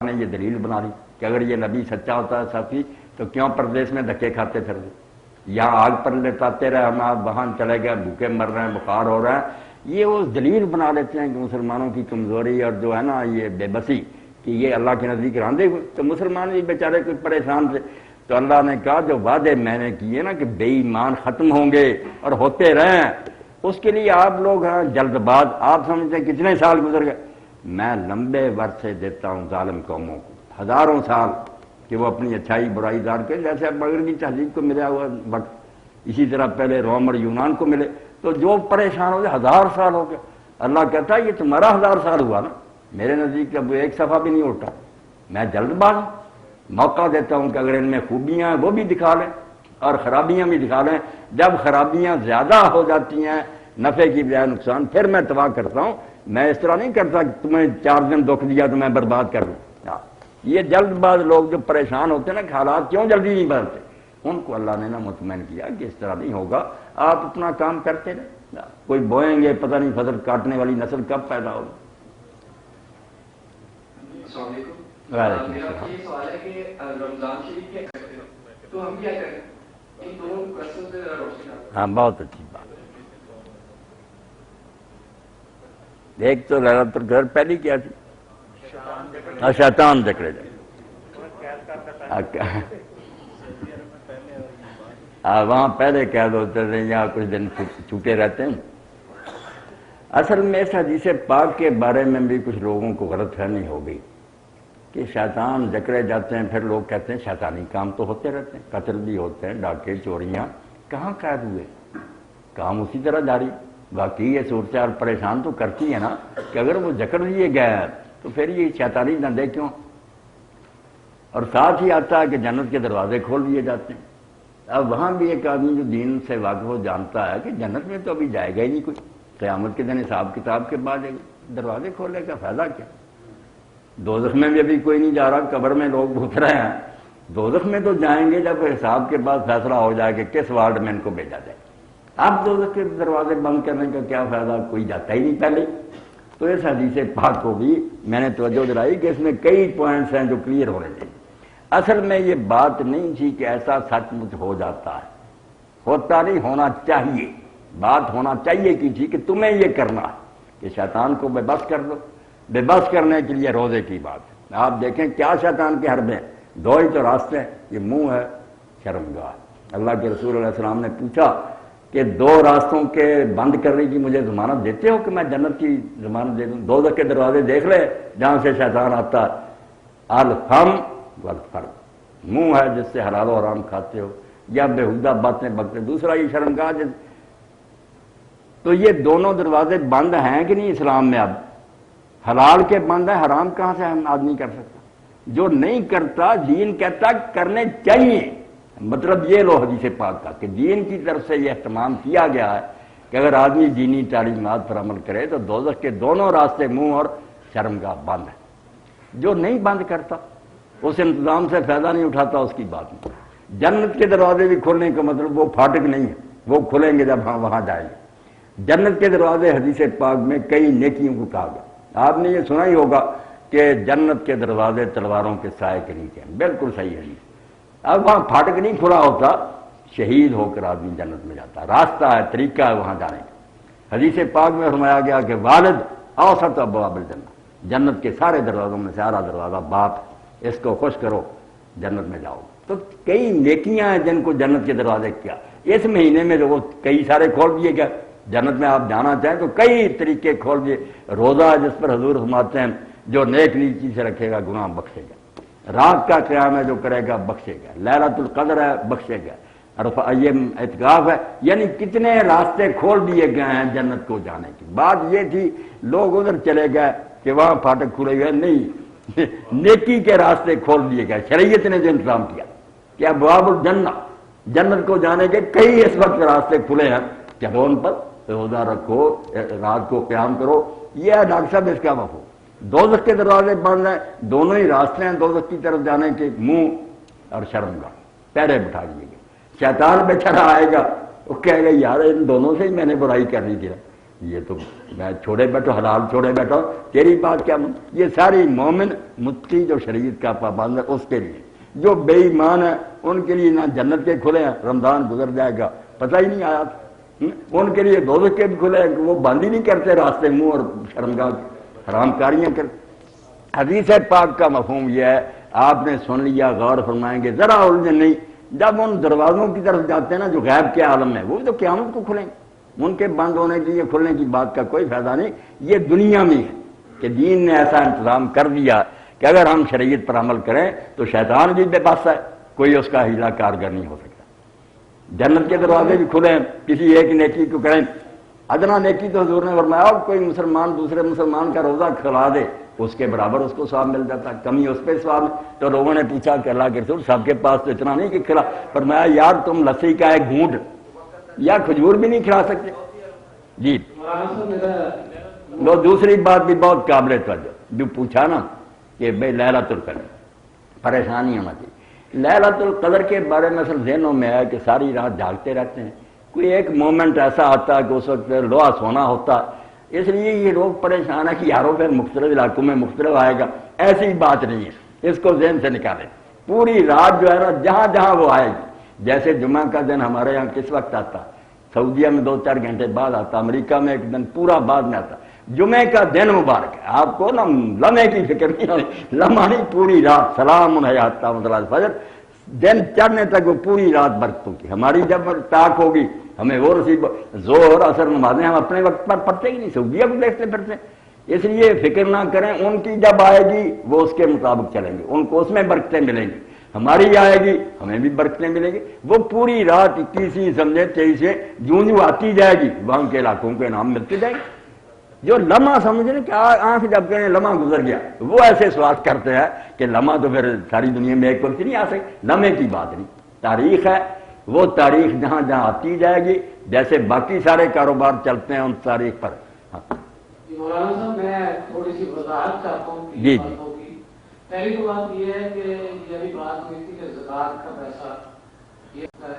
Speaker 1: نے یہ دلیل بنا لی کہ اگر یہ نبی سچا ہوتا ہے ساتھی تو کیوں پردیس میں دھکے کھاتے پھر یہاں آگ پر لٹاتے رہے، ہم آپ وہاں چلے گئے، بھوکے مر رہے ہیں، بخار ہو رہا ہے. یہ وہ دلیل بنا لیتے ہیں کہ مسلمانوں کی کمزوری اور جو ہے نا یہ بے بسی کہ یہ اللہ کے نزدیک راندے ہوئے. تو مسلمان بھی بیچارے کوئی پریشان تھے. تو اللہ نے کہا جو وعدے میں نے کیے نا کہ بے ایمان ختم ہوں گے اور ہوتے رہیں، اس کے لیے آپ لوگ ہیں جلد باز. آپ سمجھتے ہیں کتنے سال گزر گئے؟ میں لمبے ورثے دیتا ہوں ظالم قوموں کو، ہزاروں سال کہ وہ اپنی اچھائی برائی دار کے، جیسے اب مغربی تہذیب کو ملا ہوا وقت، اسی طرح پہلے روم اور یونان کو ملے. تو جو پریشان ہو گئے 1000 سال ہو گئے. اللہ کہتا ہے یہ تمہارا 1000 سال ہوا نا، میرے نزدیک اب ایک صفحہ بھی نہیں اٹھا. میں جلد باز موقع دیتا ہوں کہ اگر ان میں خوبیاں ہیں وہ بھی دکھا لیں اور خرابیاں بھی دکھا لیں. جب خرابیاں زیادہ ہو جاتی ہیں نفع کی بجائے نقصان، پھر میں تباہ کرتا ہوں. میں اس طرح نہیں کرتا کہ تمہیں 4 دن دکھ دیا تو میں برباد کر دوں. یہ جلد باز لوگ جو پریشان ہوتے ہیں نا کہ حالات کیوں جلدی نہیں بدلتے، ان کو اللہ نے نا مطمئن کیا کہ اس طرح نہیں ہوگا، آپ اپنا کام کرتے رہیں. کوئی بوئیں گے پتہ نہیں فصل کاٹنے والی نسل کب پیدا ہوگی.
Speaker 8: السلام علیکم.
Speaker 1: وعلیکم
Speaker 8: میرا
Speaker 1: السلام.
Speaker 8: یہ سوال ہے کہ رمضان شریف کیا کرتے ہیں تو ہم کیا کریں؟ ان دونوں کوشچن سے روشنی ڈالیں.
Speaker 1: ہاں بہت اچھی بات. ایک تو لیلۃ القدر پہلی کیا تھی؟ شیطان جکڑے جائے. وہاں پہلے قید ہوتے تھے، یہاں کچھ دن چھوٹے رہتے ہیں. اصل میں اس حدیث پاک کے بارے میں بھی کچھ لوگوں کو غلط فہمی ہو گئی کہ شیطان جکڑے جاتے ہیں، پھر لوگ کہتے ہیں شیطانی کام تو ہوتے رہتے ہیں، قتل بھی ہوتے ہیں، ڈاکے چوریاں. کہاں قید ہوئے؟ کام اسی طرح جاری. باقی یہ صورتحال پریشان تو کرتی ہے نا کہ اگر وہ جکڑ لیے گئے تو پھر یہ شیطانی دھندے کیوں؟ اور ساتھ ہی آتا ہے کہ جنت کے دروازے کھول دیے جاتے ہیں. اب وہاں بھی ایک آدمی جو دین سے واقف ہو جانتا ہے کہ جنت میں تو ابھی جائے گا ہی نہیں کوئی، قیامت کے دن حساب کتاب کے بعد دروازے کھولنے کا فائدہ کیا؟ دوزخ میں بھی ابھی کوئی نہیں جا رہا، قبر میں لوگ گھس رہے ہیں. دوزخ میں تو جائیں گے جب حساب کے بعد فیصلہ ہو جائے کہ کس وارڈ میں ان کو بھیجا جائے. اب دوزخ کے دروازے بند کرنے کا کیا فائدہ، کوئی جاتا ہی نہیں پہلے. تو اس حدیث پاک کو بھی میں نے توجہ دلائی کہ اس میں کئی پوائنٹس ہیں جو کلیئر ہونے چاہیے. اصل میں یہ بات نہیں تھی کہ ایسا سچ مچ ہو جاتا ہے، ہوتا نہیں، ہونا چاہیے. بات ہونا چاہیے کی تھی کہ تمہیں یہ کرنا ہے کہ شیطان کو بے بس کر دو. بے بس کرنے کے لیے روزے کی بات ہے. آپ دیکھیں کیا شیطان کے حربے ہیں، 2 ہی تو راستے ہیں، یہ منہ ہے، شرمگاہ. اللہ کے رسول علیہ السلام نے پوچھا کہ 2 راستوں کے بند کرنے کی مجھے ضمانت دیتے ہو کہ میں جنت کی ضمانت دے دوں؟ دوزخ کے دروازے دیکھ لے جہاں سے شیطان آتا ہے. الفم والفرج، منہ ہے جس سے حلال و حرام کھاتے ہو یا بےہودہ باتیں بکتے. دوسرا یہ شرمگاہ. تو یہ دونوں دروازے بند ہیں کہ نہیں اسلام میں؟ اب حلال کے بند ہیں، حرام کہاں سے ہم آدمی کر سکتا؟ جو نہیں کرتا دین کہتا کرنے چاہیے. مطلب یہ لو حدیث پاک کا کہ دین کی طرف سے یہ اہتمام کیا گیا ہے کہ اگر آدمی دینی تعلیمات پر عمل کرے تو دوزخ کے دونوں راستے منہ اور شرمگاہ بند ہیں. جو نہیں بند کرتا اس انتظام سے فائدہ نہیں اٹھاتا، اس کی بات نہیں. جنت کے دروازے بھی کھولنے کا مطلب وہ پھاٹک نہیں ہے، وہ کھلیں گے جب ہم وہاں جائیں گے. جنت کے دروازے حدیث پاک میں کئی نیکیوں کو کہا گیا. آپ نے یہ سنا ہی ہوگا کہ جنت کے دروازے تلواروں کے سائے کے نیچے ہیں. بالکل صحیح ہے. اب وہاں پھاٹک نہیں کھلا ہوتا، شہید ہو کر آدمی جنت میں جاتا ہے. راستہ ہے، طریقہ ہے وہاں جانے کا. حدیث پاک میں فرمایا گیا کہ والد اوسط ابواب الجنہ، جنت کے سارے دروازوں میں سے سارا دروازہ باپ، اس کو خوش کرو جنت میں جاؤ. تو کئی نیکیاں ہیں جن کو جنت کے دروازے کیا. اس مہینے میں جو وہ کئی سارے کھول دیے گئے. جنت میں آپ جانا چاہیں تو کئی طریقے کھول دیے. روزہ جس پر حضور فرماتے ہیں جو نیک نیکی سے رکھے گا گناہ بخشے گا. رات کا قیام ہے جو کرے گا بخشے گا. لیلۃ القدر ہے بخشے گا. اور یہ اعتکاف ہے. یعنی کتنے راستے کھول دیے گئے ہیں جنت کو جانے کی. بات یہ تھی لوگ ادھر چلے گئے کہ وہاں پھاٹک کھلے گئے نہیں، نیکی کے راستے کھول دیے گئے. شریعت نے جو انتظام کیا کہ ابواب الجنہ، جنت کو جانے کے کئی اس وقت راستے کھلے ہیں. چلو ان پر روزہ رکھو، رات کو قیام کرو. یہ ہے ڈاکٹر صاحب اس کا مفہوم. دوزخ کے دروازے بند ہیں، دونوں ہی راستے ہیں دوزخ کی طرف جانے کے، منہ اور شرمگاہ پہلے بٹھا دیے گئے. شیطان بیچارہ آئے گا، وہ کہے گا یار ان دونوں سے ہی میں نے برائی کرنی تھی. یہ تو میں چھوڑے بیٹھو حلال چھوڑے بیٹھو تیری بات کیا، یہ ساری مومن متقی جو شریعت کا پابند ہے اس کے لیے، جو بے ایمان ہے ان کے لیے نہ جنت کے کھلے ہیں، رمضان گزر جائے گا پتہ ہی نہیں آیا، ان کے لیے دوزخ کے بھی کھلے ہیں، وہ بند ہی نہیں کرتے راستے منہ اور شرمگاہ حرام کاریاں کر۔ حدیث پاک کا مفہوم یہ ہے، آپ نے سن لیا، غور فرمائیں گے، ذرا الجھن نہیں، جب ان دروازوں کی طرف جاتے ہیں نا جو غیب کے عالم میں، وہ تو قیامت کو کھلیں، ان کے بند ہونے کے لیے کھلنے کی بات کا کوئی فائدہ نہیں۔ یہ دنیا میں ہے کہ دین نے ایسا انتظام کر دیا کہ اگر ہم شریعت پر عمل کریں تو شیطان بھی بے بس ہے، کوئی اس کا ہیلا کارگر نہیں ہو سکتا۔ جنت کے دروازے بھی کھلے ہیں، کسی ایک نیکی کو کریں، ادنا نیکی تو حضور نے فرمایا کوئی مسلمان دوسرے مسلمان کا روزہ کھلا دے اس کے برابر اس کو ثواب مل جاتا ہے، کمی اس پہ ثواب۔ تو لوگوں نے پوچھا کہ اللہ کے رسول سب کے پاس تو اتنا نہیں کہ کھلا، فرمایا یار تم لسی کا ایک گھونٹ یا کھجور بھی نہیں کھلا سکتے۔ جی لو دوسری بات بھی بہت قابل توجہ، جو پوچھا نا کہ بھائی لیلۃ القدر پریشانی ہونا چاہیے، لیلۃ القدر کے بارے میں اصل ذہنوں میں ہے کہ ساری رات جاگتے رہتے ہیں، کوئی ایک مومنٹ ایسا آتا ہے کہ اس وقت لوہا سونا ہوتا، اس لیے یہ لوگ پریشان ہے کہ یاروں پھر مختلف علاقوں میں مختلف آئے گا، ایسی بات نہیں ہے، اس کو ذہن سے نکالیں۔ پوری رات جو ہے نا جہاں جہاں وہ آئے گی، جیسے جمعہ کا دن ہمارے یہاں کس وقت آتا، سعودیہ میں 2-4 گھنٹے بعد آتا، امریکہ میں ایک دن پورا بعد میں آتا، جمعے کا دن مبارک ہے، آپ کو نا لمحے کی فکر نہیں ہونی، لمحہ نہیں پوری رات، سلام حیات فجر، دن چڑھنے تک وہ پوری رات برکتوں کی۔ ہماری جب طاق ہوگی ہمیں وہ رسیب، ظہر اثر نمازیں ہم اپنے وقت پر پڑھتے ہی نہیں، سعودیہ کو دیکھتے پھرتے، اس لیے فکر نہ کریں، ان کی جب آئے گی وہ اس کے مطابق چلیں گے، ان کو اس میں برکتیں ملیں گی، ہماری آئے گی ہمیں بھی برکتیں ملیں گی۔ وہ پوری رات 21ویں سمجھے 23ویں جو آتی جائے گی وہاں کے علاقوں کے نام ملتے جائیں گے۔ جو لمحہ سمجھ رہے کہ آنکھ جب کہیں لمحہ گزر گیا، وہ ایسے سوال کرتے ہیں کہ لمحہ تو پھر ساری دنیا میں ایک وقت نہیں آ سکے، لمحے کی بات نہیں، تاریخ ہے، وہ تاریخ جہاں جہاں آتی جائے گی، جیسے باقی سارے کاروبار چلتے ہیں ان تاریخ پر۔
Speaker 6: مولانا صاحب میں تھوڑی سی وضاحت چاہتا ہوں
Speaker 1: جی
Speaker 6: باتوں کی۔ پہلی تو بات یہ ہے کہ یہ بھی بات ہوئی تھی کہ زکوٰۃ کا پیسہ یہ ہے،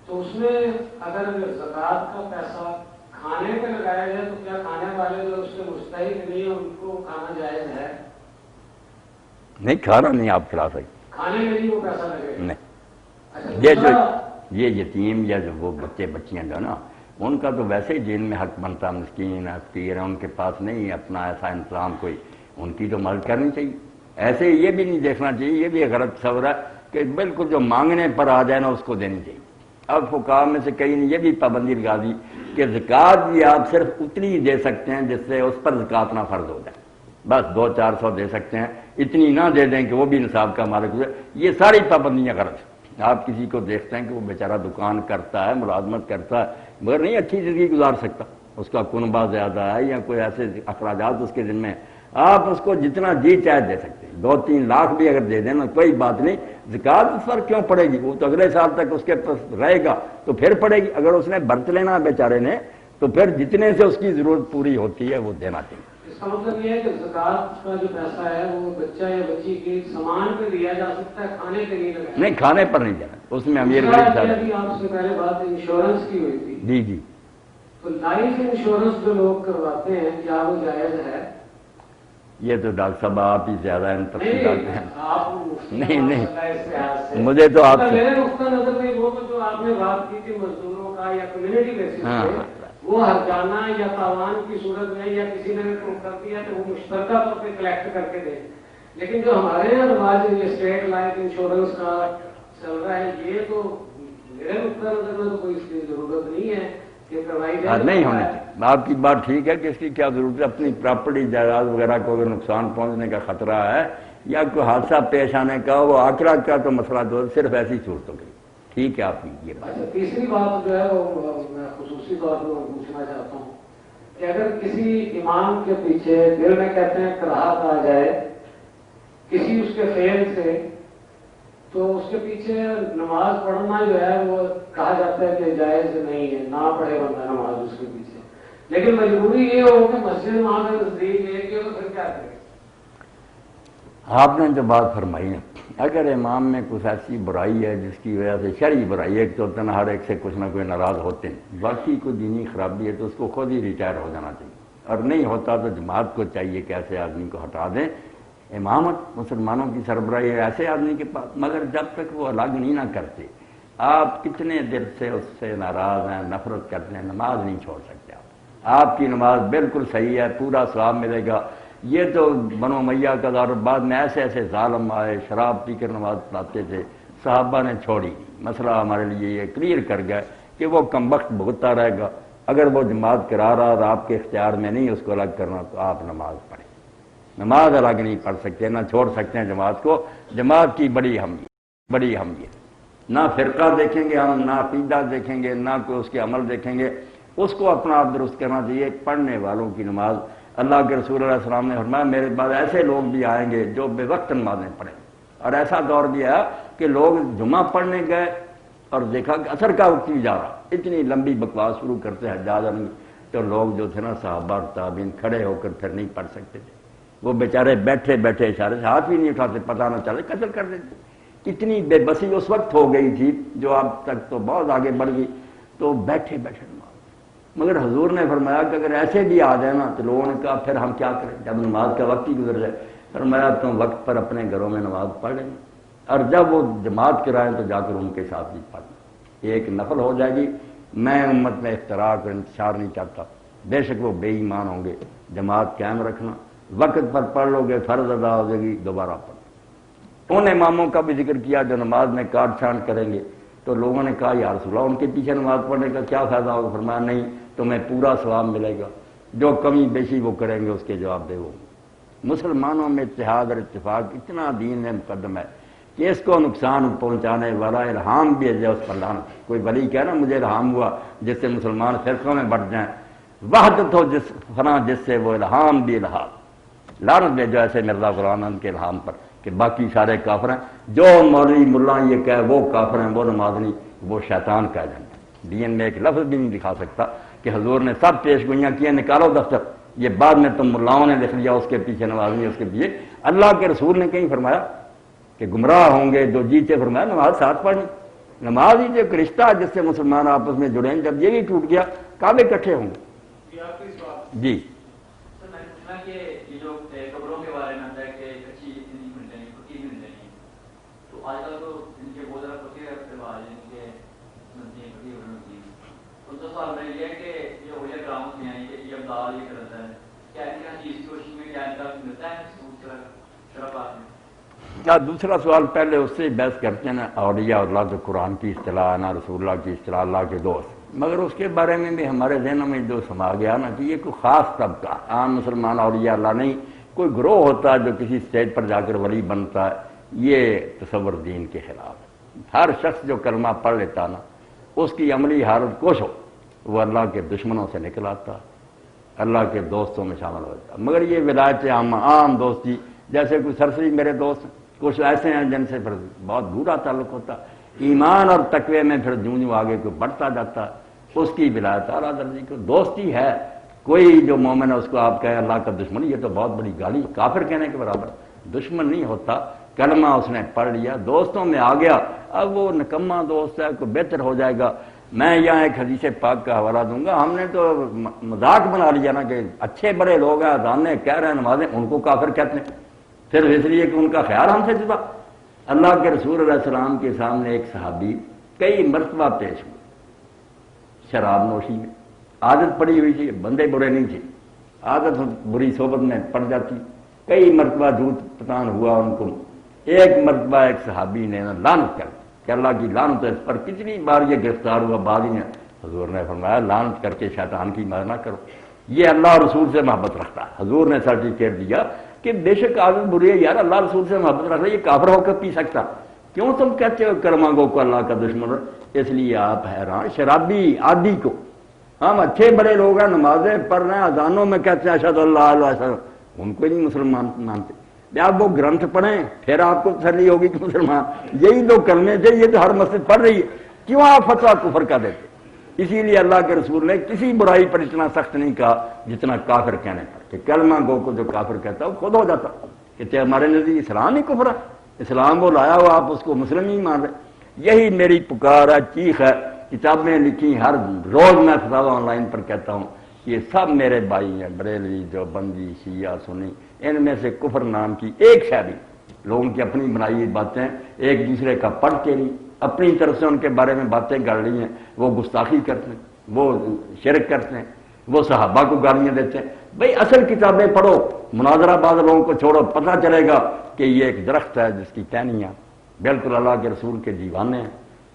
Speaker 6: تو اس میں اگر زکوٰۃ کا پیسہ کھانے پہ لگایا جائے تو کیا کھانے والے جو اس کے مستحق نہیں ہیں ان کو کھانا جائز ہے؟
Speaker 1: نہیں، کھانا نہیں آپ کھلا سکتے،
Speaker 6: کھانے میں نہیں وہ پیسہ لگے گا؟
Speaker 1: نہیں، یہ جو یہ یتیم یا جو وہ بچے بچیاں جو نا ان کا تو ویسے ہی جن میں حق بنتا، مسکین فقیر ہے، ان کے پاس نہیں اپنا ایسا انتظام کوئی، ان کی تو مدد کرنی چاہیے۔ ایسے یہ بھی نہیں دیکھنا چاہیے، یہ بھی غلط تصور ہے کہ بالکل جو مانگنے پر آ جائے نا اس کو دینی چاہیے۔ اب فقہا میں سے کئی نے یہ بھی پابندی لگا دی کہ زکوٰۃ بھی آپ صرف اتنی ہی دے سکتے ہیں جس سے اس پر زکوٰۃ نہ فرض ہو جائے، بس 200-400 دے سکتے ہیں، اتنی نہ دے دیں کہ وہ بھی نصاب کا مالک ہو جائے۔ یہ ساری پابندیاں غلط ہیں۔ آپ کسی کو دیکھتے ہیں کہ وہ بیچارہ دکان کرتا ہے، ملازمت کرتا ہے، مگر نہیں اچھی زندگی گزار سکتا، اس کا کنبہ زیادہ ہے یا کوئی ایسے اخراجات اس کے ذمہ ہیں، آپ اس کو جتنا جی چاہے دے سکتے ہیں، 2-3 لاکھ بھی اگر دے دینا کوئی بات نہیں، زکوٰۃ اس پر کیوں پڑے گی؟ وہ تو اگلے سال تک اس کے پاس رہے گا تو پھر پڑے گی، اگر اس نے برت لینا بیچارے نے تو پھر جتنے سے اس کی ضرورت پوری ہوتی ہے وہ دینا چاہیے۔
Speaker 6: اس کا مطلب یہ ہے کہ زکوٰۃ کا جو پیسہ ہے وہ بچہ یا بچی کے سامان پہ دیا جا سکتا ہے، کھانے پہ نہیں لگایا؟
Speaker 1: نہیں، کھانے پر نہیں دینا، اس میں امیر
Speaker 6: آپ سے پہلے بات انشورنس کی ہوئی تھی،
Speaker 1: جی جی،
Speaker 6: تو لائف انشورنس جو لوگ کرواتے ہیں کیا وہ جائز ہے؟
Speaker 1: یہ تو ڈاکٹر صاحب آپ ہی زیادہ تفصیلات ہیں، نہیں
Speaker 6: نہیں،
Speaker 1: مجھے تو آپ
Speaker 6: میرے نقطہ نظر میں وہ جو آپ نے بات کی تھی مزدوروں کا یا کمیونٹی بیسس پہ، وہ ہرجانہ یا تاوان کی صورت میں یا کسی نے کر دیا تو وہ مشترکہ طور پہ کلیکٹ کر کے دیں، لیکن جو ہمارے یہاں رواج ہے یہ اسٹیٹ لائف انشورنس کا چل رہا ہے، یہ تو میرے نقطہ نظر میں تو کوئی اس کی ضرورت نہیں ہے کہ کروائی جائے،
Speaker 1: نہیں ہونے چاہیے۔ آپ کی بات ٹھیک ہے کہ اس کی کیا ضرورت ہے، اپنی پراپرٹی جائیداد وغیرہ کو اگر نقصان پہنچنے کا خطرہ ہے یا کوئی حادثہ پیش آنے کا، وہ آخرت کا تو مسئلہ تو صرف ایسی صورتوں کی، ٹھیک ہے آپ کی یہ بات۔
Speaker 6: تیسری بات جو ہے وہ میں خصوصی طور پر پوچھنا چاہتا ہوں کہ اگر کسی امام کے پیچھے دل میں کہتے ہیں کراہت آ جائے کسی اس کے فعل سے، تو اس کے پیچھے نماز پڑھنا جو ہے وہ کہا جاتا ہے کہ جائز نہیں ہے، نہ پڑھے بندہ نماز اس کے پیچھے، لیکن مجبوری یہ ہو کہ مسجد وہاں کے نزدیک ایک ہے تو پھر کیا کرے؟
Speaker 1: آپ نے جو بات فرمائی ہے اگر امام میں کچھ ایسی برائی ہے جس کی وجہ سے شرعی برائی ہے، ایک تو ہر ایک سے کچھ نہ کوئی ناراض ہوتے ہیں، باقی کوئی دینی خرابی ہے تو اس کو خود ہی ریٹائر ہو جانا چاہیے، اور نہیں ہوتا تو جماعت کو چاہیے کہ ایسے آدمی کو ہٹا دیں۔ امامت مسلمانوں کی سربراہی ہے ایسے آدمی کے پاس، مگر جب تک وہ الگ نہیں نہ کرتے، آپ کتنے دل سے اس سے ناراض ہیں، نفرت کرتے ہیں، نماز نہیں چھوڑ سکتے آپ کی نماز بالکل صحیح ہے، پورا ثواب ملے گا۔ یہ تو بنو امیہ کا دور، بعد میں ایسے ایسے ظالم آئے، شراب پی کر نماز پڑھاتے تھے، صحابہ نے چھوڑی۔ مسئلہ ہمارے لیے یہ کلیئر کر گیا کہ وہ کم وقت بھگتتا رہے گا، اگر وہ جماعت کرا رہا اور آپ کے اختیار میں نہیں اس کو الگ کرنا تو آپ نماز پڑھیں۔ نماز الگ نہیں پڑھ سکتے، نہ چھوڑ سکتے ہیں جماعت کو۔ جماعت کی بڑی اہمیت، نہ فرقہ دیکھیں گے ہم، نہ عقیدہ دیکھیں گے، نہ کوئی اس کے عمل دیکھیں گے، اس کو اپنا آپ درست کرنا چاہیے۔ پڑھنے والوں کی نماز، اللہ کے رسول علیہ السلام نے فرمایا میرے بعد ایسے لوگ بھی آئیں گے جو بے وقت نمازیں پڑھیں، اور ایسا دور بھی آیا کہ لوگ جمعہ پڑھنے گئے اور دیکھا کہ اثر کا وقت بھی جا رہا، اتنی لمبی بکواس شروع کرتے حجاج تو لوگ جو تھے نا صحابہ اور تابعین کھڑے ہو کر پھر نہیں پڑھ سکتے تھے، وہ بیچارے بیٹھے بیٹھے اشارے سے ہاتھ بھی نہیں اٹھاتے، پتہ نہ چلے قتل کر دیتے۔ اتنی بے بسی اس وقت ہو گئی تھی جو اب تک تو بہت آگے بڑھ گئی، تو بیٹھے بیٹھے نماز۔ مگر حضور نے فرمایا کہ اگر ایسے بھی آ جائے نا تو لوگوں نے کہا پھر ہم کیا کریں جب نماز کا وقت ہی گزر جائے؟ فرمایا تم وقت پر اپنے گھروں میں نماز پڑھ لیں، اور جب وہ جماعت کرائیں تو جا کر ان کے ساتھ بھی پڑھنا، ایک نفل ہو جائے گی۔ میں امت میں افتراق اور انتشار نہیں چاہتا، بے شک وہ بے ایمان ہوں گے۔ جماعت قائم رکھنا، وقت پر پڑھ لو گے فرض ادا ہو جائے گی، دوبارہ پڑھنا۔ ان اماموں کا بھی ذکر کیا جو نماز میں کاٹ چھانٹ کریں گے، تو لوگوں نے کہا یا رسول اللہ ان کے پیچھے نماز پڑھنے کا کیا فائدہ ہوگا؟ فرمایا نہیں، تمہیں پورا ثواب ملے گا، جو کمی بیشی وہ کریں گے اس کے جواب دے وہ۔ مسلمانوں میں اتحاد اور اتفاق اتنا دین میں مقدم ہے کہ اس کو نقصان پہنچانے والا الہام بھی ہے اس پر لعنت۔ کوئی ولی کہے نا مجھے الہام ہوا جس سے مسلمان فرقوں میں بٹ جائیں، وحدت ہو جس فنا جس سے وہ الہام بھی الہام، لعنت بھیجو ایسے مرزا غلام احمد کے الہام پر کہ باقی سارے کافر ہیں، جو مولوی ملا یہ کہے وہ کافر ہیں، وہ نماز نہیں، وہ شیطان کہہ جائیں۔ دین میں ایک لفظ بھی نہیں دکھا سکتا کہ حضور نے سب پیش گوئیاں کیے نکالو دفتر، یہ بعد میں تم ملاؤں نے لکھ لیا اس کے پیچھے نماز نہیں، اس کے پیچھے۔ اللہ کے رسول نے کہیں فرمایا کہ گمراہ ہوں گے جو جیتے، فرمایا نماز ساتھ پڑھنی، نماز ہی جو ایک رشتہ ہے جس سے مسلمان آپس میں جڑے ہیں، جب یہ بھی ٹوٹ گیا کعبے کٹھے ہوں گے۔ جی
Speaker 9: آج کل تو ان کے بہت زیادہ پتی رواج ہے، ان کے سنتی ہیں پتی ہوتی ہیں، ان کا سوال میرا یہ ہے کہ یہ اولیاء کرام میں ہیں کہ یہ ابدال یہ کرتا ہے، کیا ان کا حدیث کی روشنی میں کیا ان کا ملتا ہے شرابات میں؟
Speaker 1: کیا دوسرا سوال پہلے اس سے بحث کرتے ہیں نا، اولیاء اللہ تو قرآن کی اصطلاح، نہ رسول اللہ کی اصطلاح، اللہ کے دوست، مگر اس کے بارے میں بھی ہمارے ذہنوں میں جو سما گیا نا کہ یہ کوئی خاص طبقہ، عام مسلمان اولیاء اللہ نہیں، کوئی گروہ ہوتا ہے جو کسی اسٹیج پر جا کر ولی بنتا ہے، یہ تصور دین کے خلاف ہے۔ ہر شخص جو کلمہ پڑھ لیتا نا اس کی عملی حالت کوش ہو، وہ اللہ کے دشمنوں سے نکل آتا، اللہ کے دوستوں میں شامل ہوتا۔ مگر یہ ولایت عام دوستی، جیسے کوئی سرسری میرے دوست کچھ ایسے ہیں جن سے پھر بہت برا تعلق ہوتا، ایمان اور تقوی میں پھر جوں جوں آگے کوئی بڑھتا جاتا، اس کی ولایت اعلیٰ درجے کی دوستی ہے۔ کوئی جو مومن ہے اس کو آپ کہیں اللہ کا دشمن، یہ تو بہت بڑی گالی، کافر کہنے کے برابر۔ دشمن نہیں ہوتا، کلمہ اس نے پڑھ لیا، دوستوں میں آ گیا، اب وہ نکما دوست ہے، کوئی بہتر ہو جائے گا۔ میں یہاں ایک حدیث پاک کا حوالہ دوں گا، ہم نے تو مذاق بنا لیا نا کہ اچھے بڑے لوگ ہیں، اذانیں کہہ رہے ہیں، نمازیں، ان کو کافر کہتے ہیں، صرف اس لیے کہ ان کا خیال ہم سے جدا۔ اللہ کے رسول علیہ السلام کے سامنے ایک صحابی کئی مرتبہ پیش ہوئے شراب نوشی میں، عادت پڑی ہوئی تھی، بندے برے نہیں تھے، عادت بری صحبت میں پڑ جاتی، کئی مرتبہ جھوٹ پتان ہوا ان کو۔ ایک مرتبہ ایک صحابی نے لعنت کر کہ اللہ کی لعنت ہے اس پر، کتنی بار یہ گرفتار ہوا، بعد ہی حضور نے فرمایا لعنت کر کے شیطان کی مدد نہ کرو، یہ اللہ رسول سے محبت رکھتا ہے۔ حضور نے سرٹیفکیٹ دیا کہ بے شک عادت بری ہے یار، اللہ رسول سے محبت رکھ رہا ہے، یہ کافر ہو کر پی سکتا، کیوں تم کہتے ہو کرما گو کو اللہ کا دشمن؟ اس لیے آپ حیران شرابی عادی کو، ہم اچھے بڑے لوگ ہیں، نمازیں پڑھ رہے ہیں، اذانوں میں کہتے ہیں اشہد اللہ علیہ وسلم، ان کو نہیں مسلمان مانتے۔ آپ وہ گرنتھ پڑھیں پھر آپ کو تسلی ہوگی کہ مسلمان، یہی دو کلمے تھے، یہ تو ہر مسجد پڑھ رہی ہے، کیوں آپ فتویٰ کفر کا دیتے؟ اسی لیے اللہ کے رسول نے کسی برائی پر اتنا سخت نہیں کہا جتنا کافر کہنے پر، کہ کلمہ گو کو جو کافر کہتا ہے وہ خود ہو جاتا کہ ہمارے نزدیک اسلام ہی کفر ہے، اسلام وہ لایا ہوا، آپ اس کو مسلم ہی مان رہے. یہی میری پکار ہے، چیخ ہے. کتابیں لکھی، ہر روز میں فتاوی آن لائن پر کہتا ہوں، یہ سب میرے بھائی ہیں، بریلوی، دیوبندی، شیعہ، سنی. ان میں سے کفر نام کی ایک شے بھی، لوگوں کی اپنی بنائی باتیں ایک دوسرے کا پڑھ کے نہیں، اپنی طرف سے ان کے بارے میں باتیں کر رہی ہیں. وہ گستاخی کرتے ہیں، وہ شرک کرتے ہیں، وہ صحابہ کو گالیاں دیتے ہیں. بھئی اصل کتابیں پڑھو، مناظرہ باز لوگوں کو چھوڑو، پتہ چلے گا کہ یہ ایک درخت ہے جس کی ٹہنیاں بالکل اللہ کے رسول کے دیوانے ہیں.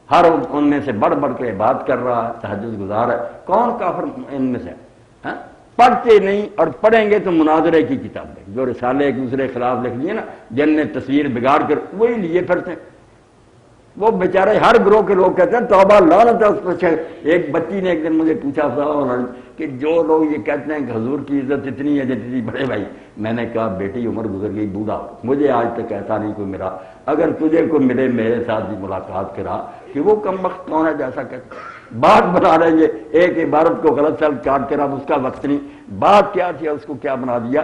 Speaker 1: ہر ان میں سے بڑھ بڑھ کے بات کر رہا ہے، تہجد گزار ہے. کون کافر ان میں سے؟ ہاں، پڑھتے نہیں، اور پڑھیں گے تو مناظرے کی کتابیں جو رسالے ایک دوسرے کے خلاف لکھ دیے نا، جن نے تصویر بگاڑ کر وہی لیے پھرتے ہیں. وہ بیچارے ہر گروہ کے لوگ کہتے ہیں توبہ لعنت ہے اس پر. ایک بچی نے ایک دن مجھے پوچھا کہ جو لوگ یہ کہتے ہیں کہ حضور کی عزت اتنی ہے جتنی بڑے بھائی. میں نے کہا بیٹی عمر گزر گئی، بوڑھا، مجھے آج تک ایسا نہیں کوئی میرا. اگر تجھے کوئی ملے میرے ساتھ بھی ملاقات کرا کہ وہ کم وقت کون ہے جیسا کہتے بات بنا رہے ہیں. ایک عبارت کو غلط سلط کاٹ کر اب اس کا وقت نہیں، بات کیا تھی اس کو کیا بنا دیا.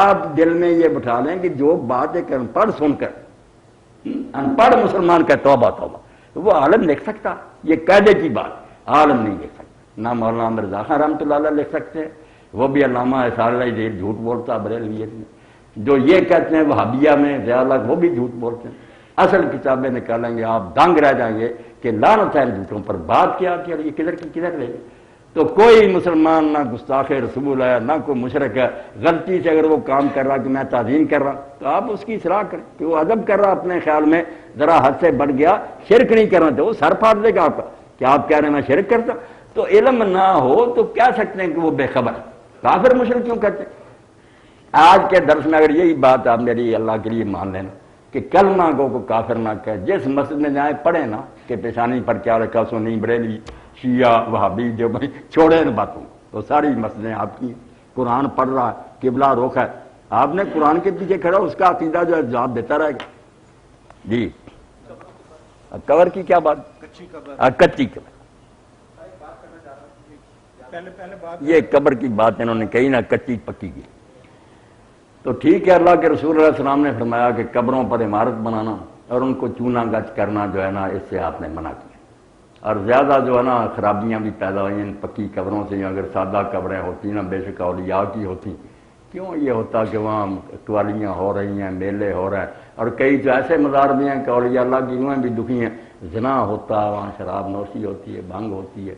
Speaker 1: آپ دل میں یہ بٹھا لیں کہ جو بات ایک ان پڑھ سن کر ان پڑھ مسلمان کا توبہ توبہ، وہ عالم لکھ سکتا؟ یہ قاعدے کی بات عالم نہیں لکھ سکتا. نہ مولانا مرزا خان رحمۃ اللہ علیہ لکھ سکتے ہیں، وہ بھی علامہ احسان اللہ دیر جھوٹ بولتا بریلویت میں. جو یہ کہتے ہیں وہابیہ میں زیادہ، وہ بھی جھوٹ بولتے ہیں. اصل کتابیں نکالیں گے آپ دنگ رہ جائیں گے کہ لعنت ہے ان جھوٹوں پر. بات کیا تھی اور یہ کدھر کی کدھر لے. تو کوئی مسلمان نہ گستاخ رسول ہے نہ کوئی مشرک ہے. غلطی سے اگر وہ کام کر رہا کہ میں تعظیم کر رہا تو آپ اس کی اصلاح کریں کہ وہ ادب کر رہا اپنے خیال میں ذرا حد سے بڑھ گیا، شرک نہیں کرنا تو وہ سر پھاڑ دے گا آپ کا کہ آپ کہہ رہے ہیں میں شرک کرتا. تو علم نہ ہو تو کہہ سکتے ہیں کہ وہ بے خبر کافر مشرک کیوں کہتے ہیں. آج کے درس میں اگر یہی بات آپ میری اللہ کے لیے مان لینا کہ کلمہ کو کافر نہ کہے، جس مسجد میں جائیں پڑھیں نا کہ پیشانی پر کیا رکھا، سنی، بریلوی، شیعہ، وہابی، دیوبندی، چھوڑے ان باتوں تو ساری مسجدیں آپ کی. قرآن پڑھ رہا ہے، قبلہ رخ ہے، آپ نے قرآن کے پیچھے کھڑا اس کا عقیدہ جو ہے جواب دیتا رہے گا. جی قبر کی کیا بات؟ کچی قبر. یہ قبر کی بات انہوں نے کہی نا، کچی پکی کی. تو ٹھیک ہے، اللہ کے رسول علیہ السلام نے فرمایا کہ قبروں پر عمارت بنانا اور ان کو چونا گچ کرنا جو ہے نا، اس سے آپ نے منع کیا. اور زیادہ جو ہے نا خرابیاں بھی پیدا ہوئی ہیں پکی قبروں سے. اگر سادہ قبریں ہوتی نا بے شک اولیاء کی ہوتی، کیوں یہ ہوتا کہ وہاں قوالیاں ہو رہی ہیں، میلے ہو رہے ہیں. اور کئی تو ایسے مزار بھی ہیں کہ اولیاء اللہ کی روحیں بھی دکھی ہیں، زنا ہوتا ہے وہاں، شراب نوشی ہوتی ہے، بھنگ ہوتی ہے.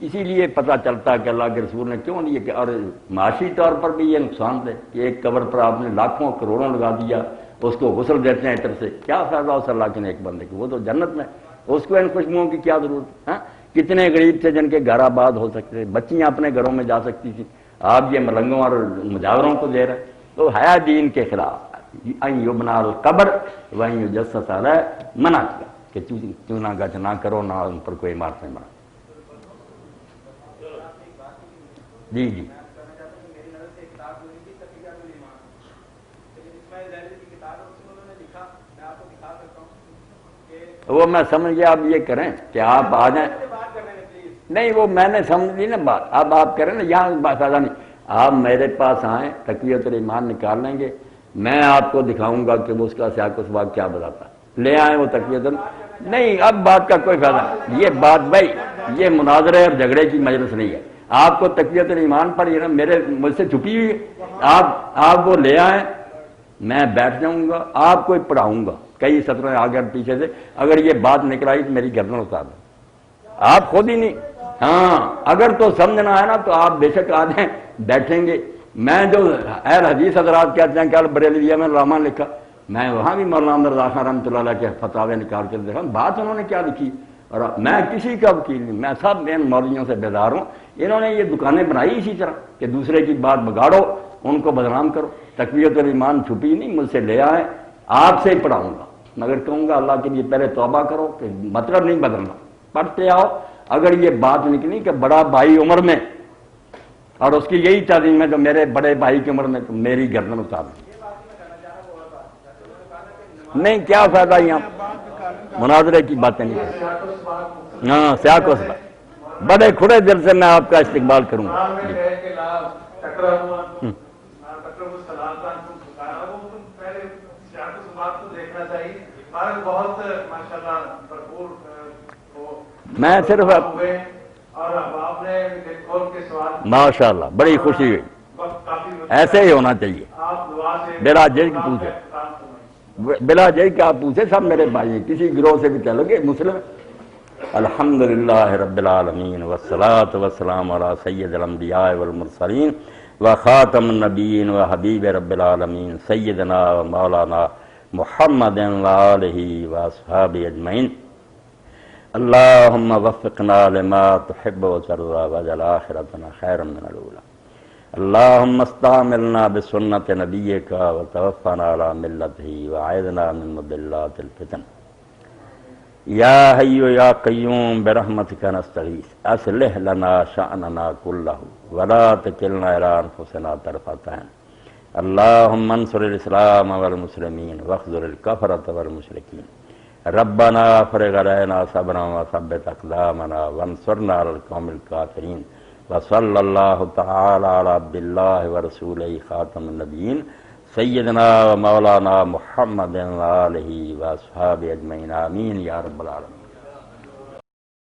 Speaker 1: اسی لیے پتہ چلتا ہے کہ اللہ کے رسول نے کیوں نہیں. اور معاشی طور پر بھی یہ نقصان دہ کہ ایک قبر پر آپ نے لاکھوں کروڑوں لگا دیا، اس کو غسل دیتے ہیں عطر سے، کیا فائدہ اس اللہ کے ایک بندے کو؟ وہ تو جنت میں، اس کو ان خوشبوؤں کی کیا ضرورت ہے؟ کتنے غریب تھے جن کے گھر آباد ہو سکتے تھے، بچیاں اپنے گھروں میں جا سکتی تھیں، آپ یہ ملنگوں اور مجاوروں کو دے رہے. تو ہے دین کے خلاف. ان یبنا القبر وان یجسس علیہ، منع کیا کہ چونا گچ نہ کرو، نہ ان پر کوئی عمارتیں بنا. جی جی وہ میں سمجھ گیا. آپ یہ کریں کہ آپ آ جائیں. نہیں وہ میں نے سمجھ لی نا بات. اب آپ کریں نا، یہاں بات آ نہیں. آپ میرے پاس آئیں، تقویۃ الایمان نکال لیں گے، میں آپ کو دکھاؤں گا کہ وہ اس کا سیاق و سباق کیا بتاتا. لے آئیں وہ تقویۃ نہیں. اب بات کا کوئی فائدہ نہیں. یہ بات بھائی یہ مناظرے اور جھگڑے کی مجلس نہیں ہے. آپ کو تقویۃ الایمان پر یہ نا میرے مجھ سے چھپی ہوئی ہے. آپ وہ لے آئیں، میں بیٹھ جاؤں گا، آپ کو پڑھاؤں گا کئی سطریں آگے پیچھے سے. اگر یہ بات نکل آئی تو میری گردن اتار دیں. آپ خود ہی نہیں. ہاں اگر تو سمجھنا ہے نا تو آپ بے شک آ جائیں، بیٹھیں گے. میں جو اہل حدیث حضرات کہتے ہیں کہ بریلویہ میں علامہ لکھا، میں وہاں بھی مولانا مرزا خان رحمۃ اللہ علیہ کے فتاوے نکال کے دیکھا، بات انہوں نے کیا لکھی. اور میں کسی کا وکیل نہیں، میں سب ان مولویوں سے بیدار ہوں. انہوں نے یہ دکانیں بنائی اسی طرح کہ دوسرے کی بات بگاڑو، ان کو بدنام کرو. تقویۃ الایمان چھپی نہیں، مجھ سے لے آئیں، آپ سے ہی پڑھاؤں گا. مگر کہوں گا اللہ کے لیے پہلے توبہ کرو کہ مطلب نہیں بدلنا، پڑھتے آؤ. اگر یہ بات نکلی کہ بڑا بھائی عمر میں اور اس کی یہی تعلیم ہے جو میرے بڑے بھائی کی عمر میں، تو میری گردن اتار دیں. نہیں کیا فائدہ یہاں مناظرے کی باتیں نہیں کریں. ہاں سیاق و سباق بڑے کھلے دل سے میں آپ کا استقبال کروں گا.
Speaker 3: بہرحال بہت ماشاءاللہ بھرپور
Speaker 1: میں صرف
Speaker 3: ہوئے اور اب آپ نے دل کھول کے سوال
Speaker 1: ماشاء اللہ بڑی خوشی ہوئی،
Speaker 3: وقت کافی
Speaker 1: ایسے ہی ہونا چاہیے،
Speaker 3: آپ دعا سے
Speaker 1: بلا جج کی پوچھے، بلا جج کیا پوچھے، سب میرے بھائی ہیں، کسی گروہ سے بھی چلو گے مسلم۔ الحمدللہ رب العالمین والصلاة والسلام علی سید الانبیاء والمرسلین وخاتم النبیین وحبیب رب العالمین سیدنا و مولانا محمد وآلہ واصحابہ اجمعین۔ اللہم وفقنا لما تحب وترضى واجعل آخرتنا خیرا من الأولى۔ اللہم استعملنا بسنت نبیک وتوفنا علی ملتہ وعیدنا من مضلات الفتن۔ یا حی یا قیوم برحمتک نستغیث اصلح لنا شأننا کلہ ولا تکلنا الی انفسنا طرفۃ عین۔ اللہم انصر الاسلام والمسلمین واخذل الکفرۃ والمشرکین۔ ربنا افرغ علینا صبرا وثبت اقدامنا وانصرنا علی القوم الکافرین۔ وصلی اللہ تعالی علی عبد اللہ ورسولہ خاتم النبیین سیدنا و مولانا محمد وآلہ واصحابہ اجمعین، آمین یا رب العالمین۔